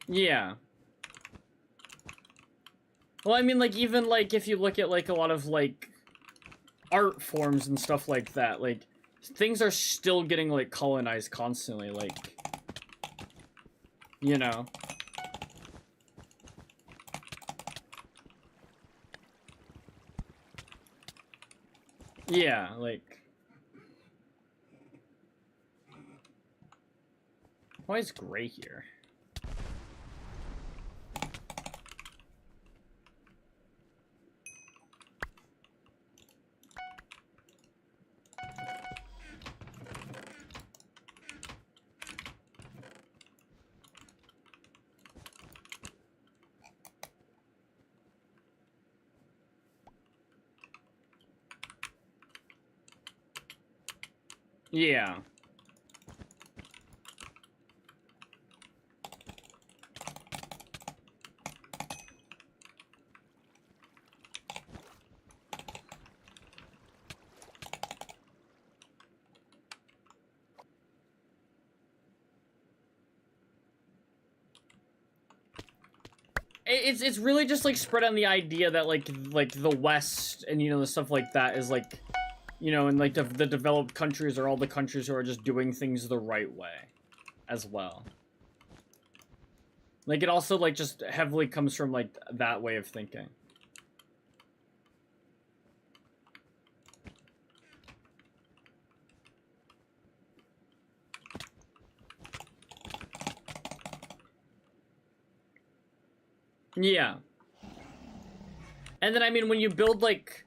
Yeah. Well, I mean, like, even, like, if you look at, like, a lot of, like, art forms and stuff like that, like, things are still getting, like, colonized constantly, like, you know. Yeah, like... Why is gray here? Yeah. It's really just like spread on the idea that like the West and, you know, the stuff like that is like, you know, and like the developed countries are all the countries who are just doing things the right way as well. Like it also like just heavily comes from like that way of thinking. Yeah. And then, I mean, when you build, like...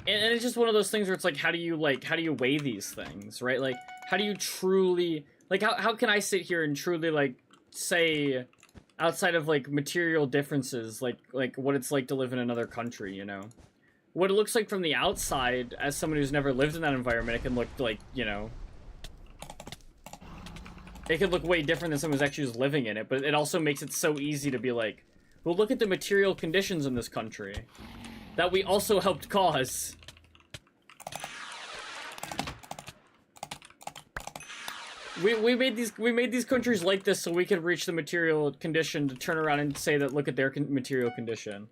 And it's just one of those things where it's like, how do you weigh these things, right? Like, how do you truly... Like, how can I sit here and truly, like, say, outside of, like, material differences, like what it's like to live in another country, you know? What it looks like from the outside, as someone who's never lived in that environment, it can look like, you know... It could look way different than someone who's actually just living in it, but it also makes it so easy to be like, well, look at the material conditions in this country that we also helped cause. We made these countries like this so we could reach the material condition to turn around and say that look at their material condition.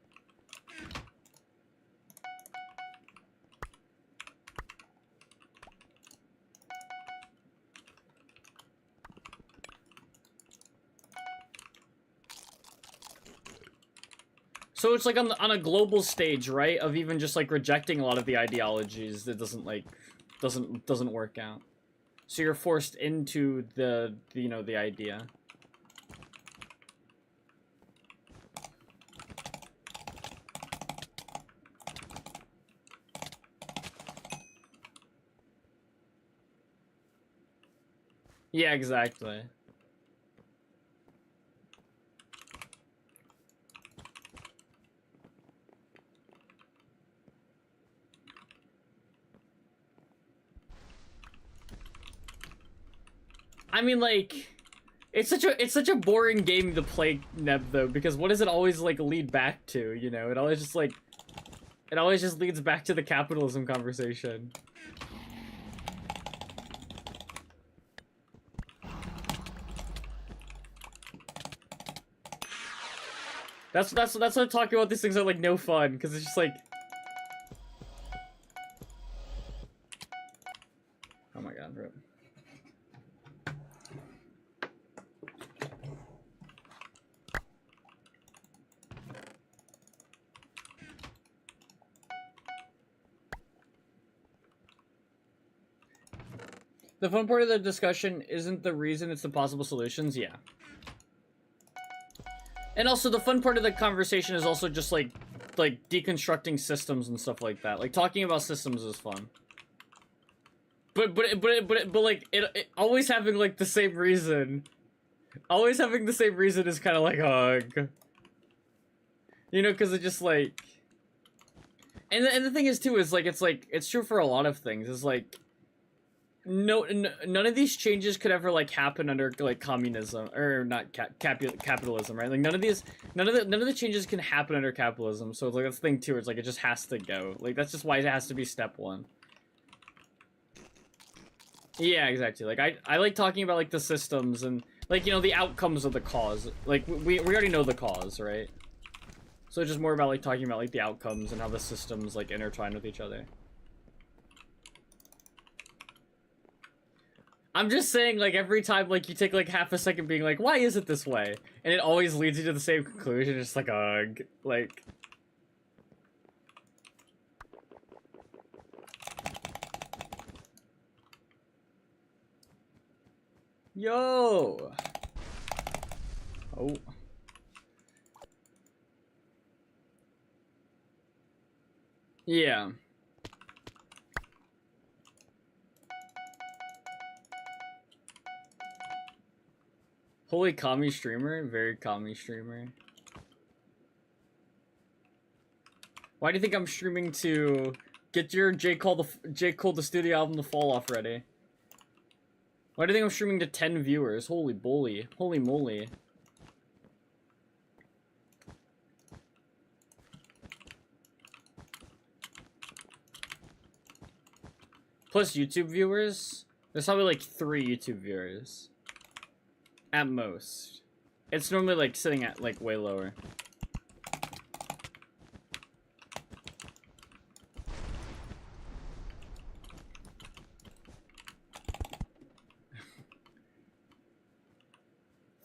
So it's like on a global stage, right? Of even just like rejecting a lot of the ideologies that doesn't work out. So you're forced into the you know, the idea. Yeah, exactly. I mean, like, it's such a boring game to play, Neb, though, because what does it always like lead back to? You know, it always just leads back to the capitalism conversation. That's what I'm talking about. These things are like no fun because it's just like. Oh my god, rip. The fun part of the discussion isn't the reason, it's the possible solutions, yeah. And also, the fun part of the conversation is also just, like deconstructing systems and stuff like that. Like, talking about systems is fun. But like, it always having, like, the same reason. Always having the same reason is kind of like, ugh. You know, because it just, like... And the thing is, too, is, like, it's true for a lot of things. It's, like... None of these changes could ever like happen under like communism or not capitalism, right? Like none of the changes can happen under capitalism. So it's like that's the thing too. It's like it just has to go. Like that's just why it has to be step one. Yeah, exactly. Like I like talking about like the systems and like you know the outcomes of the cause. Like we already know the cause, right? So it's just more about like talking about like the outcomes and how the systems like intertwine with each other. I'm just saying, like, every time, like, you take, like, half a second being like, why is it this way? And it always leads you to the same conclusion. It's like, ugh. Like... Yo! Oh. Yeah. Holy commie streamer, very commie streamer. Why do you think I'm streaming to get your J. Cole the studio album The Fall Off ready? Why do you think I'm streaming to 10 viewers? Holy bully, holy moly. Plus YouTube viewers? There's probably like 3 YouTube viewers. At most. It's normally like sitting at like way lower.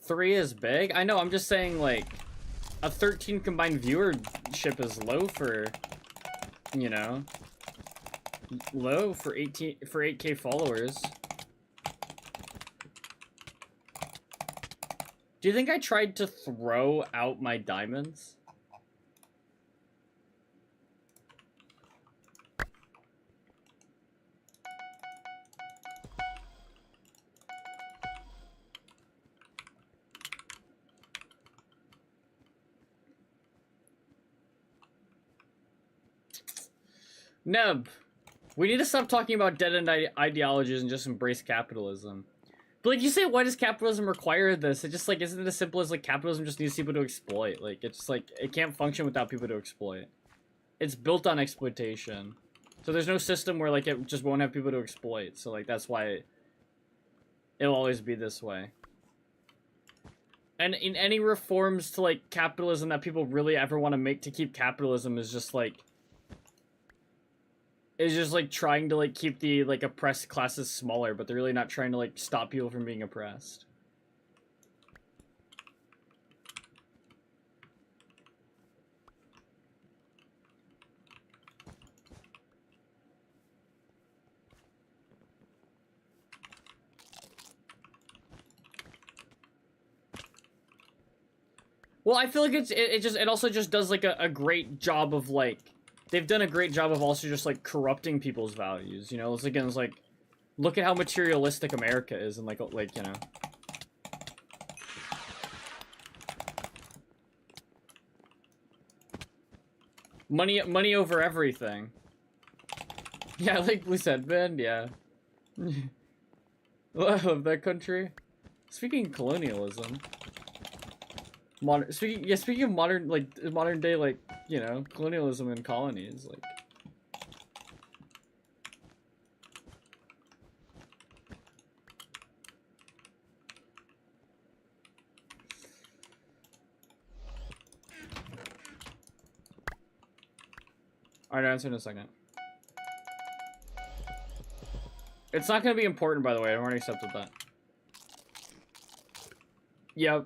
Three is big? I know, I'm just saying like a 13 combined viewership is low for, you know, low for 8K followers. Do you think I tried to throw out my diamonds? Neb, we need to stop talking about dead-end ideologies and just embrace capitalism. But like you say, why does capitalism require this? It just like isn't it as simple as like capitalism just needs people to exploit? Like it's like it can't function without people to exploit. It's built on exploitation. So there's no system where like it just won't have people to exploit. So like that's why it'll always be this way. And in any reforms to like capitalism that people really ever want to make to keep capitalism is just like trying to like keep the like oppressed classes smaller, but they're really not trying to like stop people from being oppressed. Well, I feel like it also just does like a great job of like they've done a great job of also just like corrupting people's values, you know? It's again, it's like look at how materialistic America is and like you know. Money over everything. Yeah, like Blue said, man, yeah. I love that country. Speaking of colonialism, speaking of modern, like, modern day, like, you know, colonialism in colonies, like. Alright, I'll answer in a second. It's not gonna be important, by the way. I've already accepted that. Yep.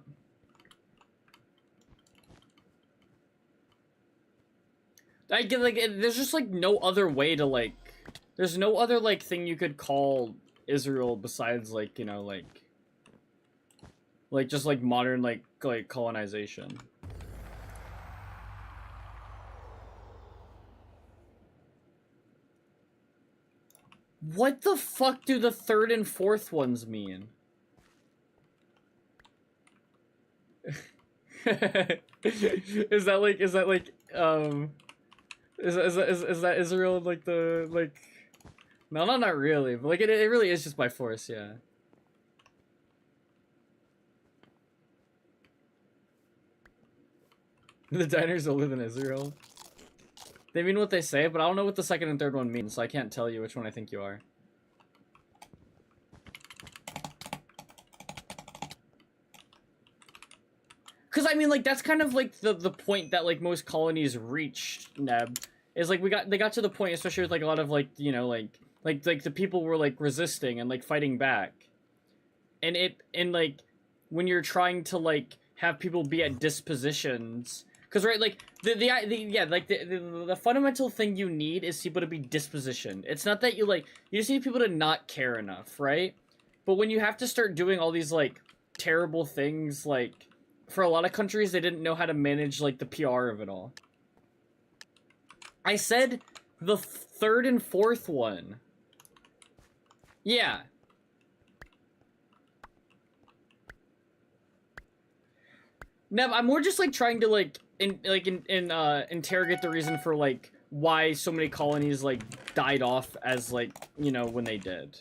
I get, like, there's just, like, no other way to, like... There's no other, like, thing you could call Israel besides, like, you know, like... Like, just, like, modern, like colonization. What the fuck do the third and fourth ones mean? Is that like, is that Israel, like, the, like... No, not really, but, like, it really is just by force, yeah. The diners will live in Israel. They mean what they say, but I don't know what the second and third one means, so I can't tell you which one I think you are. Because, I mean, like, that's kind of, like, the point that, like, most colonies reached, Neb. Is, like, they got to the point, especially with, like, a lot of, like, you know, like the people were, like, resisting and, like, fighting back. And, like, when you're trying to, like, have people be at dispositions... Because, right, like, the fundamental thing you need is people to be dispositioned. It's not that you, like, you just need people to not care enough, right? But when you have to start doing all these, like, terrible things, like, for a lot of countries, they didn't know how to manage, like, the PR of it all. I said the third and fourth one. Yeah. Nev, I'm more just, like, trying to, like, interrogate the reason for, like, why so many colonies, like, died off as, like, you know, when they did.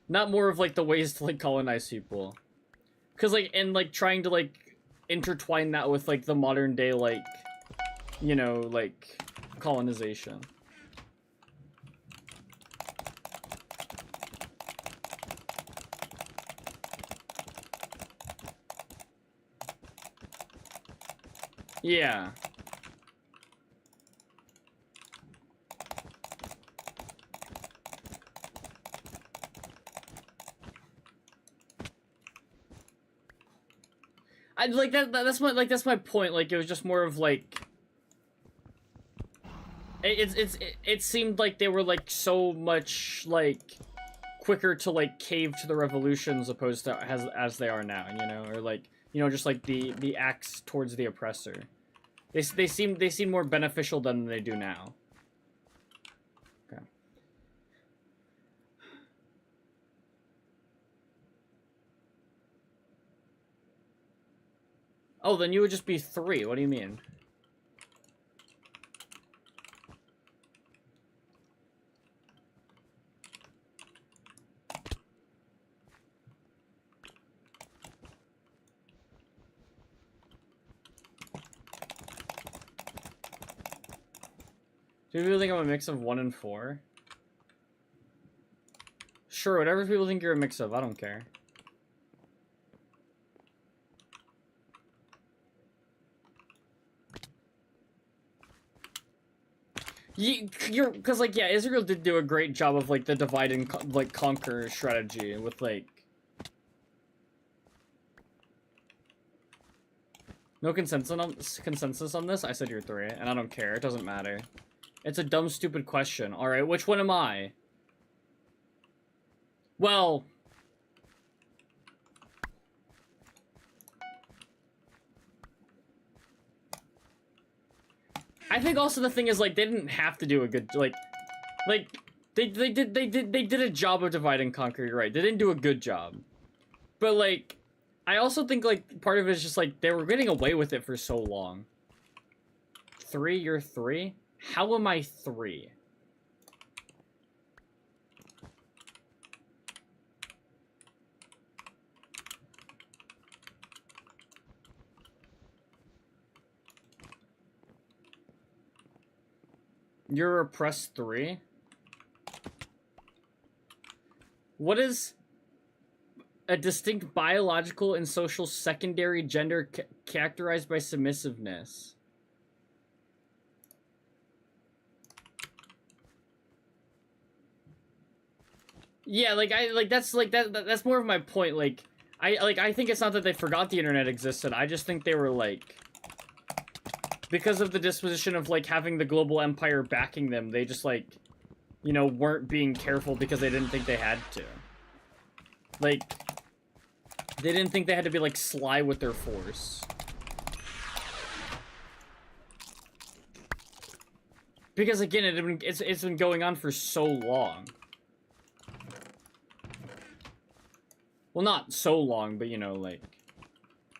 Not more of, like, the ways to, like, colonize people. Because, like, and, like, trying to, like, intertwine that with, like, the modern day, like, you know, like, colonization. Yeah. I like that's my point. Like, it was just more of, like, it seemed like they were, like, so much, like, quicker to, like, cave to the revolutions opposed to as they are now, you know, or, like, you know, just, like, the acts towards the oppressor. They seem more beneficial than they do now. Okay. Oh, then you would just be 3. What do you mean? Do people think I'm a mix of 1 and 4? Sure, whatever people think you're a mix of, I don't care. Because, like, yeah, Israel did do a great job of, like, the divide and, like, conquer strategy with, like... No consensus on this? I said you're 3, and I don't care. It doesn't matter. It's a dumb, stupid question. Alright, which one am I? Well... I think also the thing is, like, they didn't have to do a good, like, they did a job of divide and conquer, you're right. They didn't do a good job. But, like, I also think, like, part of it is just, like, they were getting away with it for so long. 3? You're 3? How am I 3? You're repressed 3? What is a distinct biological and social secondary gender characterized by submissiveness? Yeah, that's more of my point. Like I think it's not that they forgot the internet existed. I just think they were like, because of the disposition of like having the global empire backing them, they just like, you know, weren't being careful because they didn't think they had to. Like, they didn't think they had to be like sly with their force. Because again, it's been going on for so long. Well, not so long, but you know, like,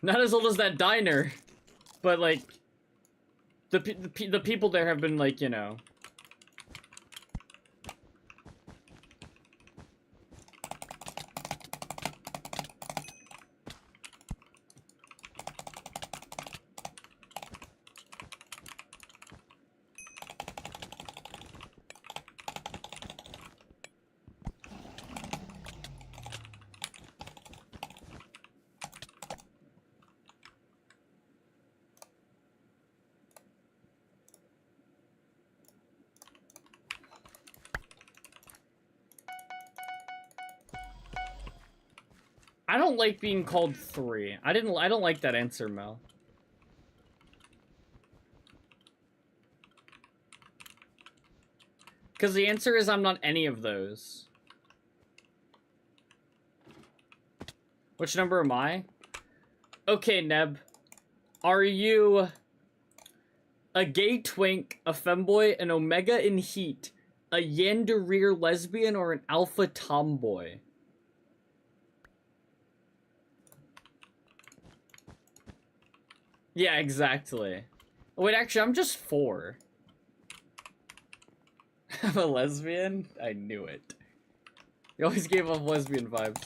not as old as that diner, but like, the people there have been like, you know. I don't like being called 3. I don't like that answer, Mel. Because the answer is I'm not any of those. Which number am I? Okay, Neb. Are you a gay twink, a femboy, an omega in heat, a yandereer lesbian, or an alpha tomboy? Yeah, exactly. Wait, actually, I'm just 4. I'm a lesbian? I knew it. You always gave off lesbian vibes.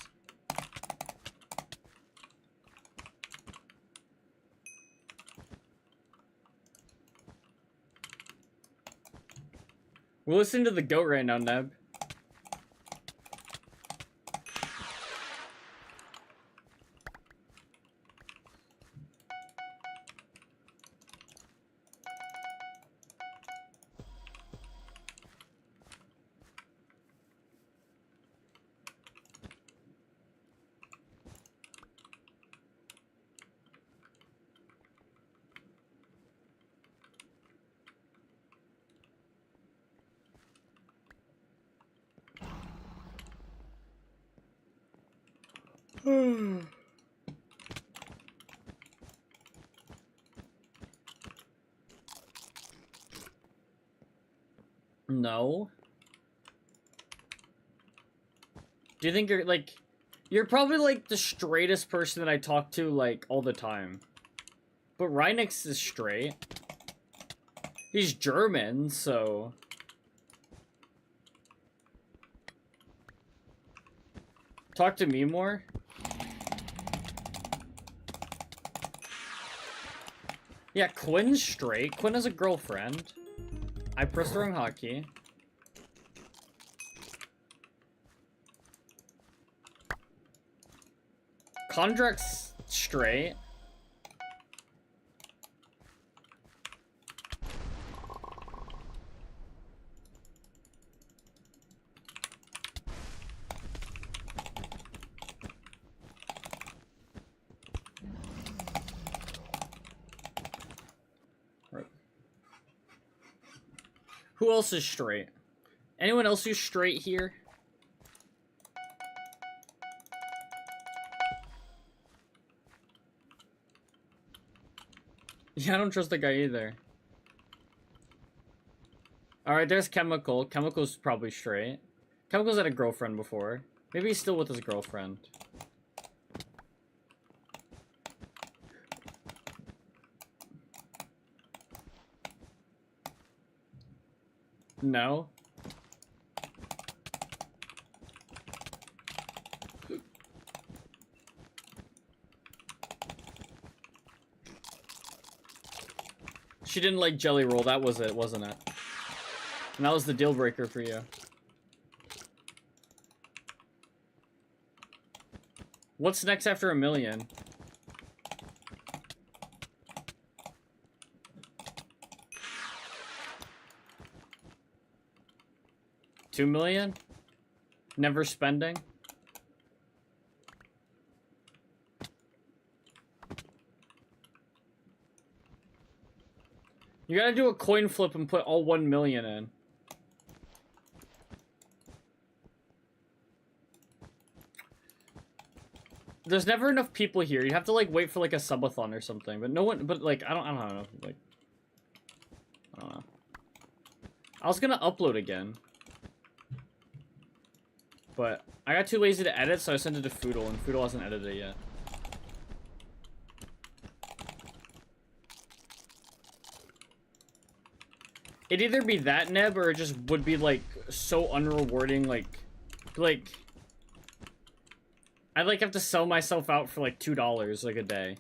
We're listening to the goat right now, Neb. No. Do you think you're, like... You're probably, like, the straightest person that I talk to, like, all the time. But Reinix is straight. He's German, so... Talk to me more? Yeah, Quinn's straight. Quinn has a girlfriend. I pressed the wrong hotkey. Kondrak's straight. Right. Who else is straight? Anyone else who's straight here? Yeah, I don't trust the guy either. Alright, there's Chemical. Chemical's probably straight. Chemical's had a girlfriend before. Maybe he's still with his girlfriend. No? She didn't like Jelly Roll, that was it, wasn't it? And that was the deal breaker for you. What's next after 1 million? $2 million? Never spending? You gotta do a coin flip and put all 1 million in. There's never enough people here. You have to like wait for like a subathon or something. But no one, but like I don't know. Like I don't know. I was gonna upload again, but I got too lazy to edit, so I sent it to Foodle, and Foodle hasn't edited it yet. It'd either be that, Neb, or it just would be like so unrewarding. Like I'd like have to sell myself out for like $2 like a day.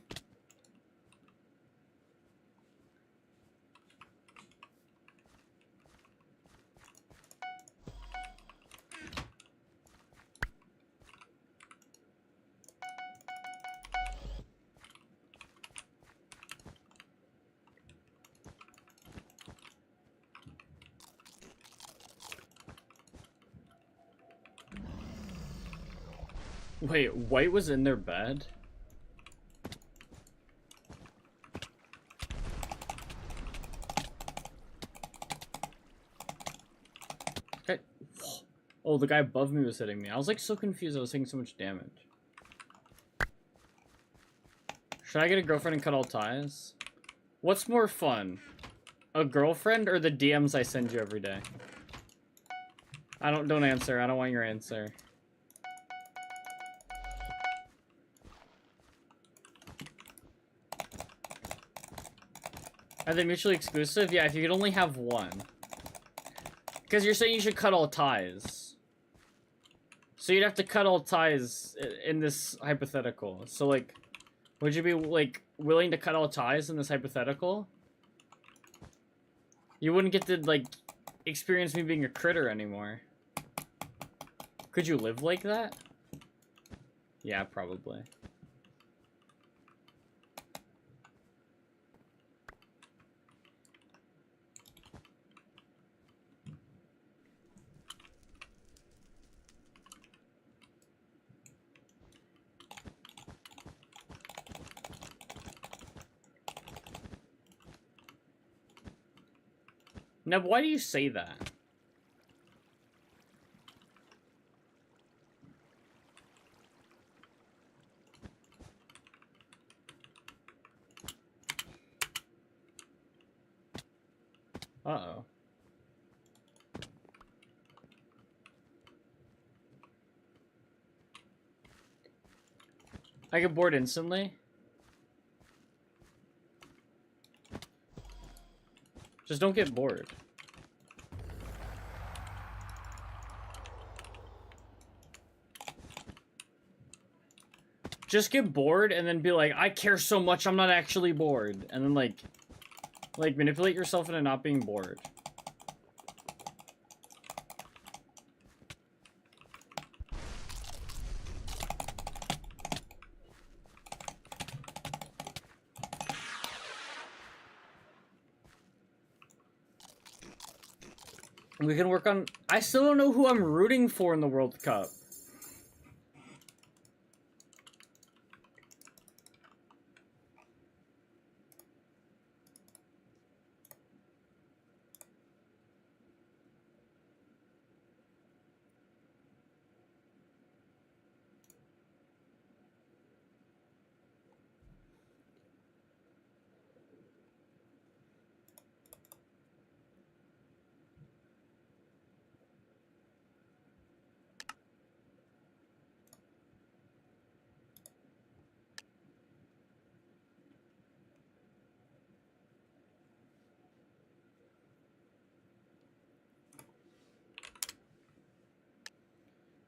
Wait, White was in their bed? Okay. Oh, the guy above me was hitting me. I was like so confused. I was taking so much damage. Should I get a girlfriend and cut all ties? What's more fun? A girlfriend or the DMs I send you every day? Don't answer. I don't want your answer. Are they mutually exclusive? Yeah, if you could only have one. Because you're saying you should cut all ties. So you'd have to cut all ties in this hypothetical. So, like, would you be, like, willing to cut all ties in this hypothetical? You wouldn't get to, like, experience me being a critter anymore. Could you live like that? Yeah, probably. Now, why do you say that? Uh-oh. I get bored instantly? Just don't get bored. Just get bored and then be like, I care so much, I'm not actually bored. And then like manipulate yourself into not being bored. We can work on... I still don't know who I'm rooting for in the World Cup.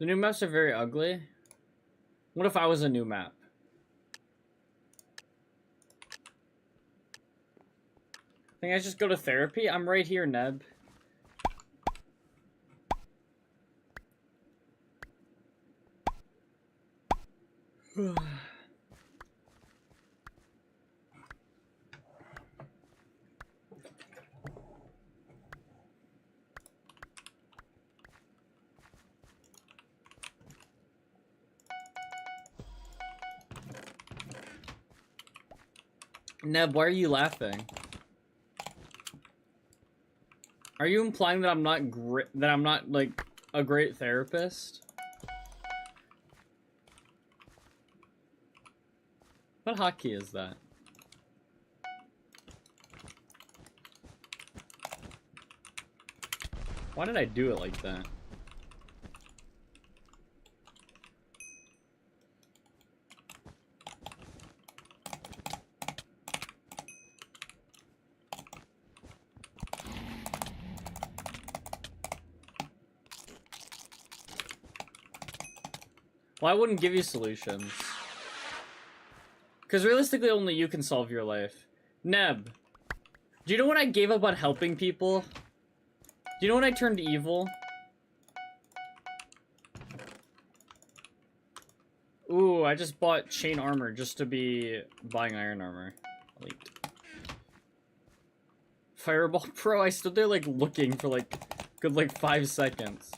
The new maps are very ugly. What if I was a new map? I think I just go to therapy? I'm right here, Neb. Neb, why are you laughing? Are you implying that I'm not great, that I'm not, like, a great therapist? What hotkey is that? Why did I do it like that? Well, I wouldn't give you solutions. Because realistically, only you can solve your life. Neb, do you know when I gave up on helping people? Do you know when I turned evil? Ooh, I just bought chain armor just to be buying iron armor. Elite. Fireball Pro, I stood there like looking for like good like 5 seconds.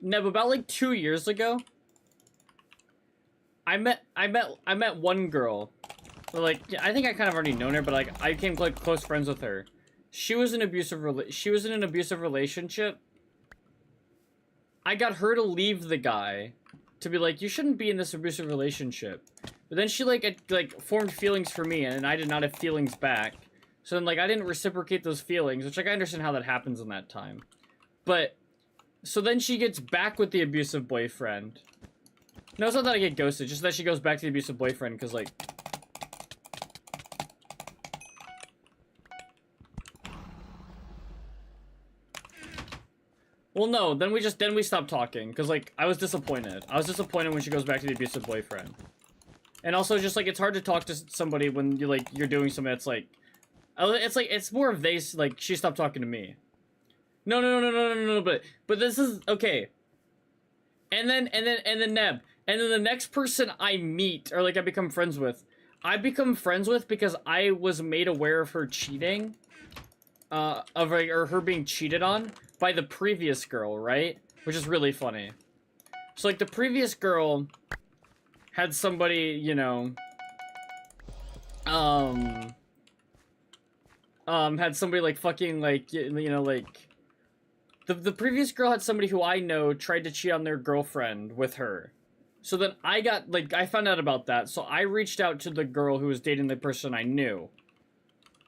Neb, about like 2 years ago, I met one girl. Like, I think I kind of already known her, but like I became like close friends with her. She was in an abusive relationship. I got her to leave the guy to be like, you shouldn't be in this abusive relationship. But then she like formed feelings for me, and I did not have feelings back. So then like I didn't reciprocate those feelings, which like I understand how that happens in that time. But so then she gets back with the abusive boyfriend. No, it's not that I get ghosted, just that she goes back to the abusive boyfriend because like well, no, then we stopped talking, because, like, I was disappointed. I was disappointed when she goes back to the abusive boyfriend. And also, just, like, it's hard to talk to somebody when you're doing something that's, like, it's more of like, she stopped talking to me. No, but this is, okay. And then, Neb. And then the next person I meet, or, like, I become friends with because I was made aware of her cheating, or her being cheated on by the previous girl, right? Which is really funny. So, like, the previous girl had somebody, you know, had somebody, like, fucking, like, you know, like, the previous girl had somebody who I know tried to cheat on their girlfriend with her. So then I got, like, I found out about that, so I reached out to the girl who was dating the person I knew.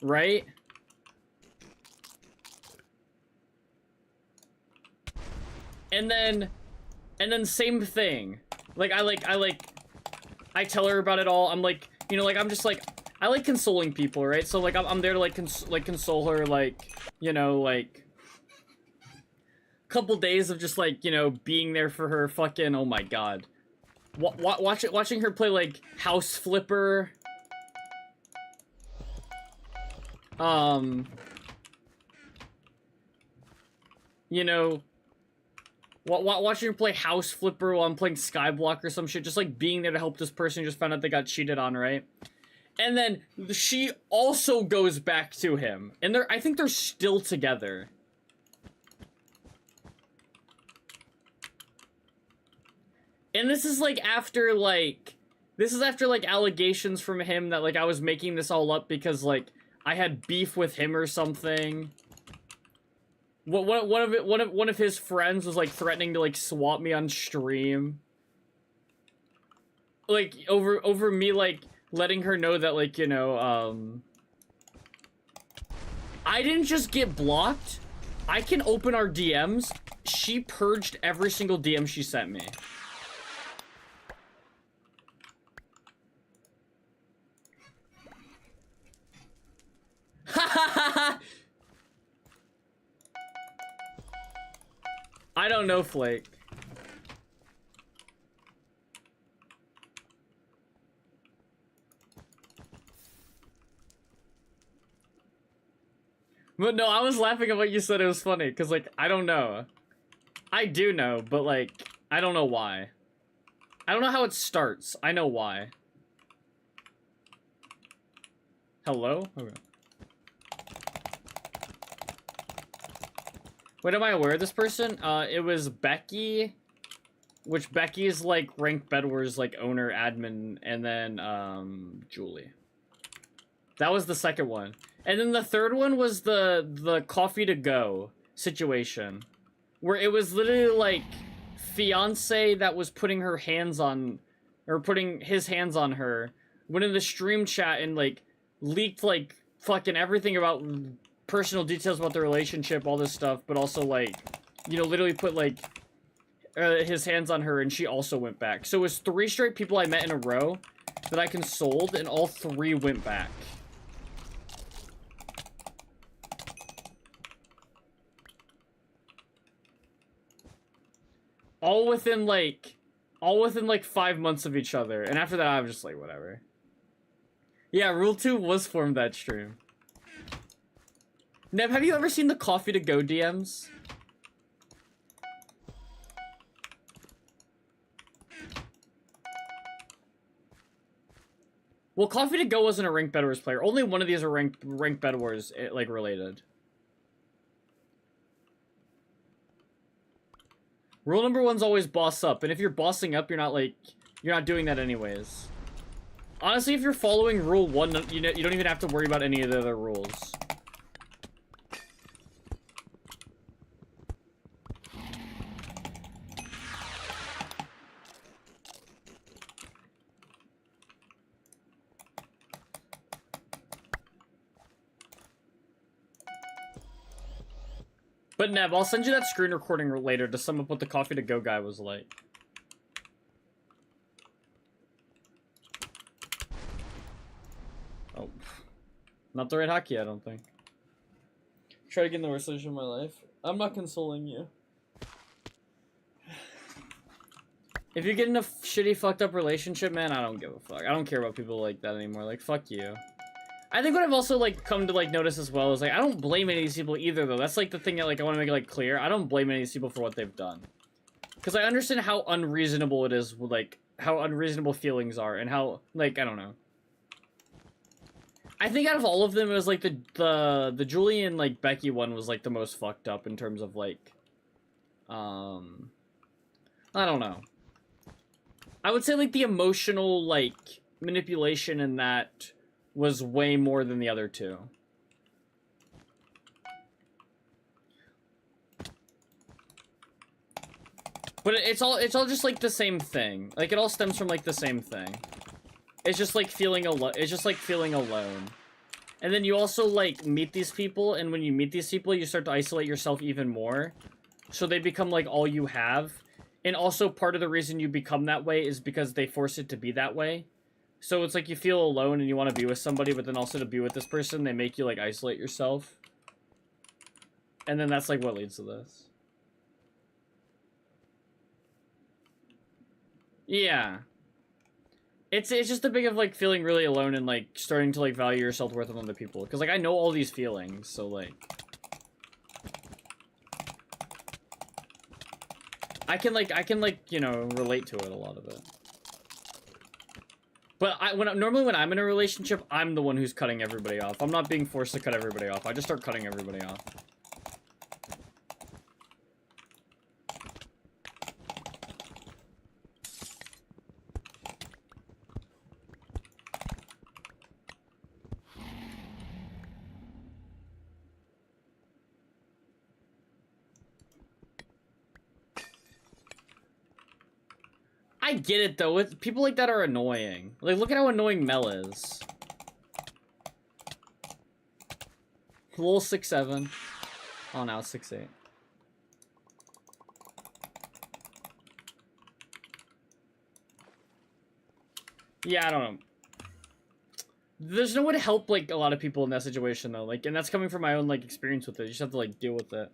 Right? And then same thing. Like, I tell her about it all. I'm like, you know, like, I'm just like, I like consoling people, right? So, like, I'm there to, like, console her, like, you know, like, couple days of just, like, you know, being there for her, fucking, oh my god. Watching her play, like, House Flipper. You know, watching her play House Flipper while I'm playing Skyblock or some shit, just like being there to help this person who just found out they got cheated on, right? And then she also goes back to him, and I think they're still together. And this is like after like allegations from him that like I was making this all up because like I had beef with him or something. One of his friends was like threatening to like swap me on stream. Like over me like letting her know that like, you know, I didn't just get blocked. I can open our DMs. She purged every single DM she sent me. I don't know, Flake. But no, I was laughing at what you said. It was funny, because, like, I don't know. I do know, but, like, I don't know why. I don't know how it starts. I know why. Hello? Okay. Wait, am I aware of this person? It was Becky, which Becky is like Rank Bedwars, like owner, admin, and then Julie. That was the second one. And then the third one was the coffee to go situation, where it was literally like fiance that was putting her hands on, or putting his hands on her, went in the stream chat and like leaked like fucking everything about personal details about the relationship, all this stuff, but also like, you know, literally put like his hands on her, and she also went back. So it was 3 straight people I met in a row that I consoled, and all 3 went back. All within like 5 months of each other. And after that, I was just like, whatever. Yeah, Rule 2 was formed that stream. Nev, have you ever seen the Coffee to Go DMs? Well, Coffee to Go wasn't a Rank Bed Wars player. Only one of these are Rank Bed Wars, like, related. Rule number 1's always boss up, and if you're bossing up, you're not doing that anyways. Honestly, if you're following Rule 1, you don't even have to worry about any of the other rules. But Neb, I'll send you that screen recording later to sum up what the Coffee to Go guy was like. Oh. Not the right hotkey, I don't think. Try to get in the worst situation of my life. I'm not consoling you. If you get in a shitty, fucked up relationship, man, I don't give a fuck. I don't care about people like that anymore. Like, fuck you. I think what I've also, like, come to, like, notice as well is, like, I don't blame any of these people either, though. That's, like, the thing that, like, I want to make it, like, clear. I don't blame any of these people for what they've done. Because I understand how unreasonable it is, like, how unreasonable feelings are, and how, like, I don't know. I think out of all of them, it was, like, the Julie and, like, Becky one was, like, the most fucked up in terms of, like, I don't know. I would say, like, the emotional, like, manipulation in that was way more than the other 2. But it's all just like the same thing. Like it all stems from like the same thing. It's just like feeling alone. It's just like feeling alone. And then you also like meet these people, and when you meet these people, you start to isolate yourself even more. So they become like all you have. And also part of the reason you become that way is because they force it to be that way. So it's like you feel alone and you want to be with somebody, but then also to be with this person, they make you like isolate yourself. And then that's like what leads to this. Yeah. It's just a big of like feeling really alone and like starting to like value your self-worth on other people. Because like I know all these feelings, so like I can like, you know, relate to it, a lot of it. But normally when I'm in a relationship, I'm the one who's cutting everybody off. I'm not being forced to cut everybody off. I just start cutting everybody off. I get it though. People like that are annoying. Like, look at how annoying Mel is. Lol 6'7". Oh, now it's 6'8". Yeah, I don't know. There's no way to help like a lot of people in that situation though. Like, and that's coming from my own like experience with it. You just have to like deal with it.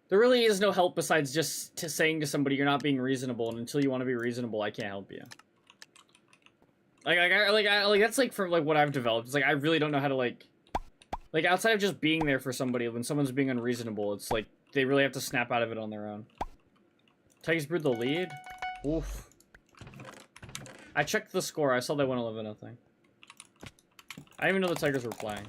There really is no help besides just saying to somebody you're not being reasonable, and until you want to be reasonable, I can't help you. Like that's like from like what I've developed. It's like I really don't know how to like outside of just being there for somebody when someone's being unreasonable. It's like they really have to snap out of it on their own. Tigers brewed the lead? Oof. I checked the score. I saw they went 11-0. I didn't even know the Tigers were playing.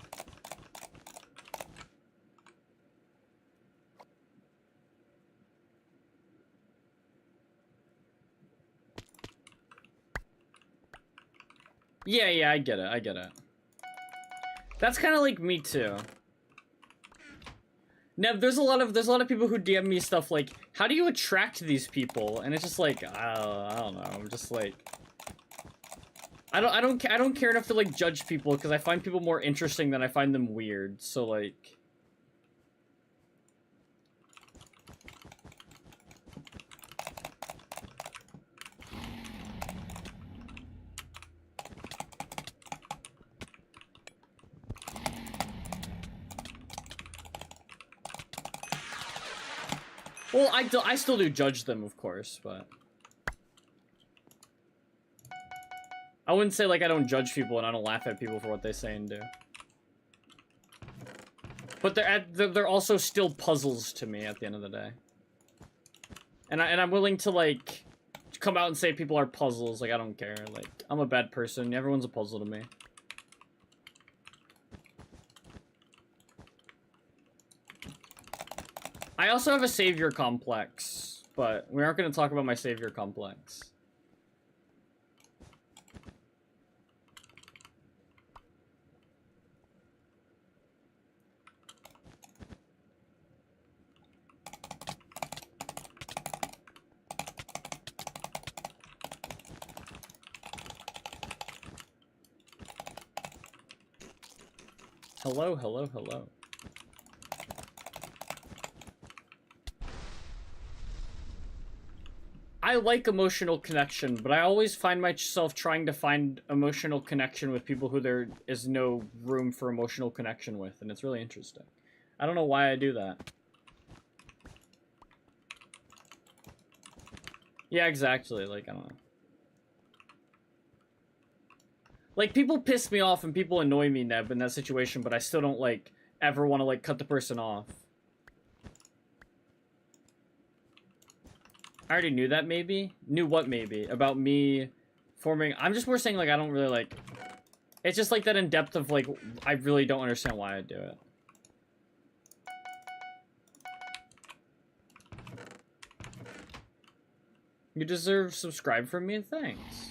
Yeah, I get it. That's kind of like me too. Now, there's a lot of people who DM me stuff like, how do you attract these people? And it's just like, I don't know. I'm just like, I don't care enough to like judge people because I find people more interesting than I find them weird. So like, well, I still do judge them, of course, but I wouldn't say like I don't judge people and I don't laugh at people for what they say and do. But they're also still puzzles to me at the end of the day. And I'm willing to like come out and say people are puzzles. Like I don't care. Like I'm a bad person. Everyone's a puzzle to me. I also have a savior complex, but we aren't going to talk about my savior complex. Hello. I like emotional connection, but I always find myself trying to find emotional connection with people who there is no room for emotional connection with, and it's really interesting. I don't know why I do that. Yeah, exactly. Like, I don't know. Like, people piss me off and people annoy me, Neb, in that situation, but I still don't, like, ever want to, like, cut the person off. I already knew that, maybe? Knew what, maybe? About me forming... I'm just more saying, like, I don't really, like... It's just, like, that in depth of, like, I really don't understand why I do it. You deserve subscribe from me, thanks.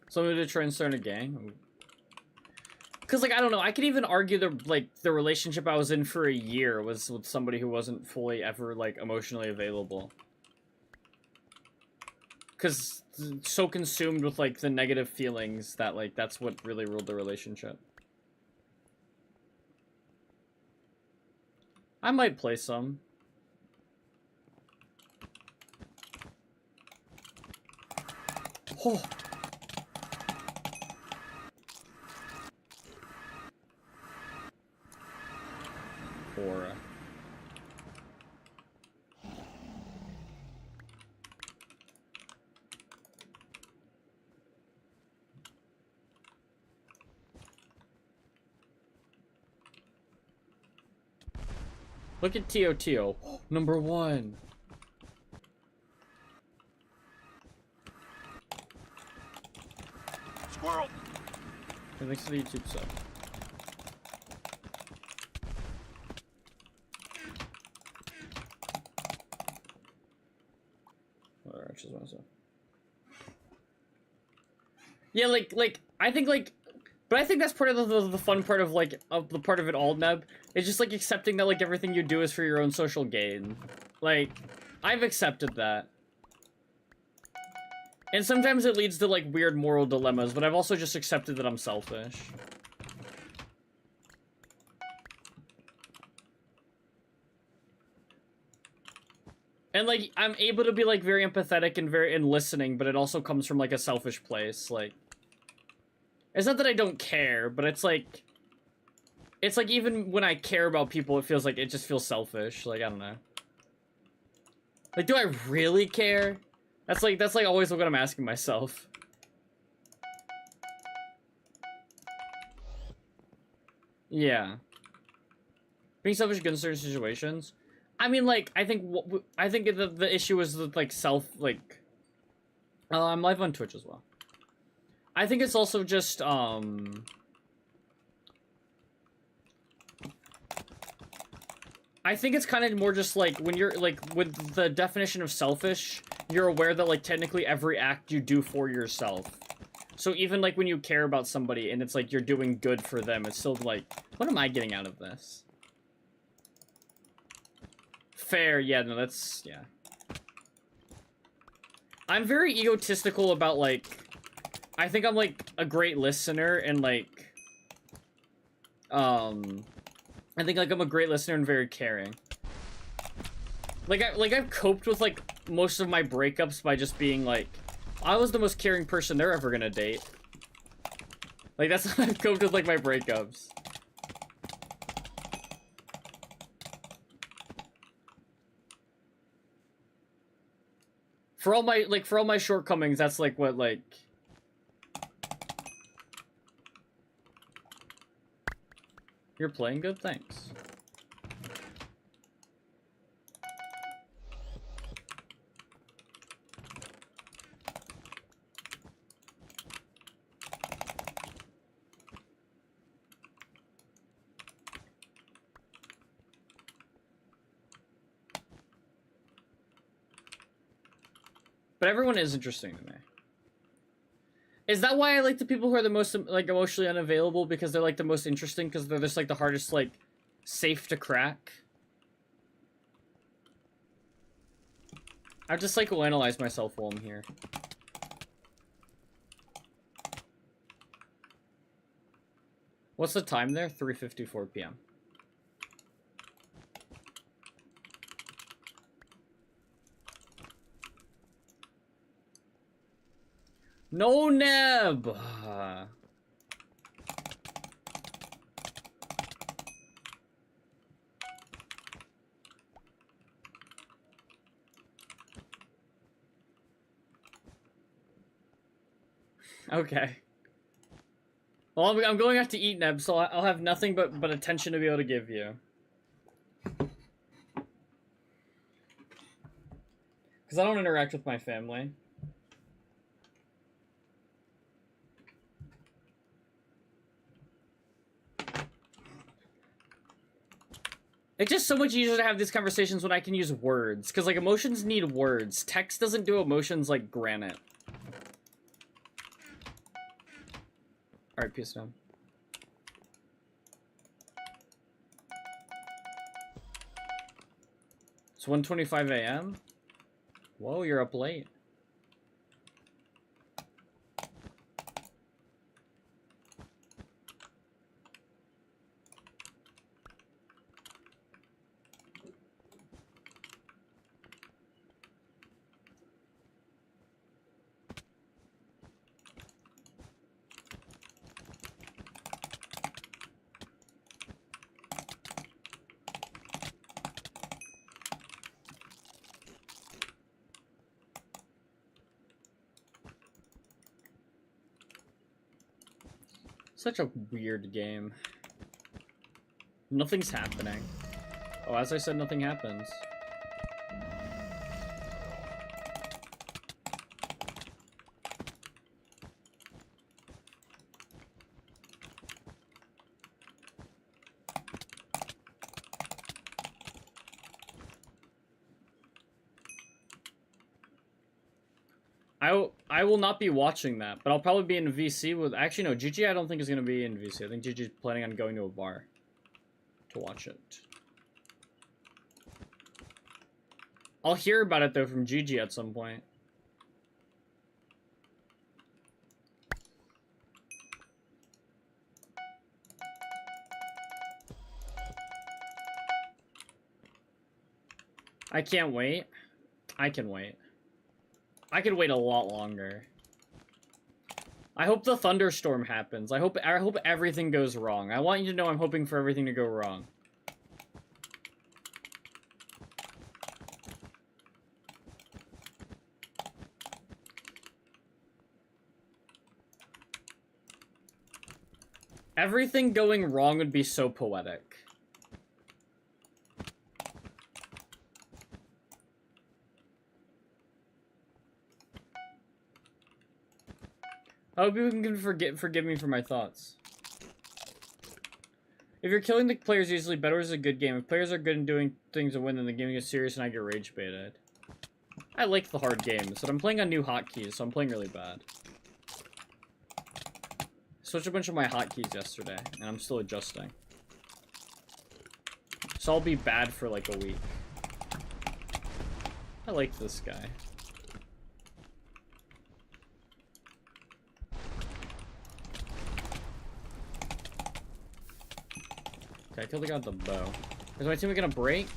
Somebody to try and start a gang? Because, like, I don't know, I could even argue the relationship I was in for a year was with somebody who wasn't fully ever, like, emotionally available. Because so consumed with, like, the negative feelings that, like, that's what really ruled the relationship. I might play some. Oh! Aura. Look at Tio. Number 1. Squirrel. Hey, thanks for the YouTube sub. Yeah, like I think like, but I think that's part of the fun part of like the part of it all, Neb. It's just like accepting that like everything you do is for your own social gain. Like, I've accepted that. And sometimes it leads to like weird moral dilemmas, but I've also just accepted that I'm selfish. And, like, I'm able to be, like, very empathetic and listening, but it also comes from, like, a selfish place, like... It's not that I don't care, but it's, like... It's, like, even when I care about people, it feels like it just feels selfish, like, I don't know. Like, do I really care? That's, like, always what I'm asking myself. Yeah. Being selfish in certain situations. I mean, like, I think the issue is with, like, I'm live on Twitch as well. I think it's also just, I think it's kind of more just, like, when you're, like, with the definition of selfish, you're aware that, like, technically every act you do for yourself. So even, like, when you care about somebody and it's, like, you're doing good for them, it's still, like, what am I getting out of this? Fair, yeah, no, that's, yeah. I'm very egotistical about, like, I think I'm, like, a great listener and, like, I think, like, I'm a great listener and very caring. I've coped with, like, most of my breakups by just being, like, I was the most caring person they're ever gonna date. Like, that's how I've coped with, like, my breakups. For all my shortcomings, that's, like, what, like... You're playing good? Thanks. But everyone is interesting to me. Is that why I like the people who are the most, like, emotionally unavailable? Because they're, like, the most interesting? Because they're just, like, the hardest, like, safe to crack? I just, like, will analyze myself while I'm here. What's the time there? 3:54 p.m. No, Neb! Okay. Well, I'm going out to eat, Neb, so I'll have nothing but attention to be able to give you. Because I don't interact with my family. It's just so much easier to have these conversations when I can use words. Because, like, emotions need words. Text doesn't do emotions like granite. Alright, peace down. It's 1:25 a.m.? Whoa, you're up late. Such a weird game. Nothing's happening. Oh, as I said, nothing happens. I will not be watching that, but I'll probably be in VC with... Actually, no, Gigi I don't think is going to be in VC. I think Gigi's planning on going to a bar to watch it. I'll hear about it, though, from Gigi at some point. I can't wait. I can wait. I could wait a lot longer. I hope the thunderstorm happens. I hope everything goes wrong. I want you to know I'm hoping for everything to go wrong. Everything going wrong would be so poetic. I hope you can forgive me for my thoughts. If you're killing the players easily, Better is a good game. If players are good in doing things to win, then the game gets serious and I get rage baited. I like the hard games, but I'm playing on new hotkeys, so I'm playing really bad. Switched a bunch of my hotkeys yesterday, and I'm still adjusting. So I'll be bad for like a week. I like this guy. Okay, I killed the guy with the bow. Is my teammate gonna break?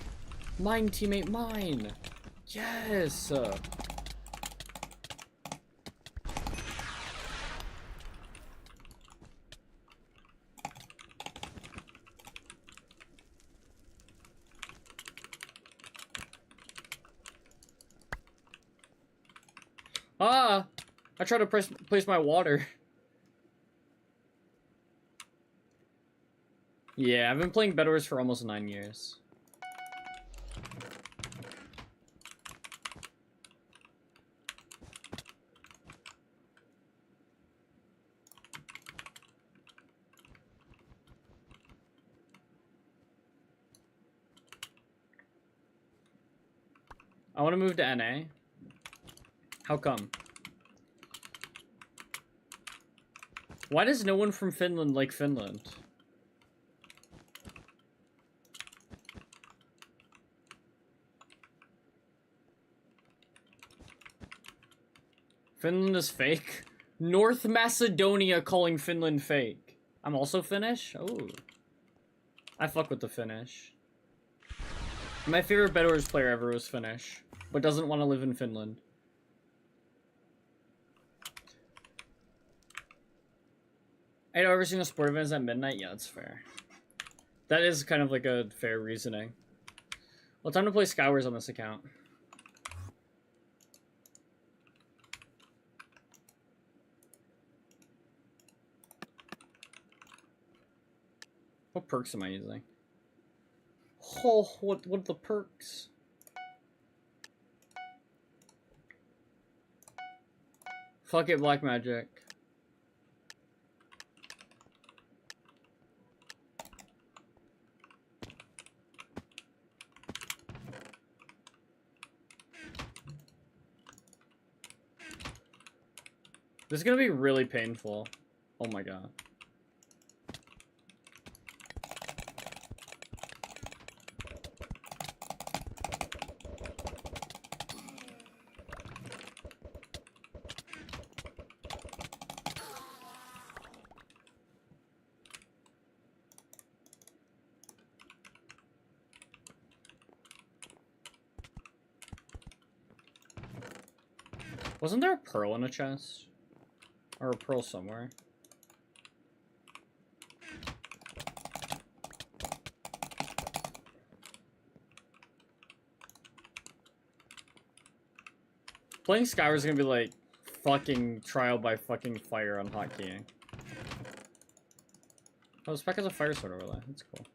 Mine, teammate, mine! Yes! Ah! I tried to place my water. Yeah, I've been playing Bedwars for almost 9 years. I want to move to NA. How come? Why does no one from Finland like Finland? Finland is fake? North Macedonia calling Finland fake. I'm also Finnish? Oh. I fuck with the Finnish. My favorite Bedwars player ever was Finnish, but doesn't want to live in Finland. 8 every single sport event is at midnight? Yeah, that's fair. That is kind of like a fair reasoning. Well, time to play Skywars on this account. What perks am I using? Oh, what are the perks? Fuck it, Black Magic. This is gonna be really painful. Oh my god. Wasn't there a pearl in a chest? Or a pearl somewhere? Playing Skywars is gonna be like fucking trial by fucking fire on hotkeying. Oh, this pack has a fire sword overlay. That's cool.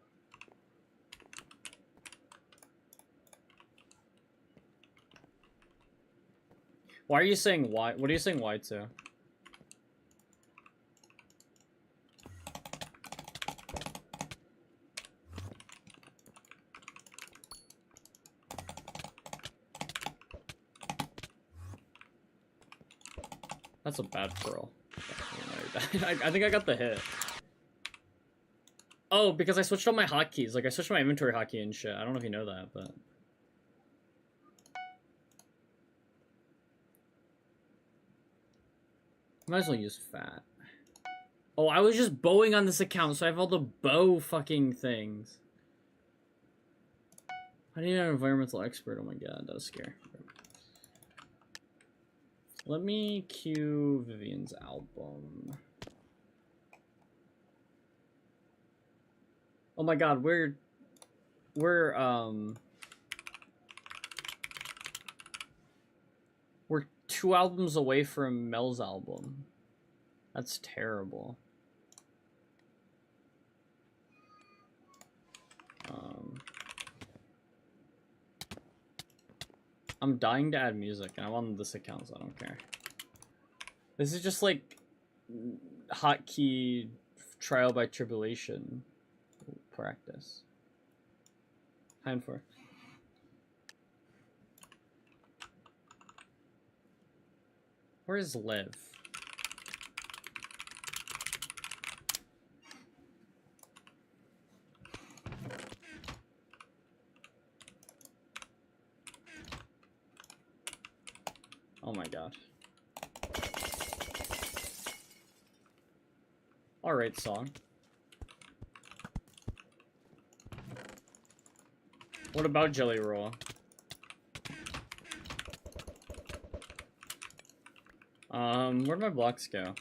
Why are you saying why? What are you saying why to? That's a bad pearl. I think I got the hit. Oh, because I switched on my hotkeys. Like, I switched my inventory hotkey and shit. I don't know if you know that, but... Might as well use fat. Oh, I was just bowing on this account, so I have all the bow fucking things. I need an environmental expert. Oh my god, that was scary. Let me cue Vivian's album. Oh my god, we're 2 albums away from Mel's album. That's terrible. I'm dying to add music, and I'm on this account, so I don't care. This is just like hotkey trial by tribulation practice. Hand for. Where's Liv? Oh my god. Alright, song. What about Jelly Roll? Where'd my blocks go?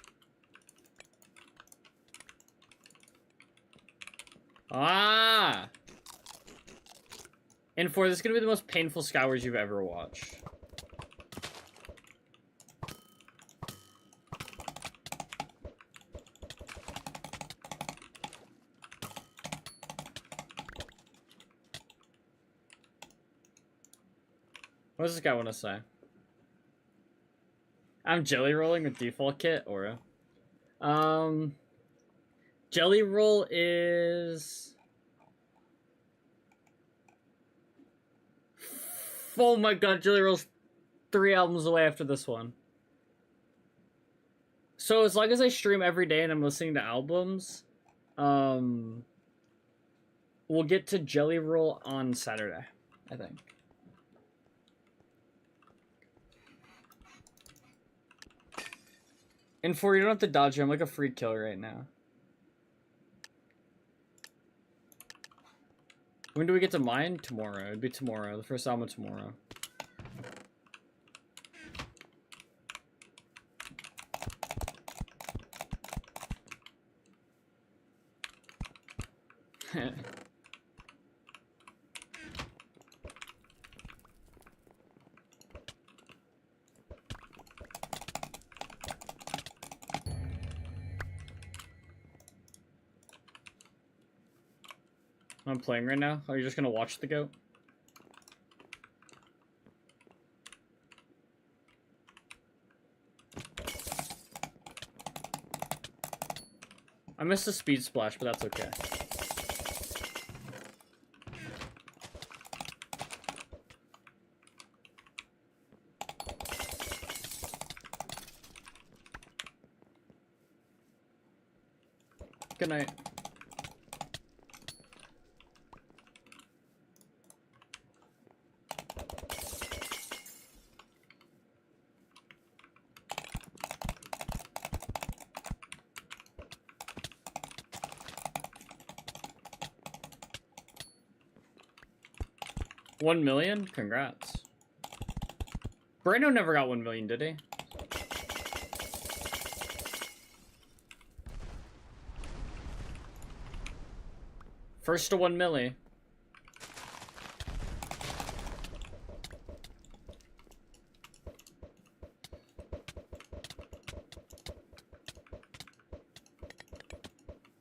Ah! And this is gonna be the most painful scours you've ever watched. What does this guy want to say? I'm jelly rolling with default kit, Aura. Jelly roll is... Oh my god, Jelly Roll's 3 albums away after this one. So as long as I stream every day and I'm listening to albums, we'll get to Jelly Roll on Saturday, I think. And you don't have to dodge her. I'm like a free kill right now. When do we get to mine? Tomorrow. It'd be tomorrow. The first album tomorrow. I'm playing right now. Are you just gonna watch the goat? I missed a speed splash, but that's okay. Good night. $1 million? Congrats. Brando never got 1 million, did he? First to 1 milli.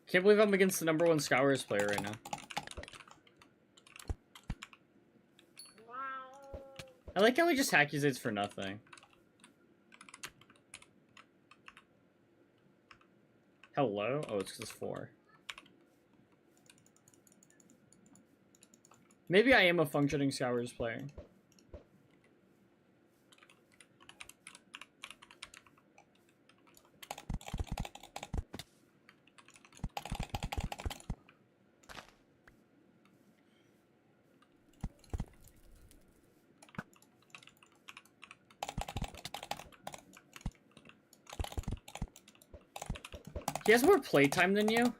Can't believe I'm against the #1 Scours player right now. I like how he just accusates for nothing. Hello? Oh, it's just 4. Maybe I am a functioning Scours player. He has more playtime than you?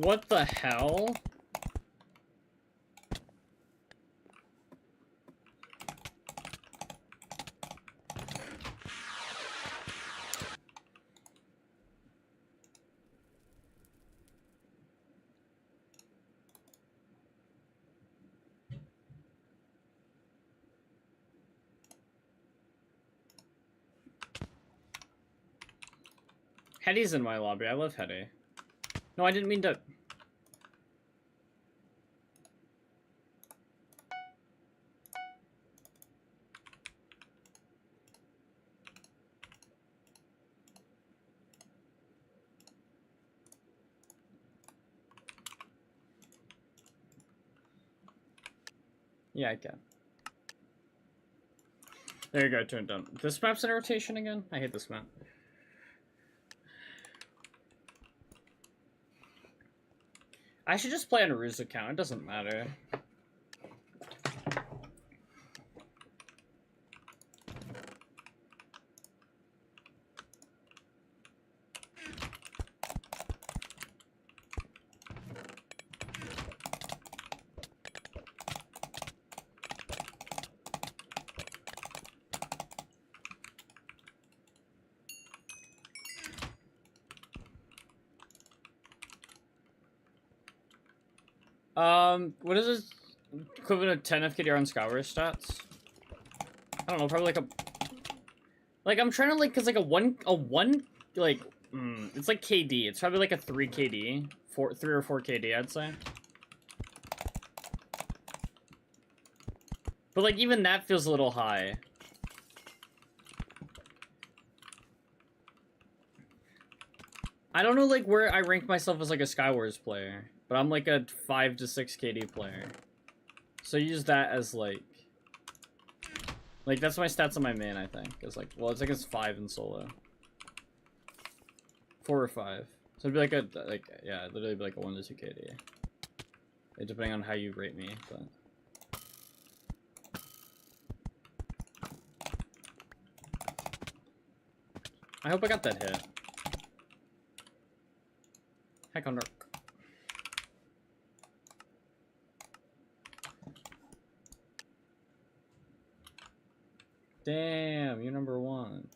What the hell? Hetty's in my lobby. I love Hetty. No, I didn't mean to... Yeah, I can. There you go, turn it down. This map's in rotation again? I hate this map. I should just play on Rue's account, it doesn't matter. What is this equivalent of 10 FKDR on Scour stats? I don't know, probably like a... Like, I'm trying to, like, cause like a one, like, it's like KD. It's probably like a 3 KD. 3 or 4 KD, I'd say. But, like, even that feels a little high. I don't know, like, where I rank myself as, like, a Skywars player. But I'm, like, a 5 to 6 KD player. So use that as, like... Like, that's my stats on my main, I think. It's like, well, it's like it's 5 in solo. 4 or 5. So it'd be like a, like, yeah, it'd literally be like a 1 to 2 KD. Depending on how you rate me, but... I hope I got that hit. Heck on dark. Damn, you're number 1.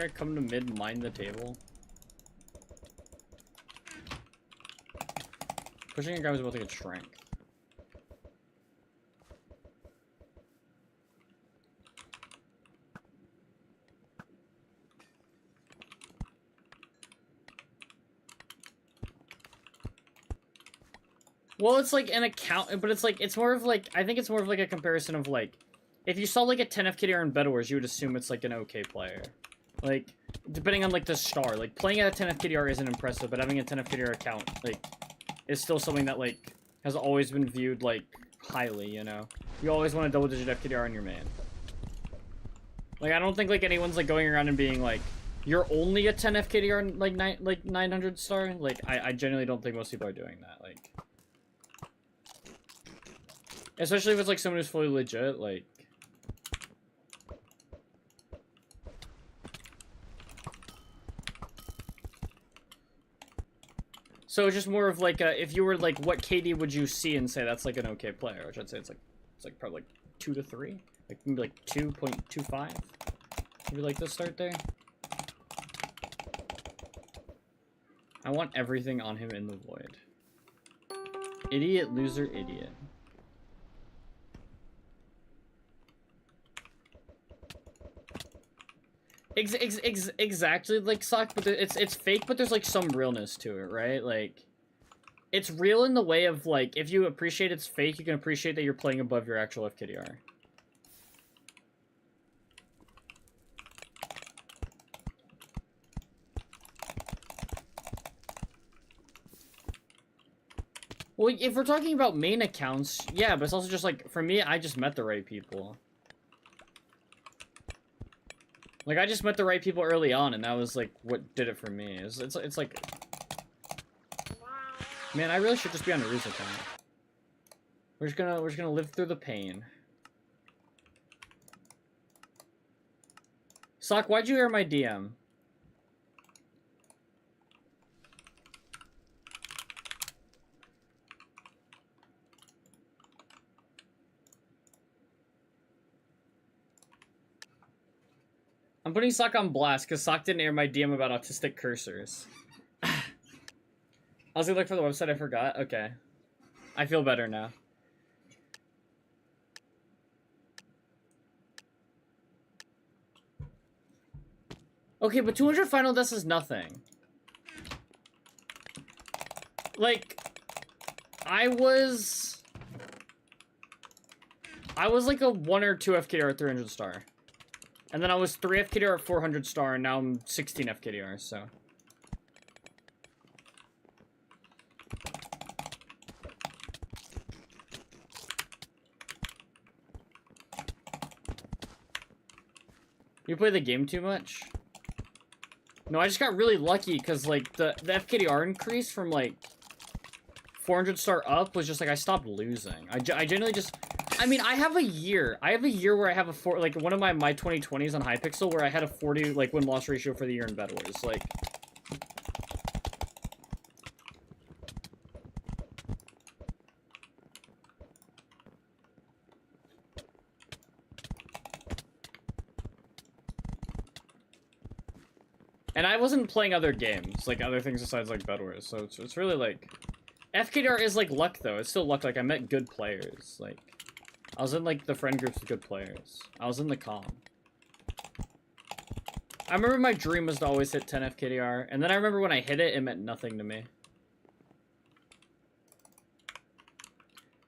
I come to mid, mine the table. Pushing a guy was about to get shrank. Well, it's like an account, but it's like, it's more of like, I think it's more of like a comparison of like, if you saw like a 10 FKDR in Bed Wars, you would assume it's like an okay player. Like, depending on, like, the star. Like, playing at a 10 FKDR isn't impressive, but having a 10 FKDR account, like, is still something that, like, has always been viewed, like, highly, you know? You always want a double-digit FKDR on your main. Like, I don't think, like, anyone's, like, going around and being, like, you're only a 10 FKDR, like 900 star? Like, I genuinely don't think most people are doing that, like... Especially if it's, like, someone who's fully legit, like... So it's just more of like if you were like, what KD would you see and say that's like an okay player? Which I'd say it's like probably like 2 to 3, like maybe like 2.25. Maybe like this start there. I want everything on him in the void. Idiot, loser, idiot. Exactly like Sock, but it's fake, but there's like some realness to it, right? Like, it's real in the way of like, if you appreciate it's fake, you can appreciate that you're playing above your actual FKDR. Well, if we're talking about main accounts, yeah, but it's also just like, for me, I just met the right people. Like, I just met the right people early on, and that was, like, what did it for me. It's like... Man, I really should just be on Naru's account. We're just gonna live through the pain. Sock, why'd you air my DM? I'm putting Sock on blast because Sock didn't air my DM about autistic cursors. I was gonna look for the website, I forgot. Okay. I feel better now. Okay, but 200 final deaths is nothing. Like, I was like a 1 or 2 FKDR at 300 star. And then I was 3 FKDR at 400 star, and now I'm 16 FKDR, so. You play the game too much? No, I just got really lucky, because, like, the FKDR increase from, like, 400 star up was just, like, I stopped losing. I generally just... I mean, I have a year. I have a year where I have a like one of my 2020s on Hypixel where I had a 40 like win-loss ratio for the year in Bed Wars. Like, and I wasn't playing other games, like other things besides like Bed Wars. So it's really like FKDR is like luck though. It's still luck. Like I met good players. Like I was in like the friend groups with good players. I was in the comm. I remember my dream was to always hit 10 FKDR, and then I remember when I hit it, it meant nothing to me.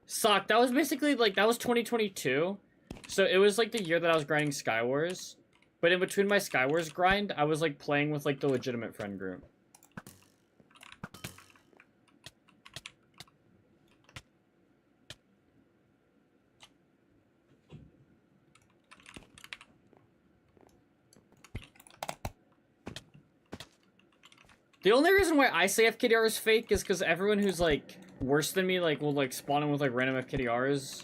Sock, that was basically like, that was 2022. So it was like the year that I was grinding Skywars. But in between my Skywars grind, I was like playing with like the legitimate friend group. The only reason why I say FKDR is fake is because everyone who's, like, worse than me, like, will, like, spawn in with, like, random FKDRs.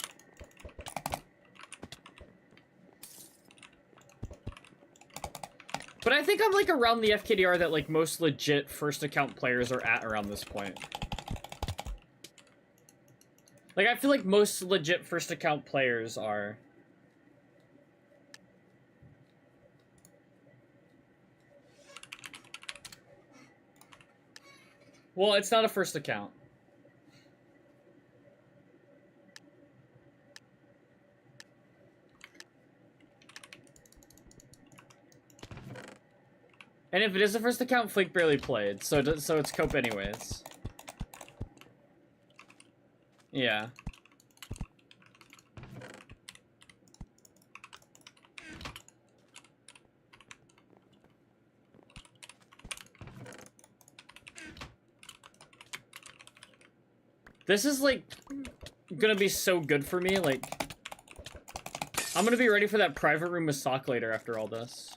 But I think I'm, like, around the FKDR that, like, most legit first account players are at around this point. Like, I feel like most legit first account players are... Well, it's not a first account. And if it is a first account, Flake barely played, so it's cope anyways. Yeah. This is, like, gonna be so good for me, like... I'm gonna be ready for that private room with Sock later after all this.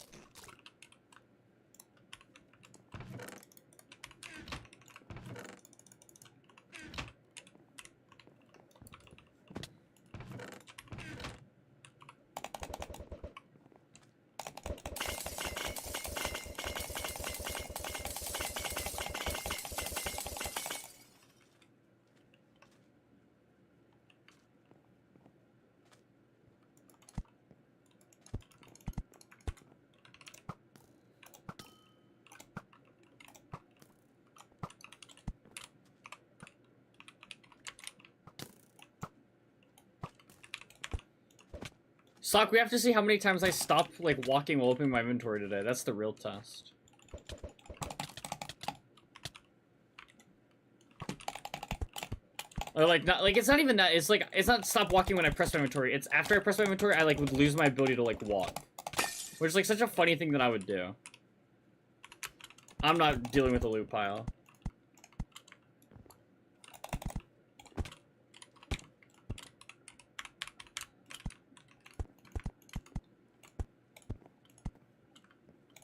Sock, we have to see how many times I stop, like, walking while opening my inventory today. That's the real test. Or, like, not, like, it's not even that. It's, like, it's not stop walking when I press my inventory. It's after I press my inventory, I, like, would lose my ability to, like, walk. Which is, like, such a funny thing that I would do. I'm not dealing with a loot pile.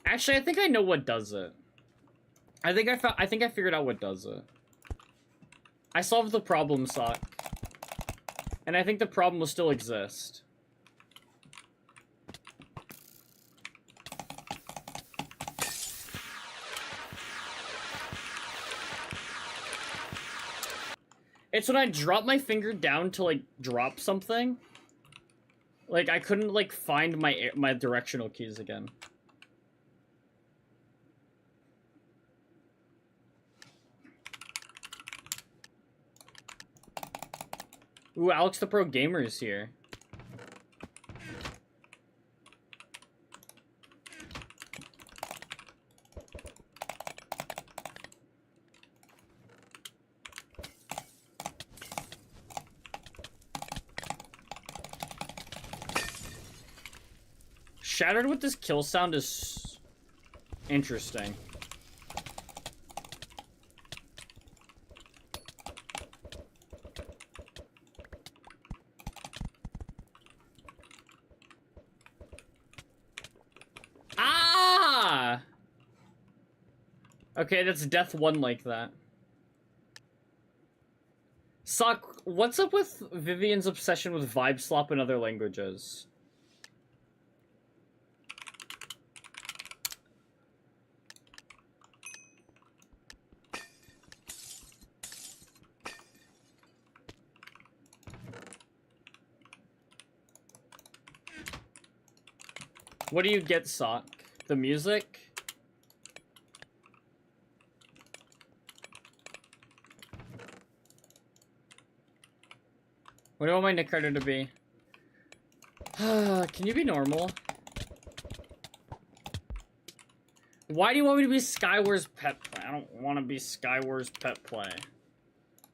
Actually, I think I know what does it. I think I figured out what does it. I solved the problem, Sock. And I think the problem will still exist. It's when I drop my finger down to, like, drop something. Like, I couldn't, like, find my directional keys again. Ooh, Alex the Pro Gamer is here. Shattered with this kill sound is interesting. Ah! Okay, that's death one like that. Sock, what's up with Vivian's obsession with vibe slop in other languages? What do you get, Sock? The music? What do I want my Nick Carter to be? Can you be normal? Why do you want me to be Skywars pet play? I don't want to be Skywars pet play.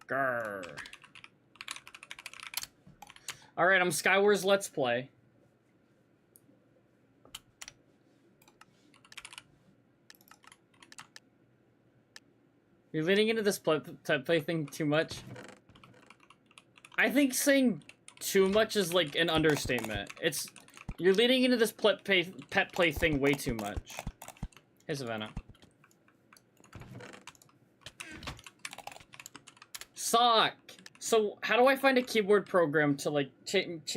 Grr. Alright, I'm Skywars Let's Play. You're leaning into this pet play thing too much. I think saying too much is like an understatement. You're leaning into this pet play thing way too much. Hey, Savannah. Sock! So, how do I find a keyboard program to, like,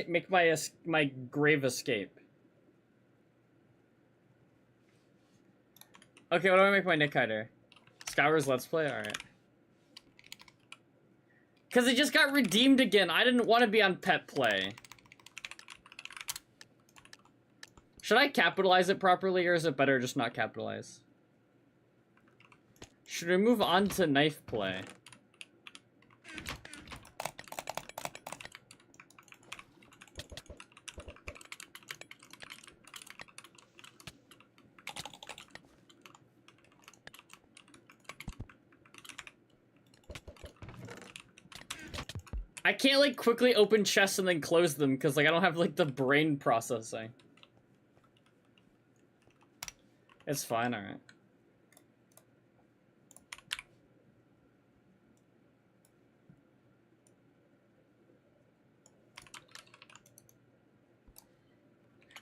make my grave escape? Okay, what do I make my Nick Hider? Skywars Let's Play? Alright. Because it just got redeemed again. I didn't want to be on pet play. Should I capitalize it properly, or is it better just not capitalize? Should we move on to knife play? I can't, like, quickly open chests and then close them, because, like, I don't have, like, the brain processing. It's fine, alright.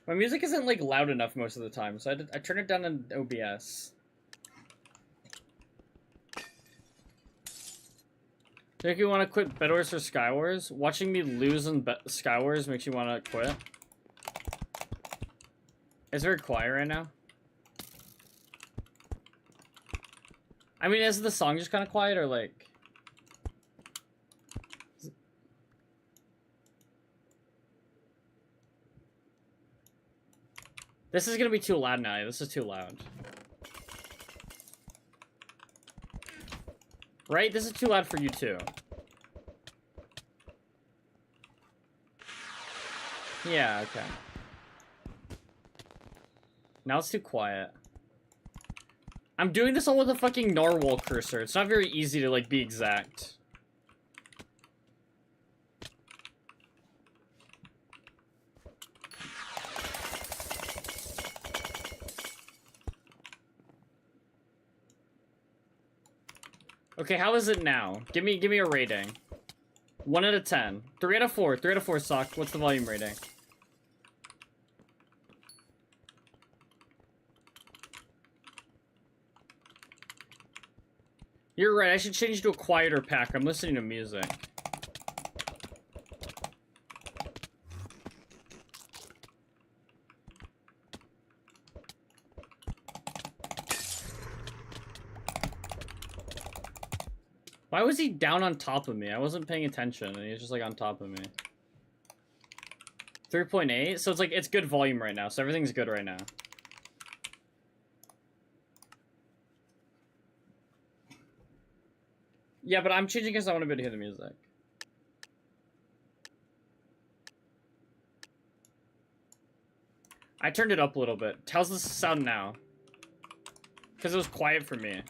My music isn't, like, loud enough most of the time, so I turn it down in OBS. Think you want to quit Bedwars for Skywars? Watching me lose in Skywars makes you want to quit? It's very quiet right now. I mean, is the song just kind of quiet, or like... This is gonna be too loud now. This is too loud. Right? This is too loud for you too. Yeah, okay. Now it's too quiet. I'm doing this all with a fucking narwhal cursor. It's not very easy to, like, be exact. Okay, how is it now? Give me a rating. 1 out of 10. 3 out of 4. 3 out of 4, Sock. What's the volume rating? You're right, I should change to a quieter pack. I'm listening to music. Why was he down on top of me? I wasn't paying attention, and he was just, like, on top of me. 3.8? So it's, like, it's good volume right now, so everything's good right now. Yeah, but I'm changing because I want to be able to hear the music. I turned it up a little bit. How's this sound now? Because it was quiet for me.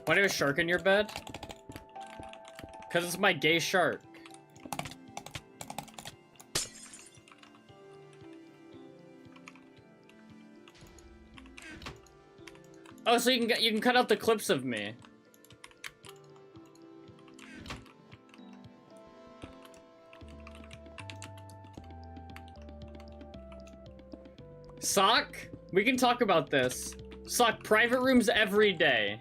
Why do you have a shark in your bed? Because it's my gay shark. Oh, so you can cut out the clips of me. Sock? We can talk about this. Sock, private rooms every day.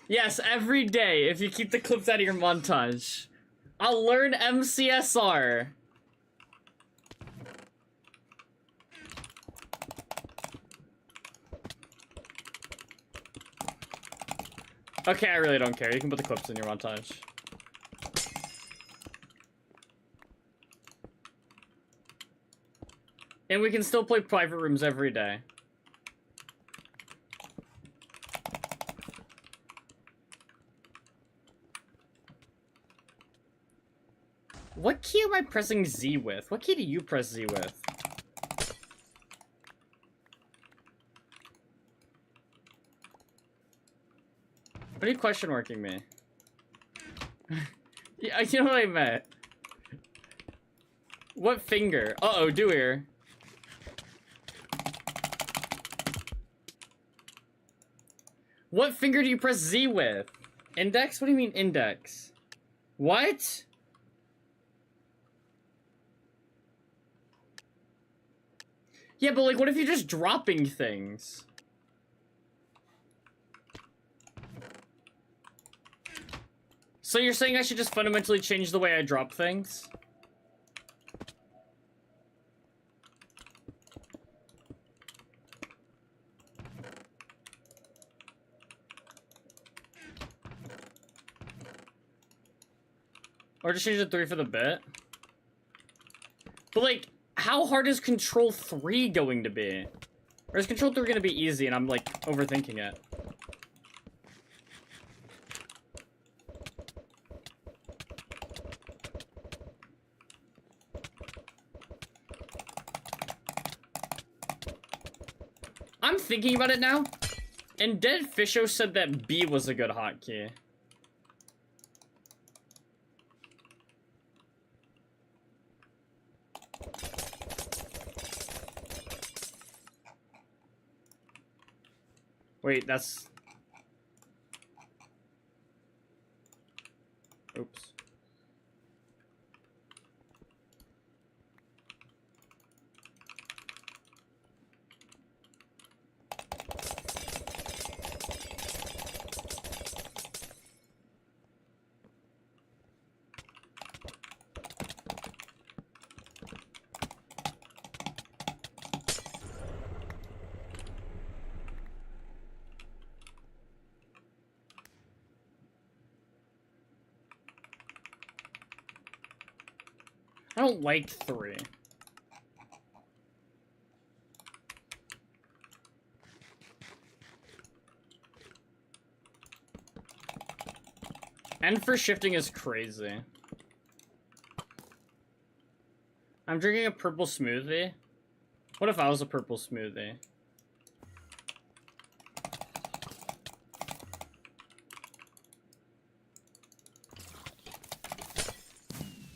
Yes, every day, if you keep the clips out of your montage. I'll learn MCSR. Okay, I really don't care. You can put the clips in your montage. And we can still play private rooms every day. What key am I pressing Z with? What key do you press Z with? What are you question marking me? Yeah, you know what I meant. What finger? Uh-oh, do ear. What finger do you press Z with? Index? What do you mean index? What? Yeah, but like, what if you're just dropping things? So you're saying I should just fundamentally change the way I drop things? Or just change the 3 for the bit? But like, how hard is Control 3 going to be? Or is Control 3 going to be easy and I'm like, overthinking it? I'm thinking about it now, and Dead Fisho said that B was a good hotkey. Wait, that's... Oops. I don't like 3. And for shifting is crazy. I'm drinking a purple smoothie. What if I was a purple smoothie?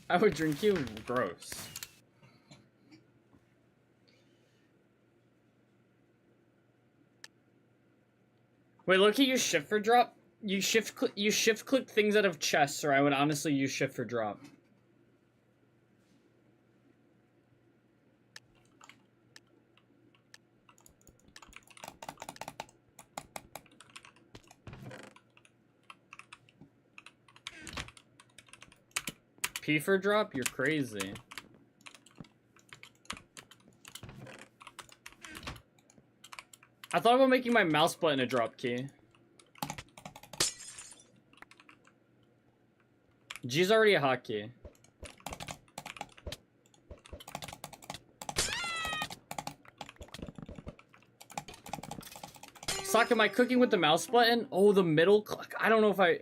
I would drink you. Gross. Wait, look at your shift for drop. you shift click things out of chests, or I would honestly use shift for drop. P for drop? You're crazy. I thought about making my mouse button a drop key. G's already a hotkey. Sock, am I cooking with the mouse button? Oh, the middle click. I don't know if I...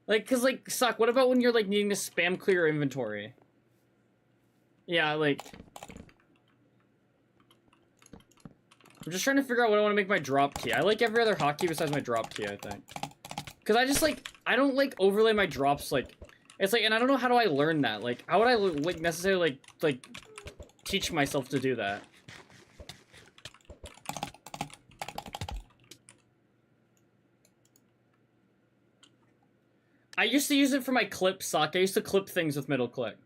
Like, cause like, Sock, what about when you're like needing to spam clear your inventory? Yeah, like... I'm just trying to figure out what I want to make my drop key. I like every other hotkey besides my drop key, I think. Cause I just like, I don't like overlay my drops like... It's like, and I don't know how do I learn that. Like, how would I like necessarily like teach myself to do that? I used to use it for my clip, Sock. I used to clip things with middle click.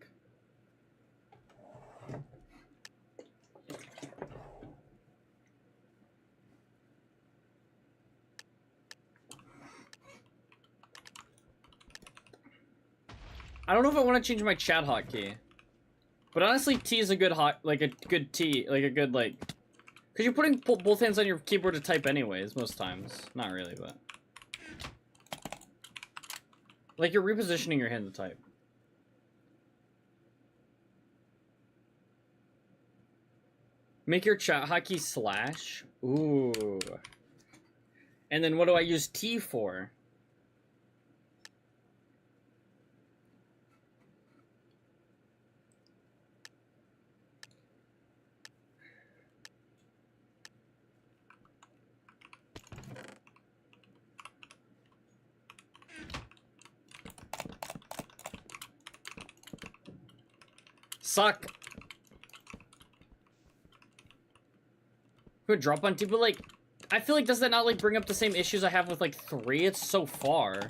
I don't know if I want to change my chat hotkey. But honestly, T is a good like a good T, like a good like... Because you're putting both hands on your keyboard to type anyways, most times. Not really, but... Like, you're repositioning your hand to type. Make your chat hotkey slash. Ooh. And then what do I use T for? Suck. Good drop on 2, but like, I feel like does that not like bring up the same issues I have with like 3? It's so far.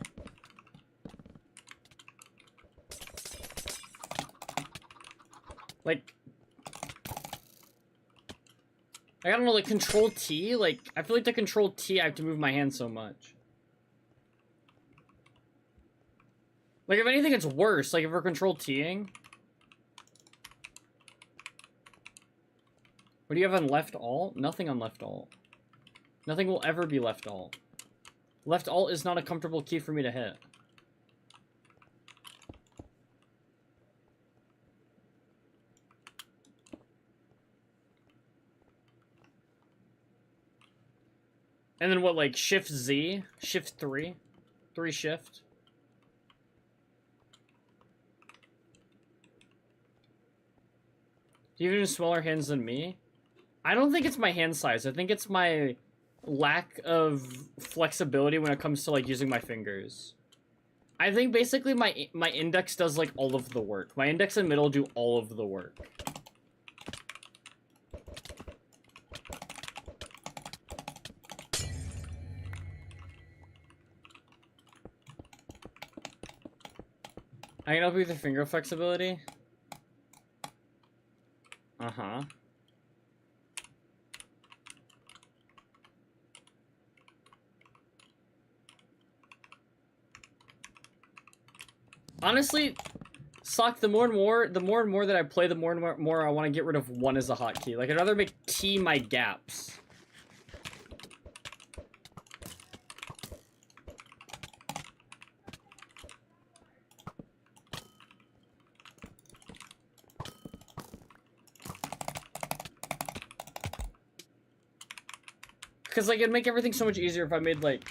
Like, I don't know, like control T, like I feel like to control T I have to move my hand so much. Like if anything it's worse, like if we're control T'ing. What do you have on left alt? Nothing on left alt. Nothing will ever be left alt. Left alt is not a comfortable key for me to hit. And then what, like shift Z? Shift 3? 3 shift? Do you have even smaller hands than me? I don't think it's my hand size. I think it's my lack of flexibility when it comes to like using my fingers. I think basically my index does like all of the work. My index and middle do all of the work. I can help you with the finger flexibility. Uh-huh. Honestly, Sock, the more and more that I play, the more and more I want to get rid of 1 as a hotkey. Like, I'd rather make T my gaps. Because, like, it'd make everything so much easier if I made, like...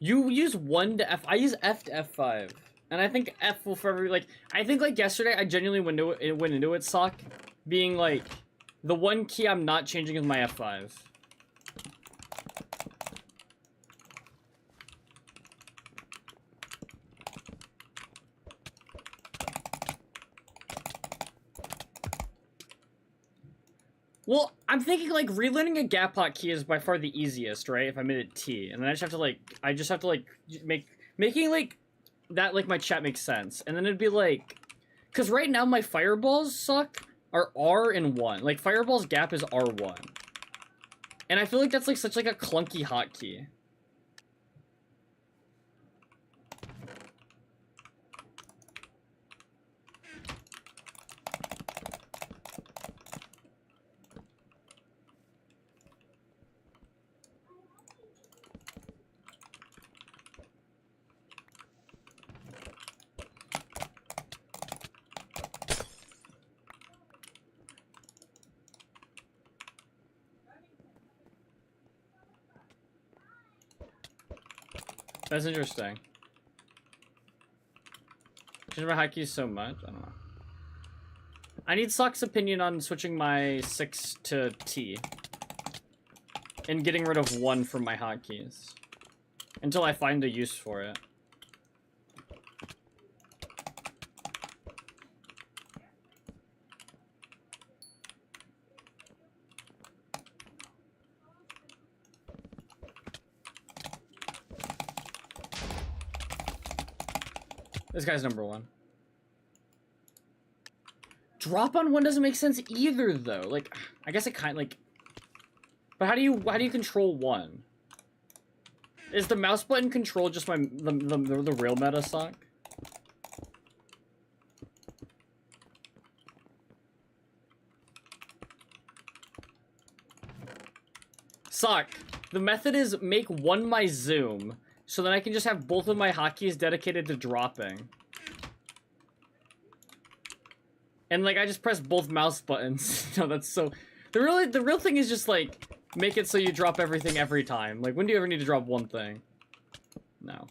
You use 1 to F. I use F to F5. And I think F will forever, like... I think, like, yesterday, I genuinely went into it, Sock, being, like... The one key I'm not changing is my F5. Well, I'm thinking like relearning a gap hotkey is by far the easiest, right? If I made it T, and then I just have to like making like that like my chat makes sense, and then it'd be like, because right now my fireballs suck are R and 1. Like fireball's gap is R1, and I feel like that's like such like a clunky hotkey. That's interesting. Change my hotkeys so much? I don't know. I need Sock's opinion on switching my 6 to T. And getting rid of 1 from my hotkeys. Until I find a use for it. This guy's number 1. Drop on 1 doesn't make sense either, though. Like, I guess it kind of like. But how do you control 1? Is the mouse button control just the real meta Sock? Sock. The method is make 1 my zoom, so then I can just have both of my hotkeys dedicated to dropping. And like I just press both mouse buttons. No, that's so. The real thing is just like make it so you drop everything every time. Like when do you ever need to drop 1 thing? No.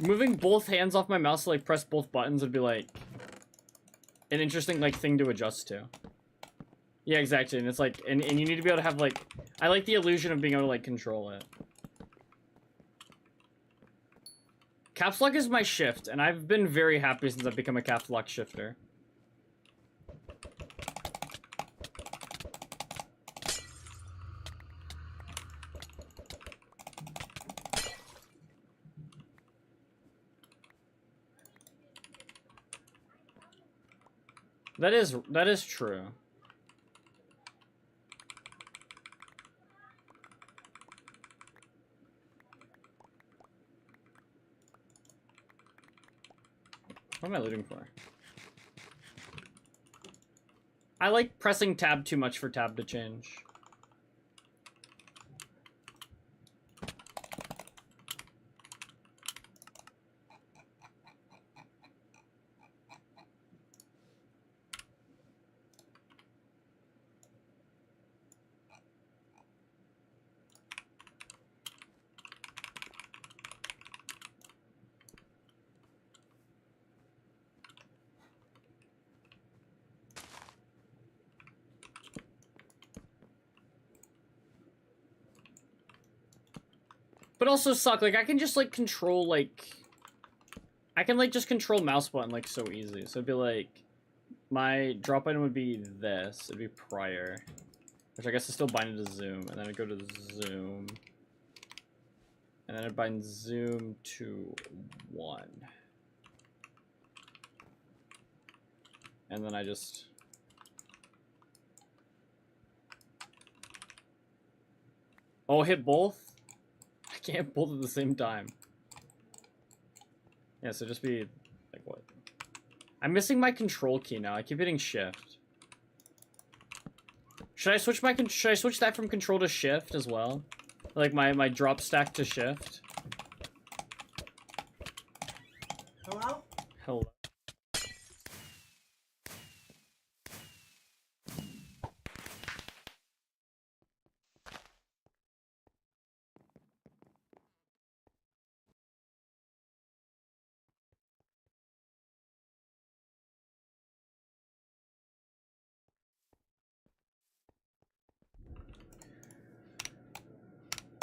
Moving both hands off my mouse to like press both buttons would be like an interesting like thing to adjust to. Yeah, exactly. And it's like and you need to be able to have like I like the illusion of being able to like control it. Caps lock is my shift, and I've been very happy since I've become a caps lock shifter. That is true. What am I looting for? I like pressing tab too much for tab to change. But also suck, like I can just like control like I can like just control mouse button like so easy. So it'd be like my drop item would be this. It'd be prior. Which I guess is still binding to zoom. And then I'd go to zoom. And then I'd bind zoom to 1. And then I just oh, hit both? I can't hit both at the same time. Yeah, so just be like what? I'm missing my control key now. I keep hitting shift. Should I switch that from control to shift as well? Like my drop stack to shift? Hello? Hello.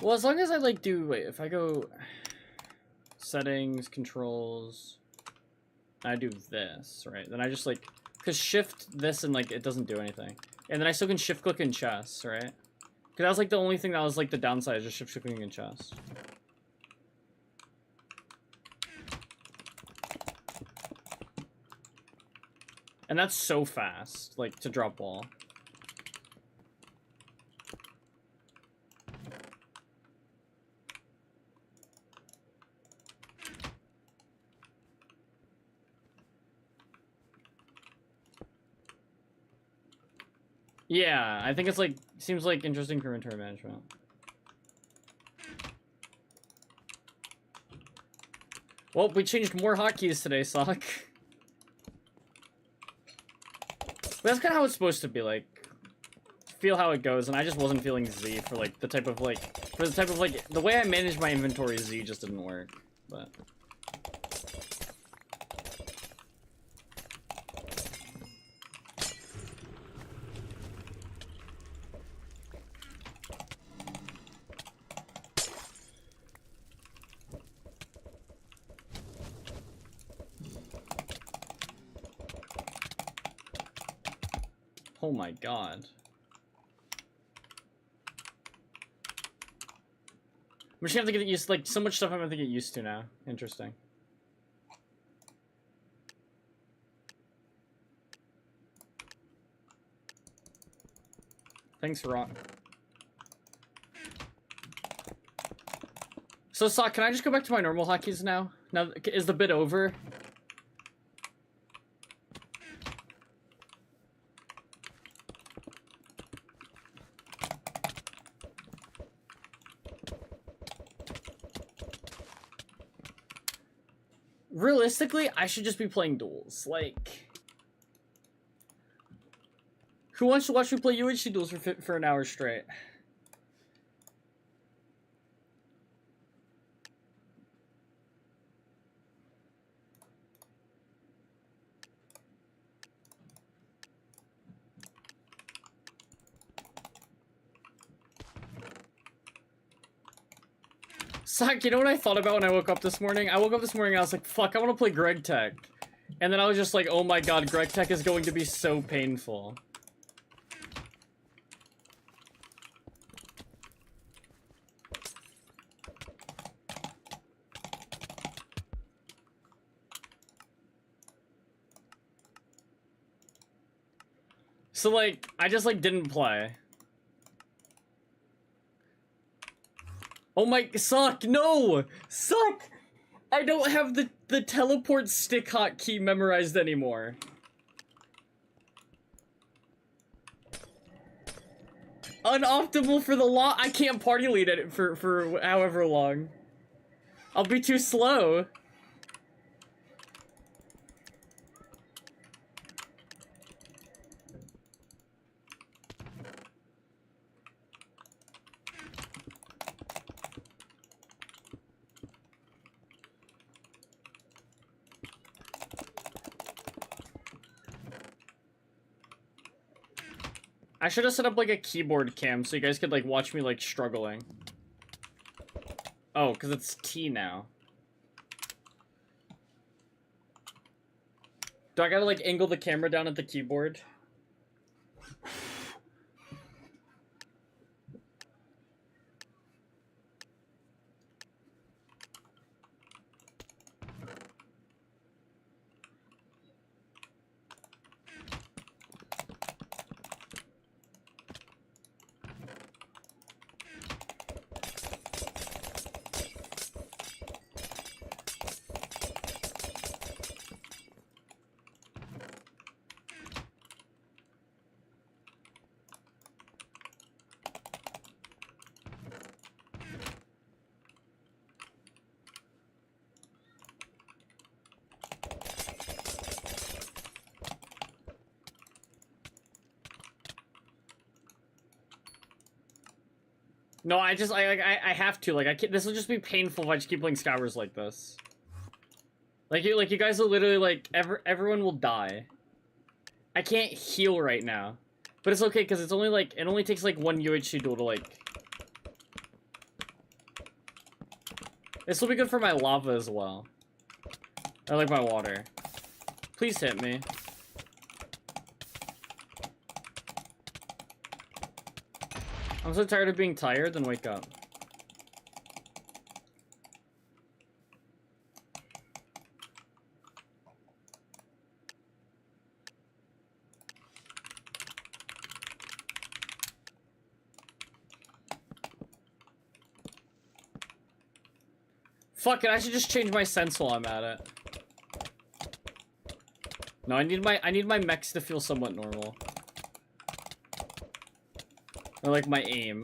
Well, as long as I like do, wait, if I go settings, controls, I do this, right? Then I just like Because shift this and, like, it doesn't do anything. And then I still can shift click in chess, right? Because that was, like, the only thing that was, like, the downside, is just shift clicking in chess. And that's so fast, like, to drop ball. Yeah, I think it's like, seems like interesting for inventory management. Well, we changed more hotkeys today, Sock. But that's kind of how it's supposed to be, like, feel how it goes, and I just wasn't feeling Z for, like, the type of, the way I manage my inventory, Z just didn't work, but... Oh my god. I'm just gonna have to get used to, like, so much stuff I'm gonna have to get used to now. Interesting. Thanks, Rock. So, Sock, can I just go back to my normal hotkeys now? Now, is the bit over? Realistically, I should just be playing duels. Like, who wants to watch me play UHC duels for an hour straight? Sock, you know what I thought about when I woke up this morning? I woke up this morning and I was like, fuck, I want to play Greg Tech. And then I was just like, oh my god, Greg Tech is going to be so painful. So, like, I just, like, didn't play. Oh my, Sock, no! Sock! I don't have the teleport stick hotkey memorized anymore. Unoptimal for the law. I can't party lead it for however long. I'll be too slow. I should have set up, like, a keyboard cam so you guys could, like, watch me, like, struggling. Oh, because it's T now. Do I gotta, like, angle the camera down at the keyboard? No, I have to. Like, I can't. This will just be painful if I just keep playing Skywars like this. Like you guys will literally, like, everyone will die. I can't heal right now, but it's okay because it's only like it only takes like one UHC duel to like. This will be good for my lava as well. I like my water. Please hit me. I'm so tired of being tired, then wake up. Fuck it, I should just change my sense while I'm at it. No, I need my mechs to feel somewhat normal. Or like my aim.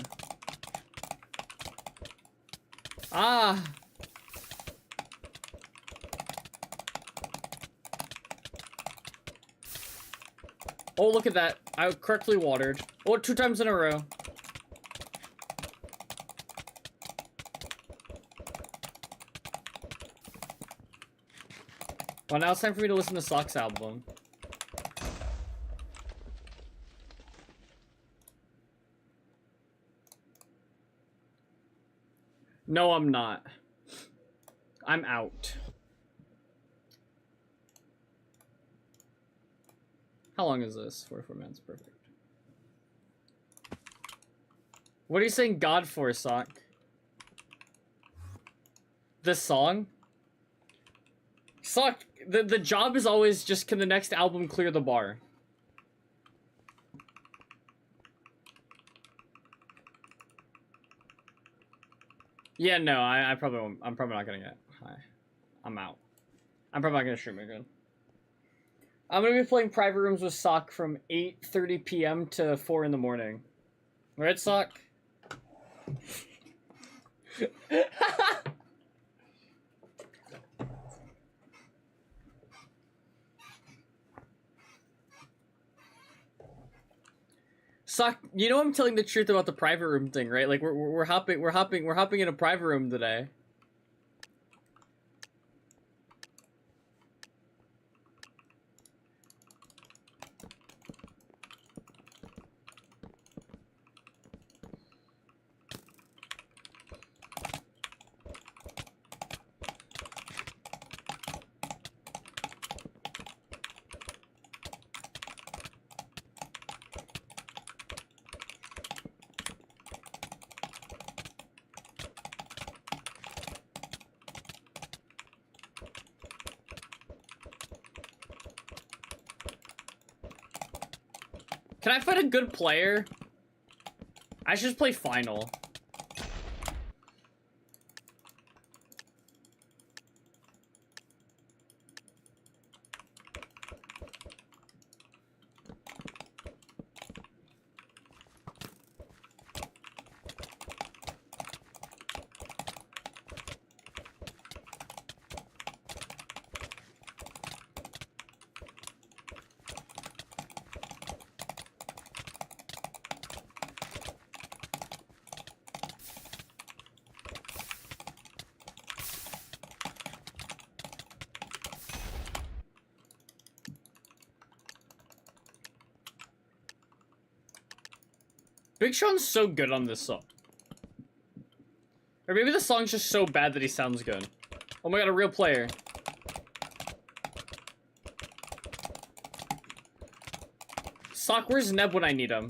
Ah! Oh, look at that. I correctly watered. Oh, 2 times in a row. Well, now it's time for me to listen to Sock's album. No, I'm not. I'm out. How long is this? 44 minutes, perfect. What are you saying God for, Sock? This song? Sock, the job is always just, can the next album clear the bar? Yeah, no, I probably won't. I'm probably not gonna get high. I'm out. I'm probably not gonna stream again. I'm gonna be playing private rooms with Sock from 8:30 p.m. to 4 in the morning. Right, Sock? Sock, you know I'm telling the truth about the private room thing, right? Like we're hopping in a private room today. Can I find a good player? I should just play final. Big Sean's so good on this song. Or maybe the song's just so bad that he sounds good. Oh my god, a real player. Sock, where's Neb when I need him?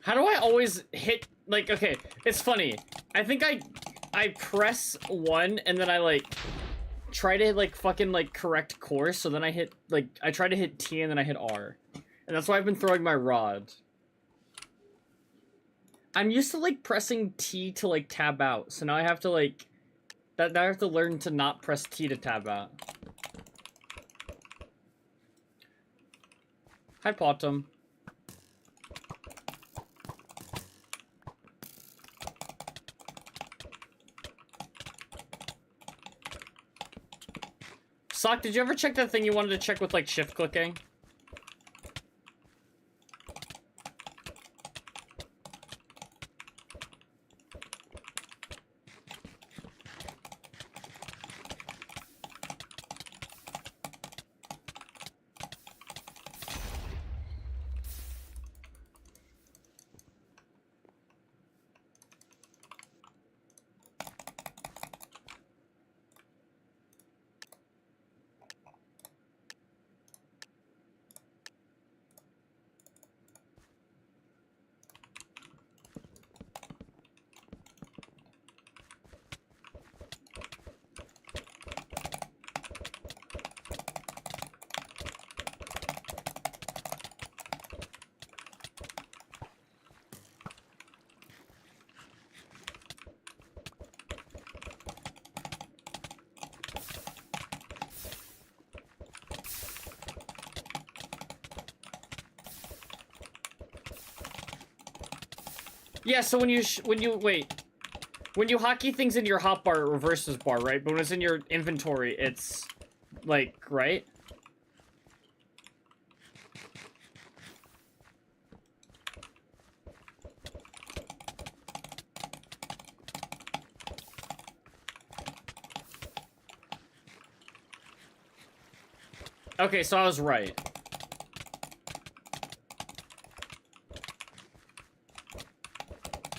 How do I always hit, like, okay, it's funny. I think I press 1 and then I, like, try to, like, fucking, like, correct course, so then I hit, like, I try to hit T and then I hit R. And that's why I've been throwing my rod. I'm used to, like, pressing T to, like, tab out, so now I have to, like, now I have to learn to not press T to tab out. Hi, Potum. Sock, did you ever check that thing you wanted to check with, like, shift clicking? Yeah, so when you hotkey things in your hotbar, it reverses bar, right? But when it's in your inventory, it's, like, right? Okay, so I was right.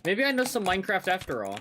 Maybe I know some Minecraft after all.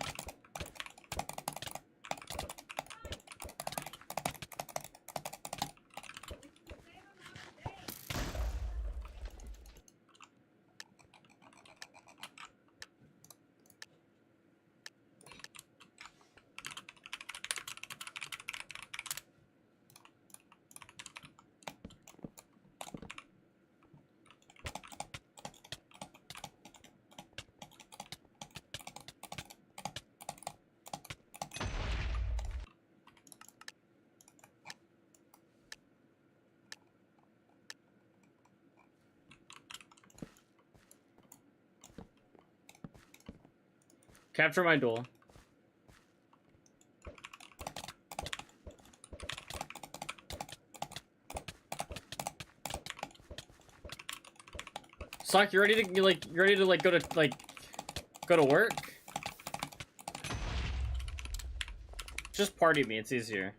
Capture my duel. Sock, you ready to go to work? Just party me, it's easier.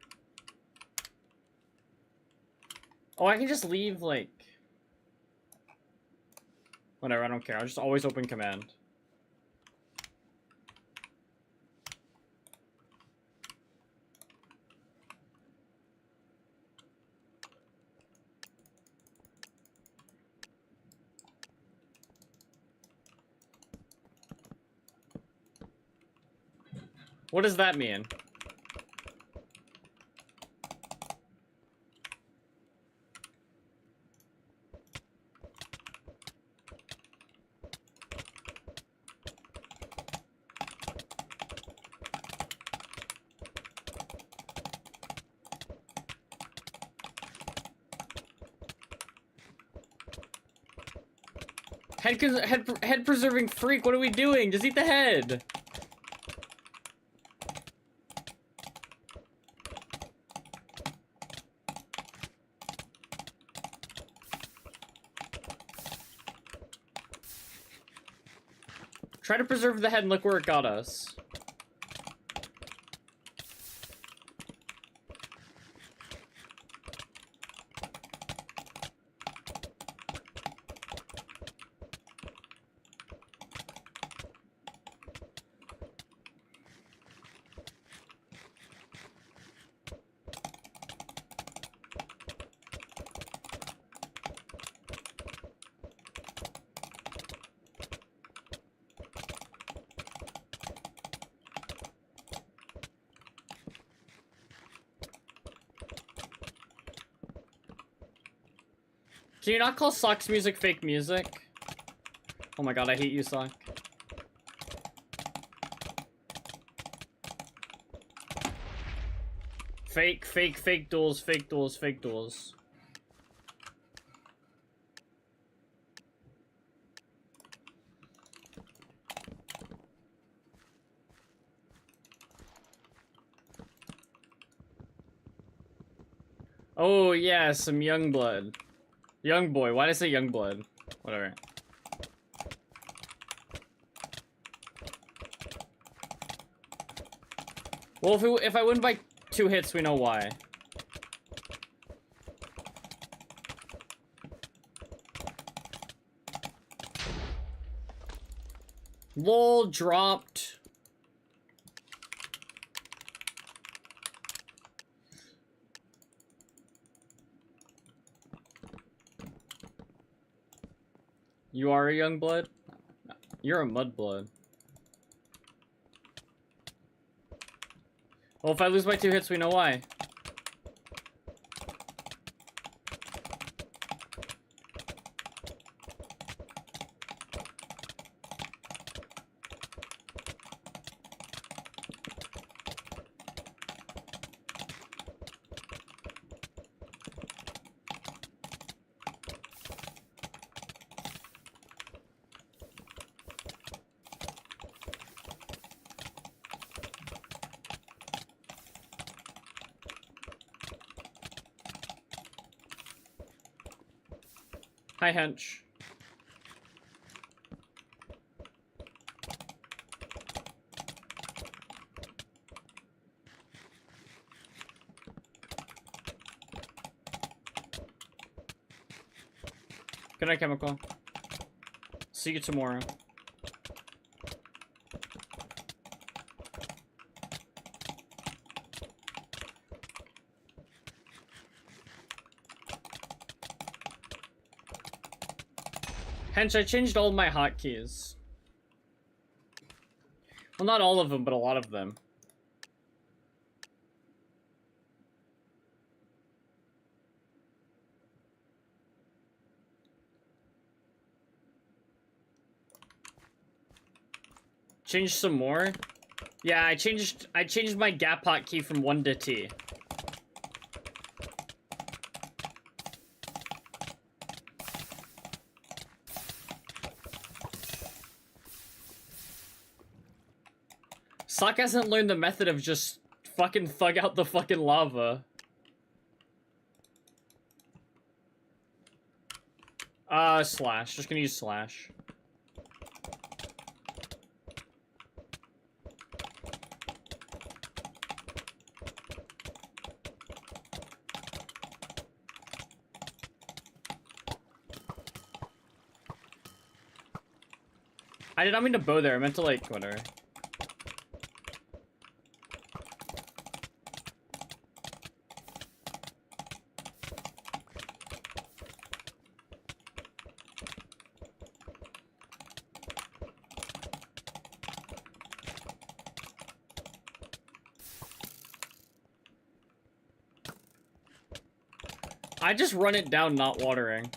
Oh, I can just leave, like... Whatever, I don't care. I'll just always open command. What does that mean? Head preserving freak, what are we doing? Just eat the head. Try to preserve the head and look where it got us. Can you not call Sock's music fake music? Oh my god, I hate you, Sock. Fake duels, fake duels, fake duels. Oh yeah, some young blood. Young boy, why did I say young blood? Whatever. Well, if I win by 2 hits, we know why. LOL dropped. You are a young blood? You're a mudblood. Well, if I lose by 2 hits, we know why. Hi, hench. Good night, Chemical. See you tomorrow. Hench, I changed all my hotkeys. Well, not all of them, but a lot of them. Changed some more? Yeah, I changed my gap hotkey from 1 to T. Sock hasn't learned the method of just fucking thug out the fucking lava. Slash. Just gonna use slash. I did not mean to bow there. I meant to, like, whatever. I just run it down, not watering.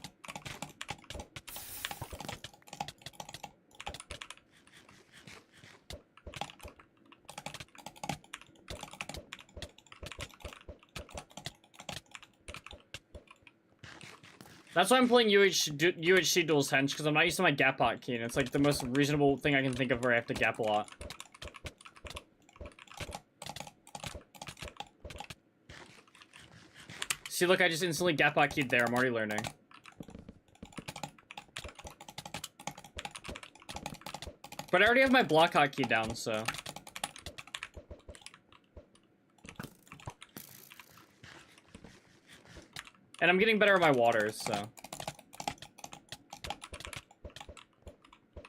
That's why I'm playing UHC duels hench, because I'm not used to my gap hotkey, and it's like the most reasonable thing I can think of where I have to gap a lot. See, look, I just instantly gap hotkeyed there. I'm already learning. But I already have my block hotkey down, so. And I'm getting better at my waters, so.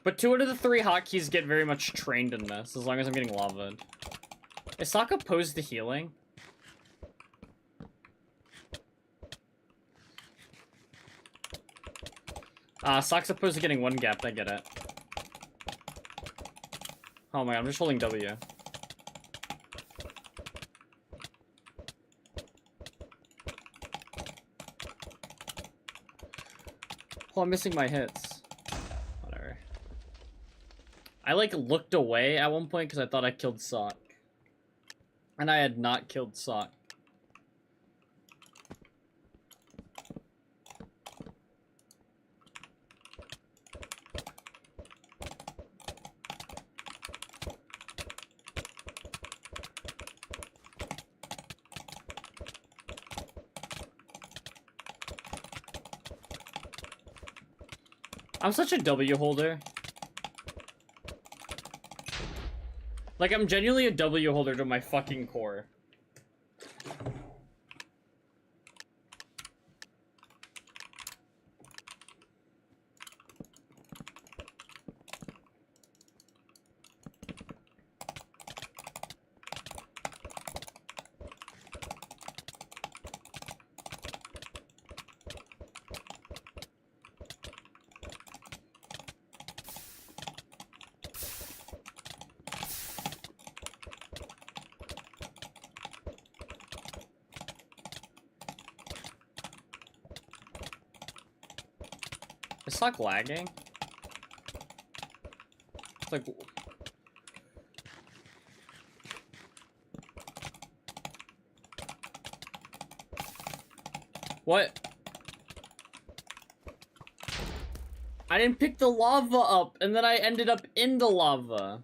But 2 out of the 3 hotkeys get very much trained in this, as long as I'm getting lavaed. Is Sock opposed to healing? Sock's opposed to getting 1 gap, I get it. Oh my god, I'm just holding W. Oh, I'm missing my hits. Whatever. I, like, looked away at one point because I thought I killed Sock. And I had not killed Sock. I'm such a W holder. Like, I'm genuinely a W holder to my fucking core. It's like lagging. It's like... What? I didn't pick the lava up, and then I ended up in the lava.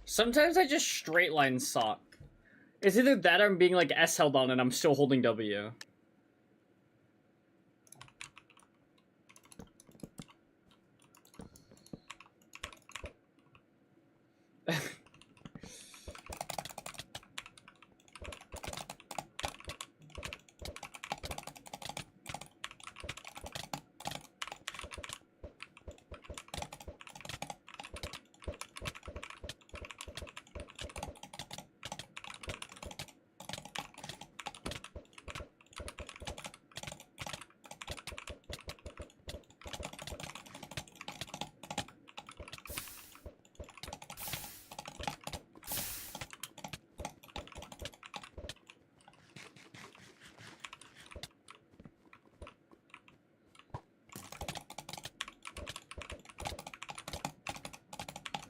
Sometimes I just straight line Sock. It's either that or I'm being like S held on and I'm still holding W.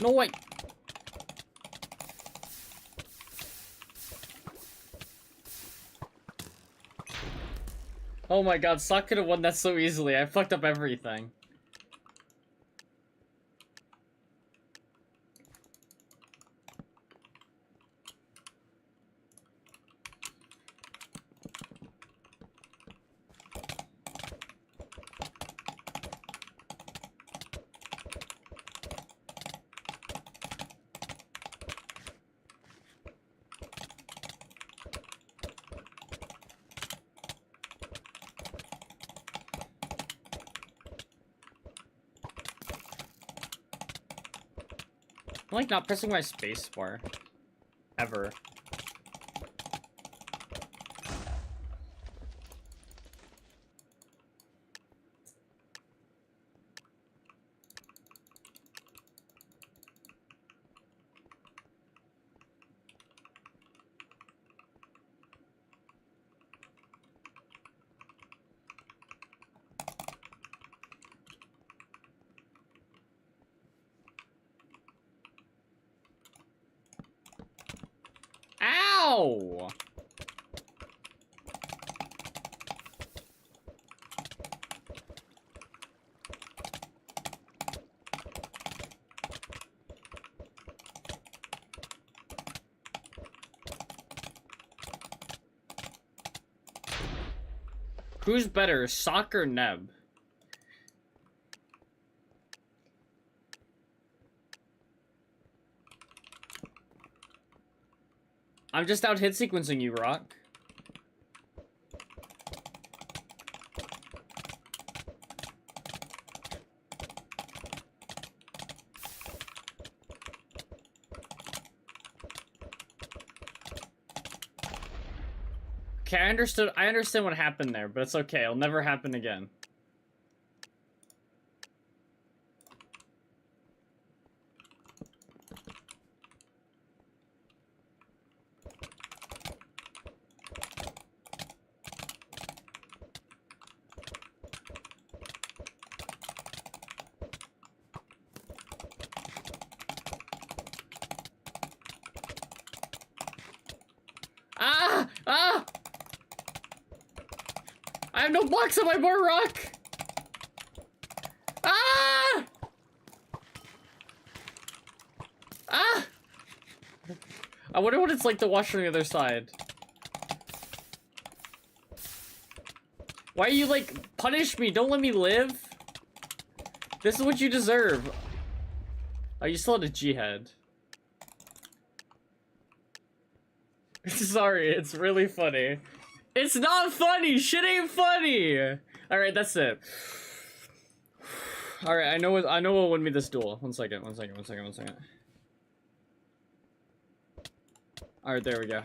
No, wait. Oh my god, Sock could have won that so easily. I fucked up everything. I'm like not pressing my space bar. Ever. Ow! Who's better, Sock or Neb? I'm just out hit sequencing you, Rock. okay, I understand what happened there, but it's okay. It'll never happen again. Ah! Ah! I have no blocks on my bar rock! Ah! Ah! I wonder what it's like to watch from the other side. Why are you like, punish me, don't let me live? This is what you deserve. Oh, you still had a G-head. Sorry, it's really funny. It's not funny! Shit ain't funny! Alright, that's it. Alright, I know what will win me this duel. One second. Alright, there we go.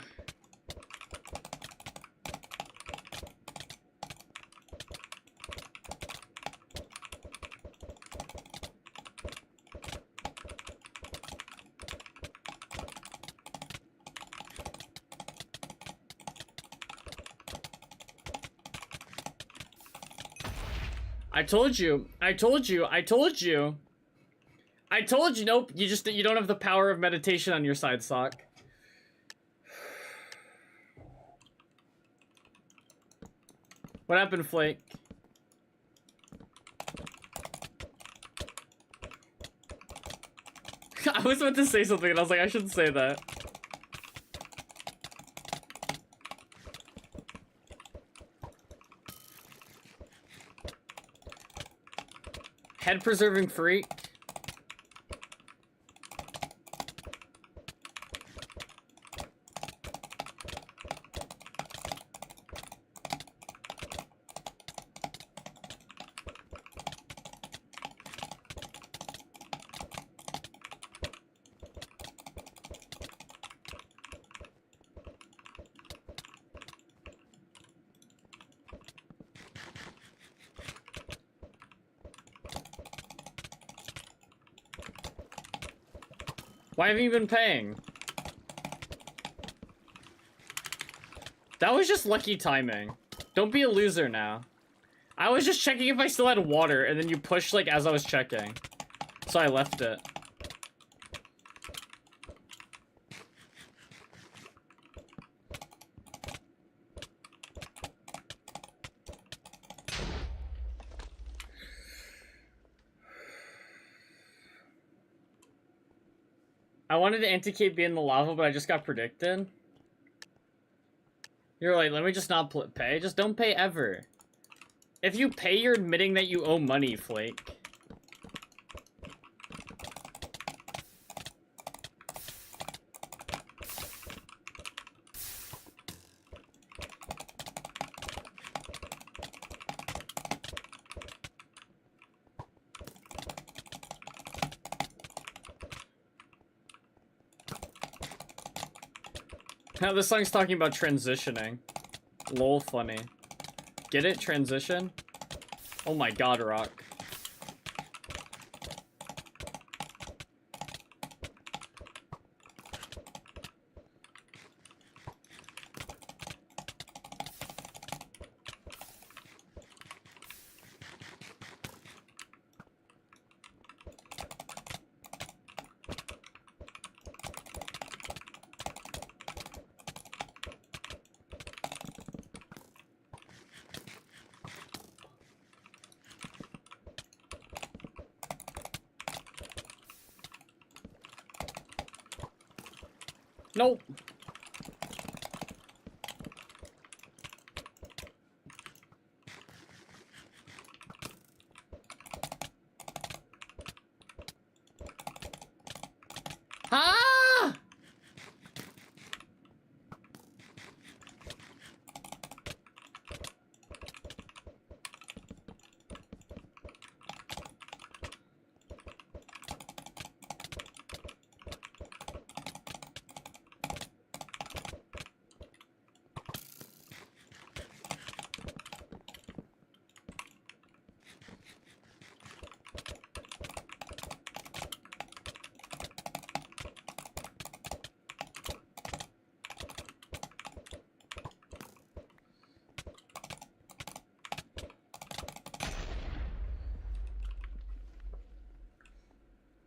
I told you, nope, you don't have the power of meditation on your side, Sock. What happened, Flake? I was about to say something and I was like, I shouldn't say that. Head preserving freak. Why haven't you been paying? That was just lucky timing. Don't be a loser now. I was just checking if I still had water, and then you pushed, like, as I was checking. So I left it. I wanted to anti-cape be in the lava, but I just got predicted. You're like, let me just not pay. Just don't pay ever. If you pay, you're admitting that you owe money, Flake. Now this song's talking about transitioning. Lol, funny. Get it? Transition? Oh my god, Rock. Nope. Ah!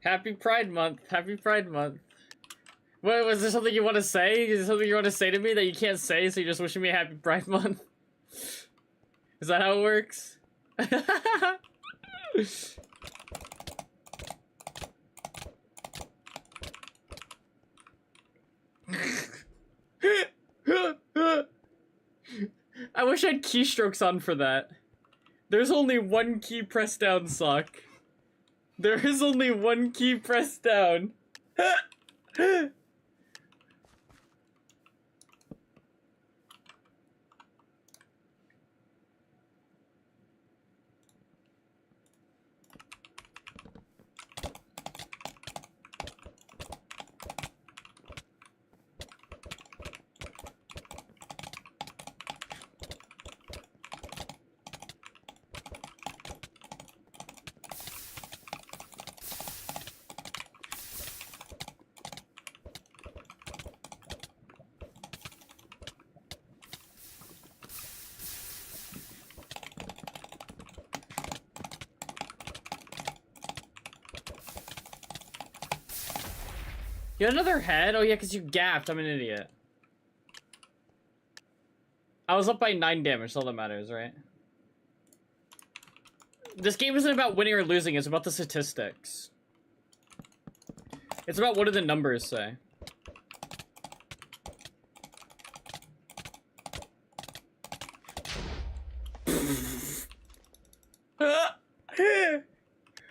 Happy Pride Month. Happy Pride Month. What, was there something you want to say? Is there something you want to say to me that you can't say, so you're just wishing me a happy Pride Month? Is that how it works? I wish I had keystrokes on for that. There's only one key pressed down, Sock. There is only one key pressed down. You had another head? Oh yeah, because you gapped. I'm an idiot. I was up by 9 damage, that's all that matters, right? This game isn't about winning or losing, it's about the statistics. It's about what do the numbers say.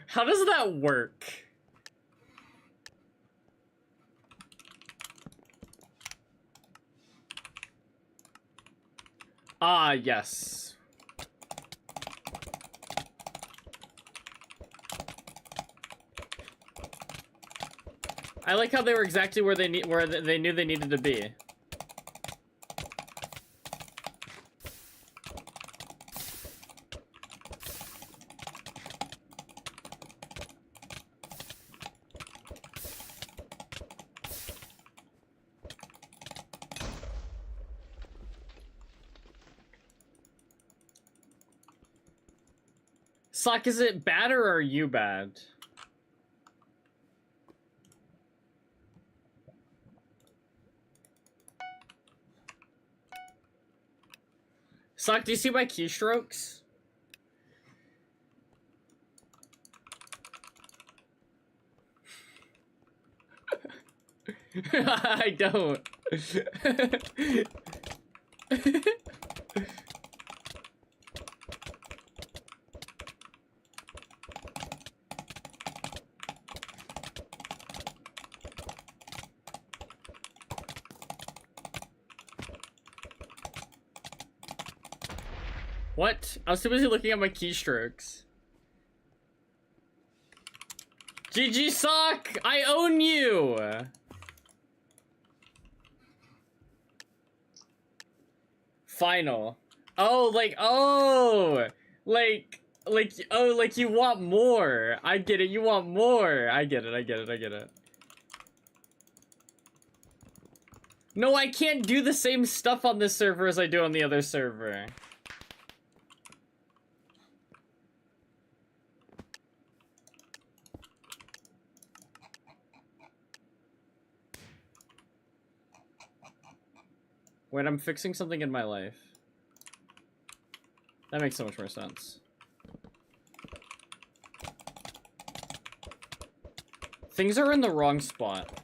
How does that work? Ah, yes. I like how they were exactly where they knew they needed to be. Sock, is it bad or are you bad? Sock, do you see my keystrokes? I don't. What? I was too busy looking at my keystrokes. GG Sock! I own you! Final. Oh, like, oh! Like you want more. I get it, you want more. I get it, I get it, I get it. No, I can't do the same stuff on this server as I do on the other server. Wait, I'm fixing something in my life. That makes so much more sense. Things are in the wrong spot.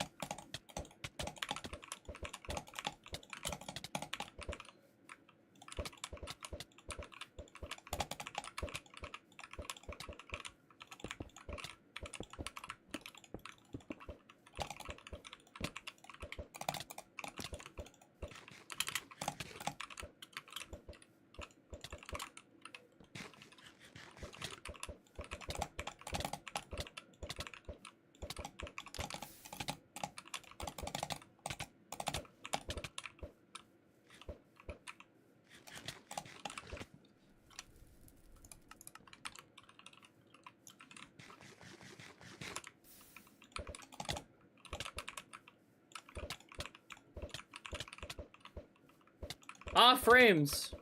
Ah, frames.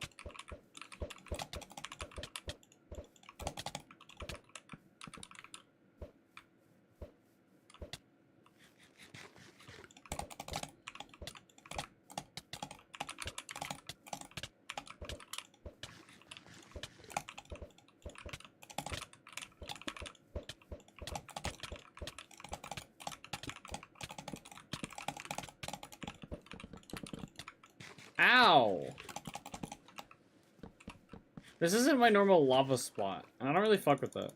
Ow! This isn't my normal lava spot, and I don't really fuck with that.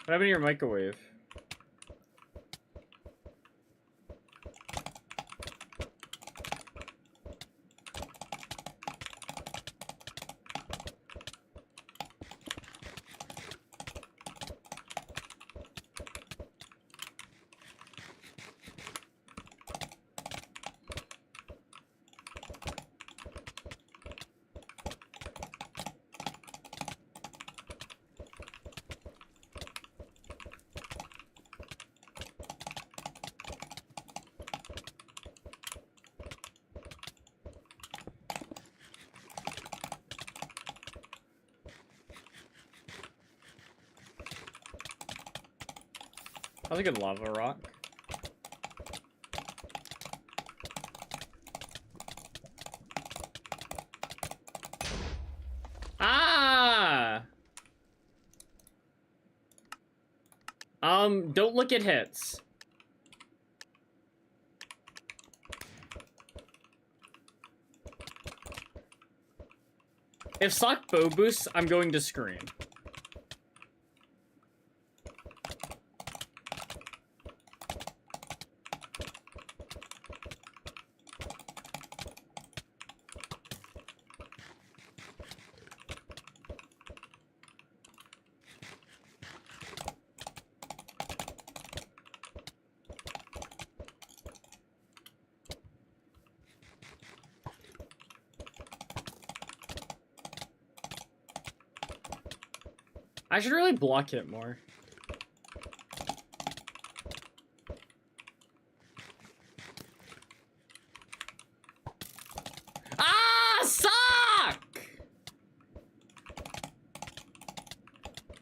What happened to your microwave? That was a good lava rock. Ah! Don't look at hits. If sock bow boosts, I'm going to scream. I should really block it more. Ah, sock!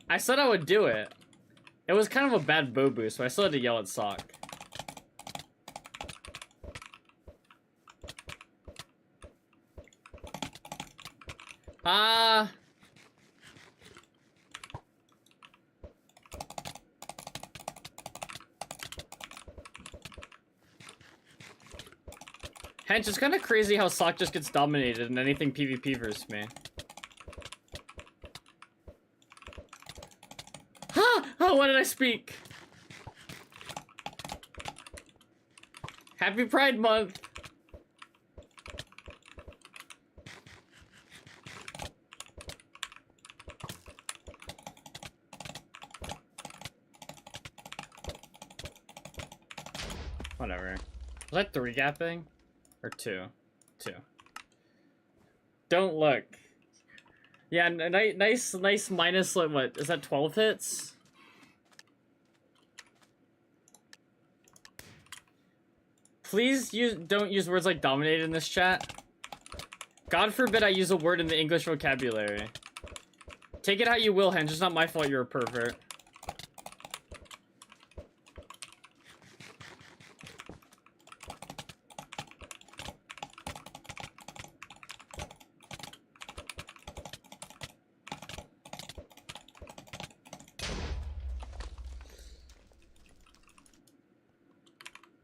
I said I would do it. It was kind of a bad bow boost, so I still had to yell at sock. Ah. Hence, it's kind of crazy how sock just gets dominated in anything PvP versus me. Huh! Oh, what did I speak? Happy Pride Month! Whatever. Was that 3 gapping? Or 2? 2. Don't look. Yeah, nice minus, like, what? Is that 12 hits? Please don't use words like dominated in this chat. God forbid I use a word in the English vocabulary. Take it how you will, Henge. It's not my fault you're a pervert.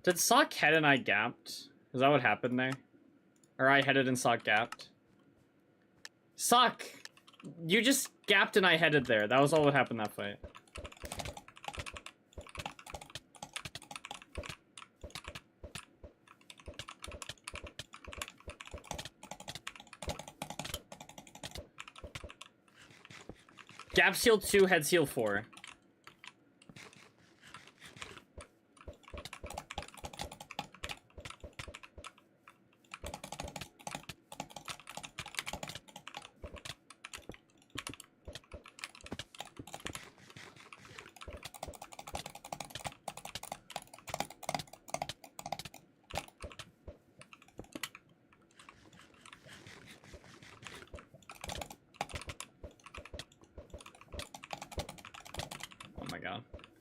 Did sock head and I gapped? Is that what happened there? Or I headed and sock gapped? Sock! You just gapped and I headed there. That was all what happened that fight. Gap seal 2, head seal 4.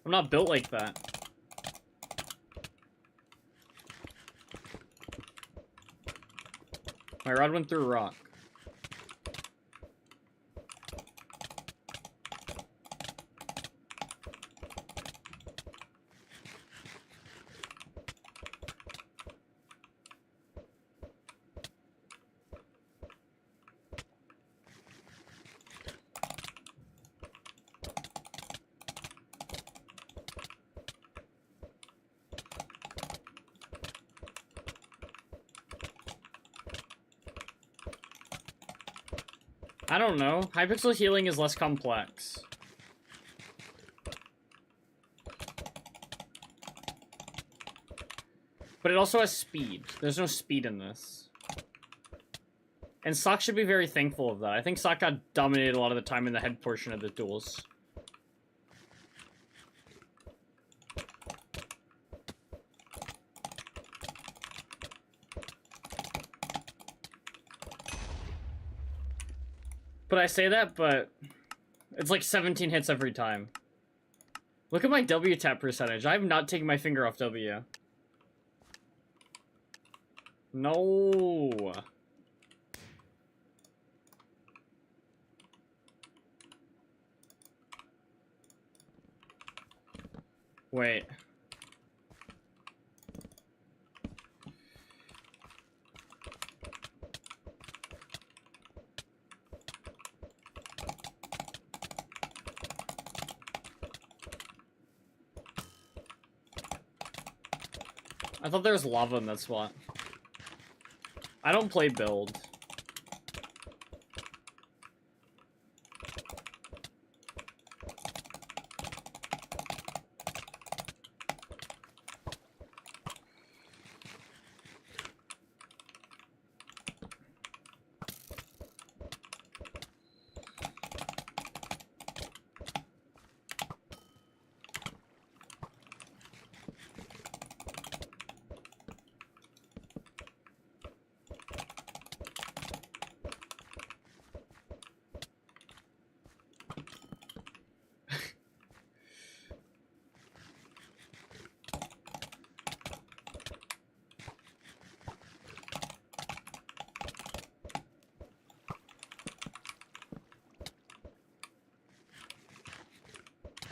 I'm not built like that. My rod went through a rock. I don't know. Hypixel healing is less complex. But it also has speed. There's no speed in this. And Sock should be very thankful of that. I think Sock got dominated a lot of the time in the head portion of the duels. But I say that, but it's like 17 hits every time. Look at my W tap percentage. I have not taken my finger off W. No. Wait. I thought there was lava in that spot. I don't play build.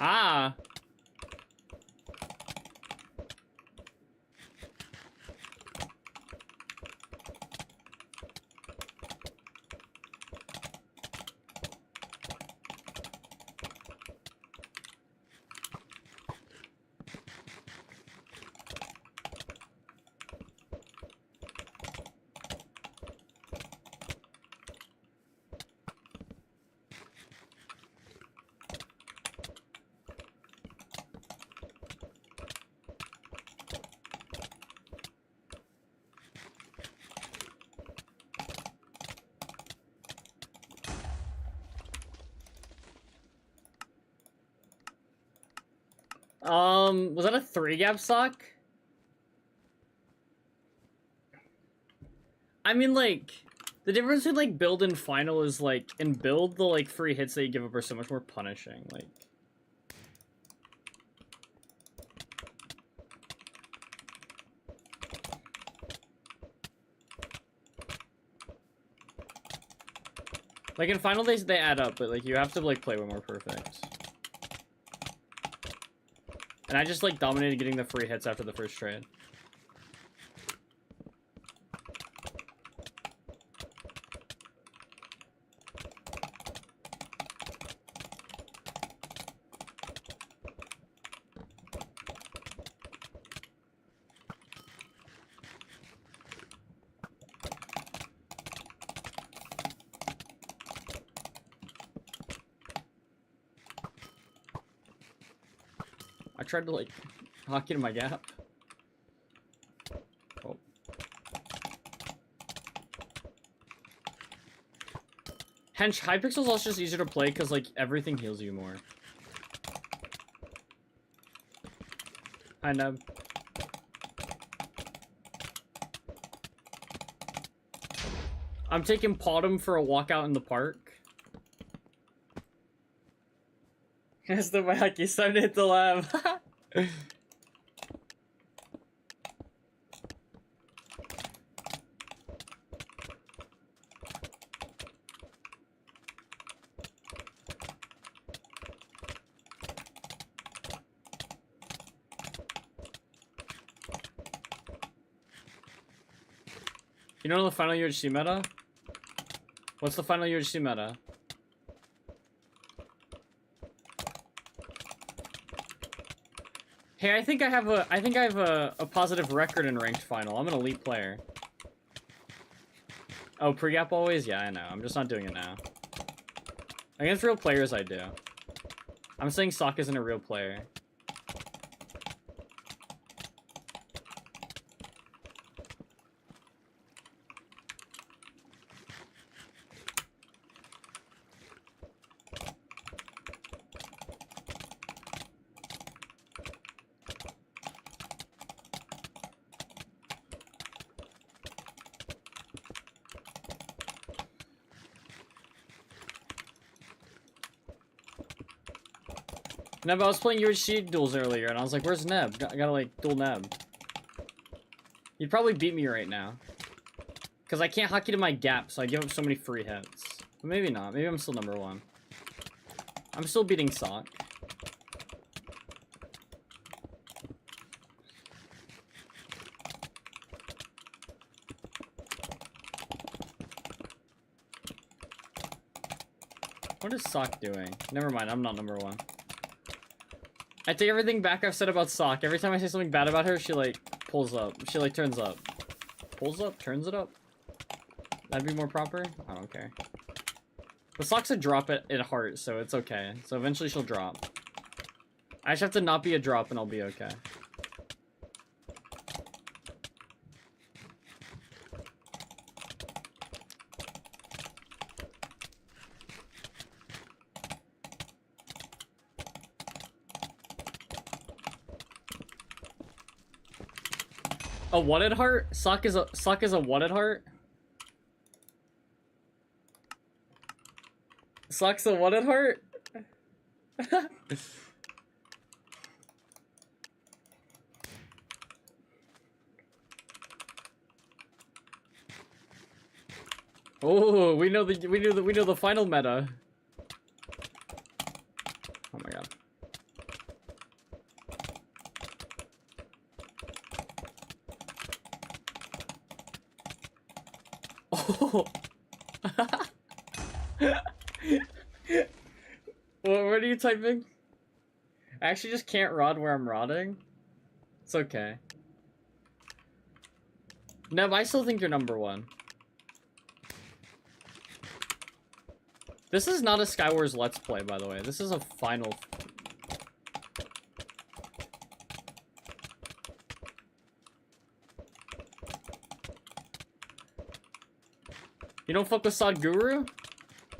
Ah. Was that a 3-gap sock? I mean, like, the difference between, like, build and final is, like, in build, the, like, free hits that you give up are so much more punishing, like... Like, in final, they add up, but, like, you have to, like, play way more perfect. And I just, like, dominated getting the free hits after the first trade. I tried to, like, hockey to my gap. Oh. Hench, Hypixel's also just easier to play because, like, everything heals you more. Hi, Neb. I'm taking Podum for a walk out in the park. It's the wacky, it's time to hit the lab. You know the final UHC meta? What's the final UHC meta? Hey, I think I have a positive record in ranked final. I'm an elite player. Oh, pre-gap always? Yeah, I know. I'm just not doing it now. Against real players, I do. I'm saying Sock isn't a real player. Neb, I was playing UHC duels earlier, and I was like, where's Neb? I gotta, like, duel Neb. He'd probably beat me right now. Because I can't hotkey to my gap, so I give up so many free hits. But maybe not. Maybe I'm still number one. I'm still beating Sock. What is Sock doing? Never mind, I'm not number one. I take everything back I've said about Sock. Every time I say something bad about her, she, like, pulls up. She, like, turns up. Pulls up? Turns it up? That'd be more proper? I don't care. But Sock's a drop at heart, so it's okay. So eventually she'll drop. I just have to not be a drop and I'll be okay. A what at heart? Sock is a what at heart? Sock's a what at heart? Oh, we know the final meta. Oh my god. Oh. What are you typing? I actually just can't rod where I'm rodding. It's okay. Nev, I still think you're number one. This is not a Skywars Let's Play, by the way. This is a final. You don't fuck with Sadhguru?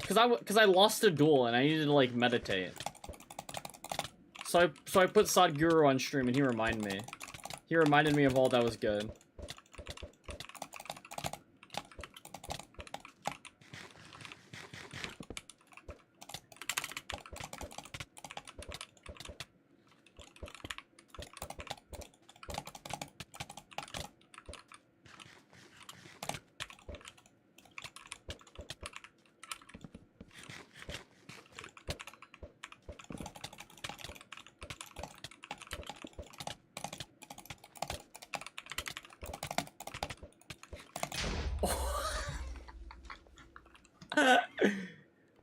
Cause I lost a duel and I needed to like meditate. So I put Sadhguru on stream and he reminded me. He reminded me of all that was good.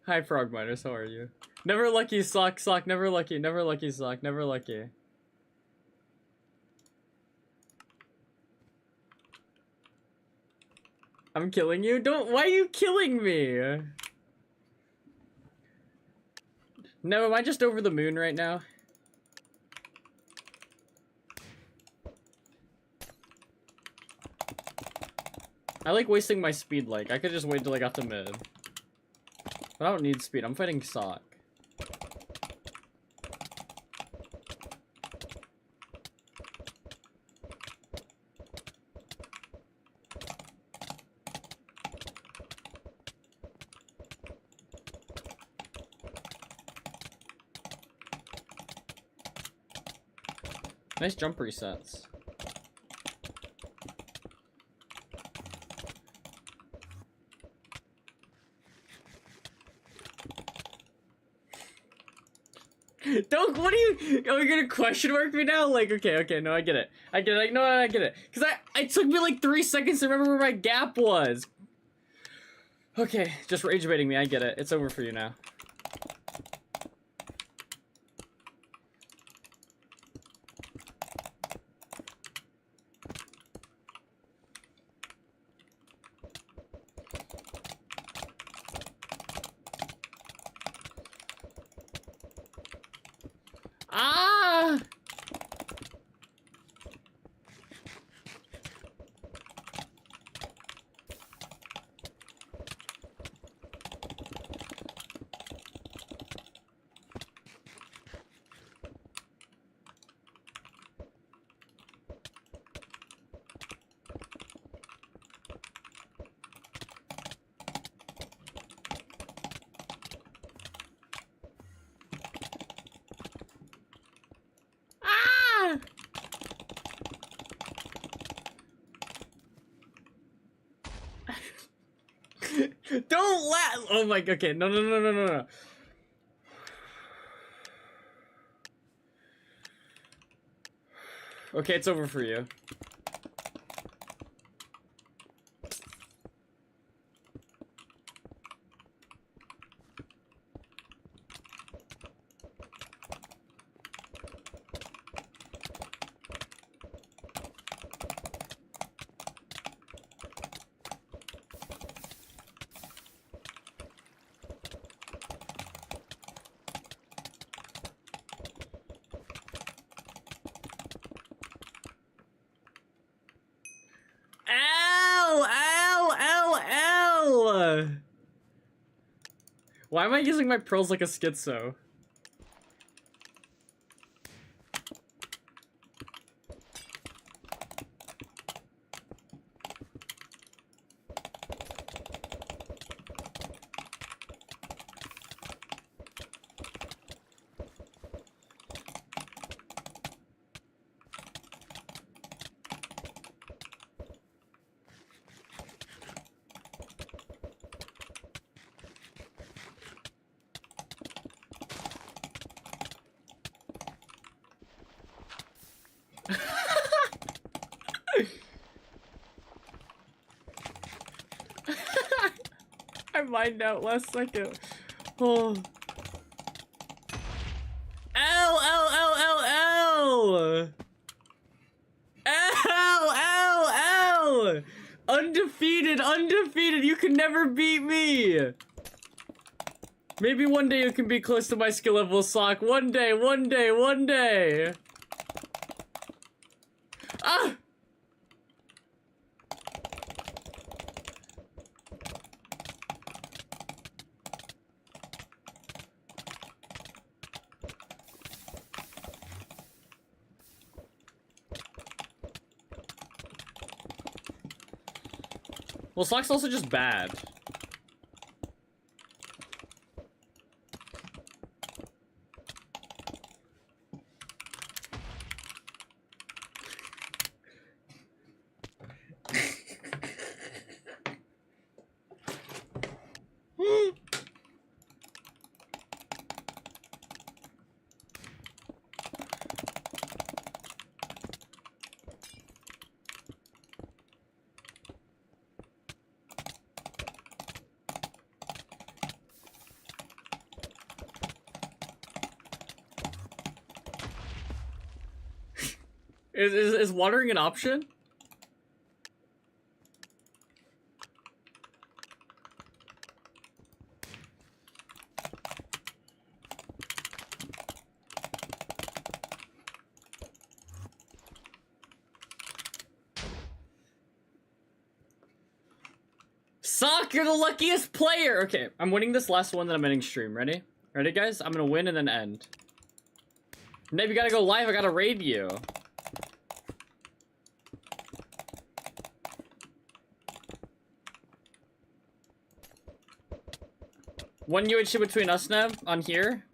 Hi, Frog Miners, how are you? Never lucky, Sock, never lucky, Sock, never lucky. I'm killing you? Why are you killing me? No, am I just over the moon right now? I like wasting my speed, like, I could just wait till I got to mid. But I don't need speed, I'm fighting Sock. Nice jump resets. What are you gonna question mark me now? Like, okay, no, I get it. I get it. Cause it took me like 3 seconds to remember where my gap was. Okay, just rage baiting me, I get it. It's over for you now. Ah! Ah! Don't laugh! Oh my god, okay, no, no, no, no, no, no. Okay, it's over for you. Ow! Ow! Ow! Ow! Why am I using my pearls like a schizo? I mined out last second. Oh. Ow! Ow! Ow! Ow! Ow! Ow! Ow! Ow! Undefeated! Undefeated! You can never beat me! Maybe one day you can be close to my skill level, Sock. One day, one day, one day! Ah! Well, Sock's also just bad. Is watering an option? Sock, you're the luckiest player! Okay, I'm winning this last one that I'm ending stream. Ready? Ready, guys? I'm gonna win and then end. Nate, you gotta go live. I gotta raid you. One UHC between us now on here.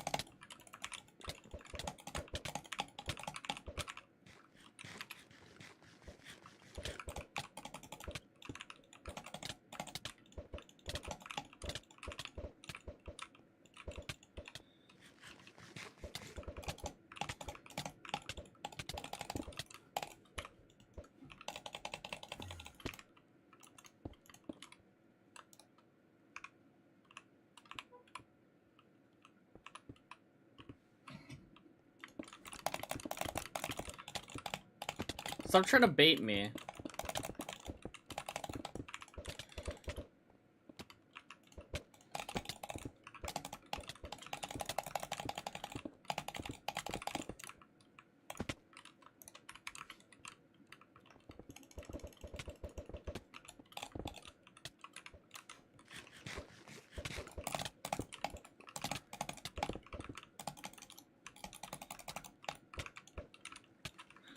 Stop trying to bait me.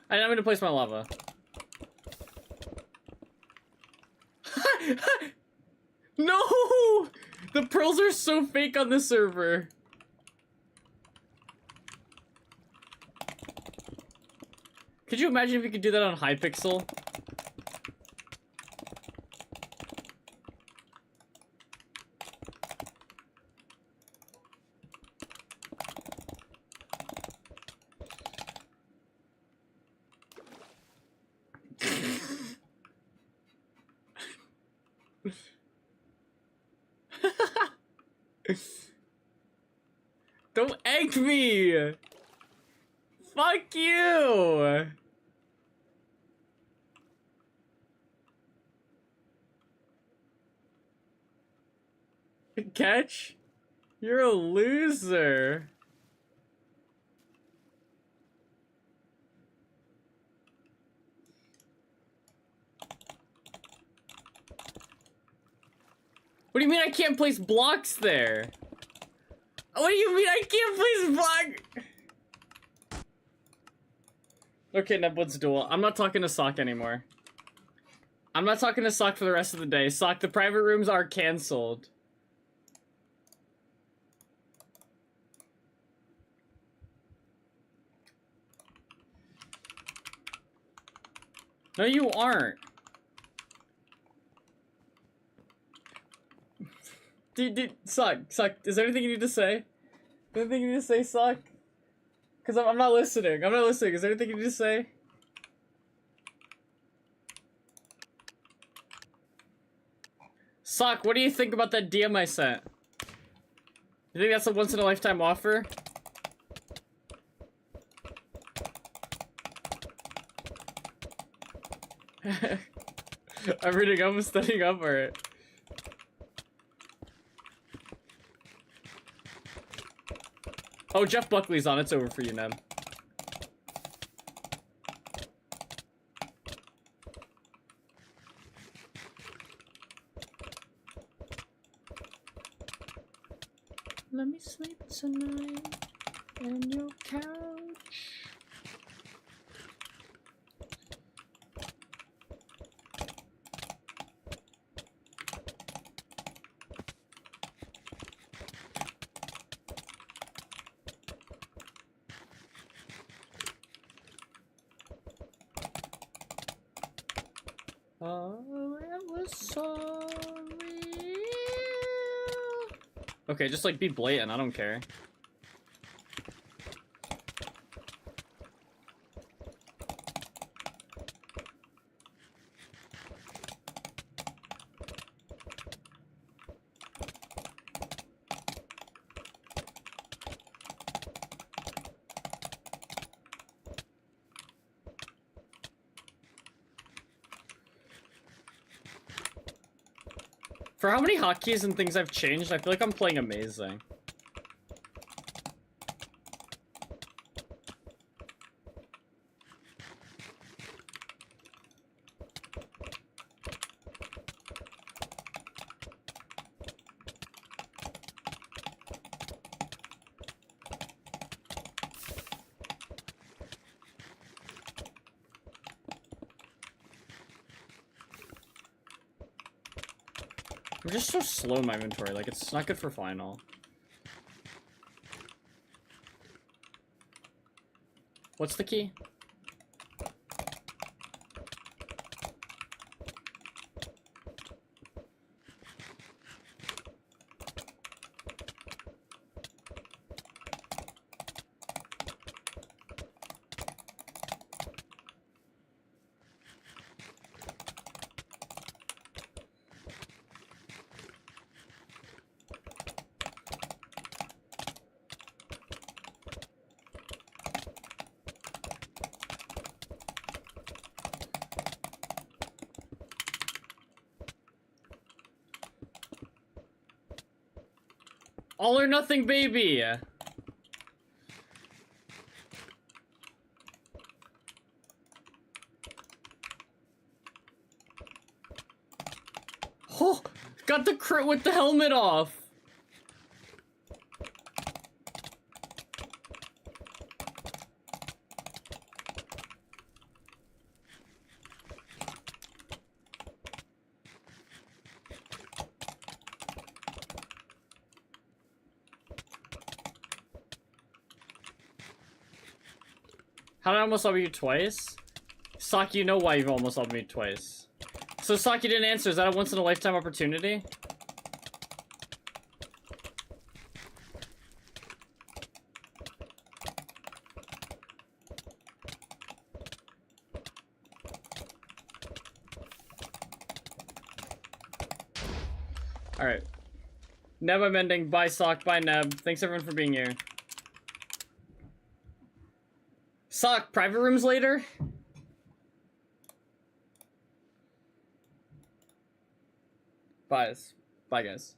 I'm gonna place my lava. No! The pearls are so fake on this server. Could you imagine if you could do that on Hypixel? Don't egg me! Fuck you! Catch? You're a loser. What do you mean I can't place blocks there? What do you mean I can't place block? Okay, Nebwood's duel. I'm not talking to Sock anymore. I'm not talking to Sock for the rest of the day. Sock, the private rooms are cancelled. No, you aren't. Sock, is there anything you need to say? Is there anything you need to say, Sock? Because I'm not listening. I'm not listening. Is there anything you need to say? Sock, what do you think about that DM I sent? You think that's a once-in-a-lifetime offer? I'm reading up and studying up for it. Oh, Jeff Buckley's on. It's over for you, Neb. Let me sleep tonight on your couch. Oh, it was so real. Okay, just like be blatant, I don't care. For how many hotkeys and things I've changed, I feel like I'm playing amazing. I'm just so slow in my inventory, like it's not good for final. What's the key? All or nothing, baby! Oh! Got the crit with the helmet off! How did I almost lobby you twice? Sock, you know why you've almost lobbied me twice. So Sock, you didn't answer. Is that a once in a lifetime opportunity? Alright. Neb, I'm ending. Bye, Sock. Bye, Neb. Thanks, everyone, for being here. Sock, private rooms later? Bye. Bye, guys.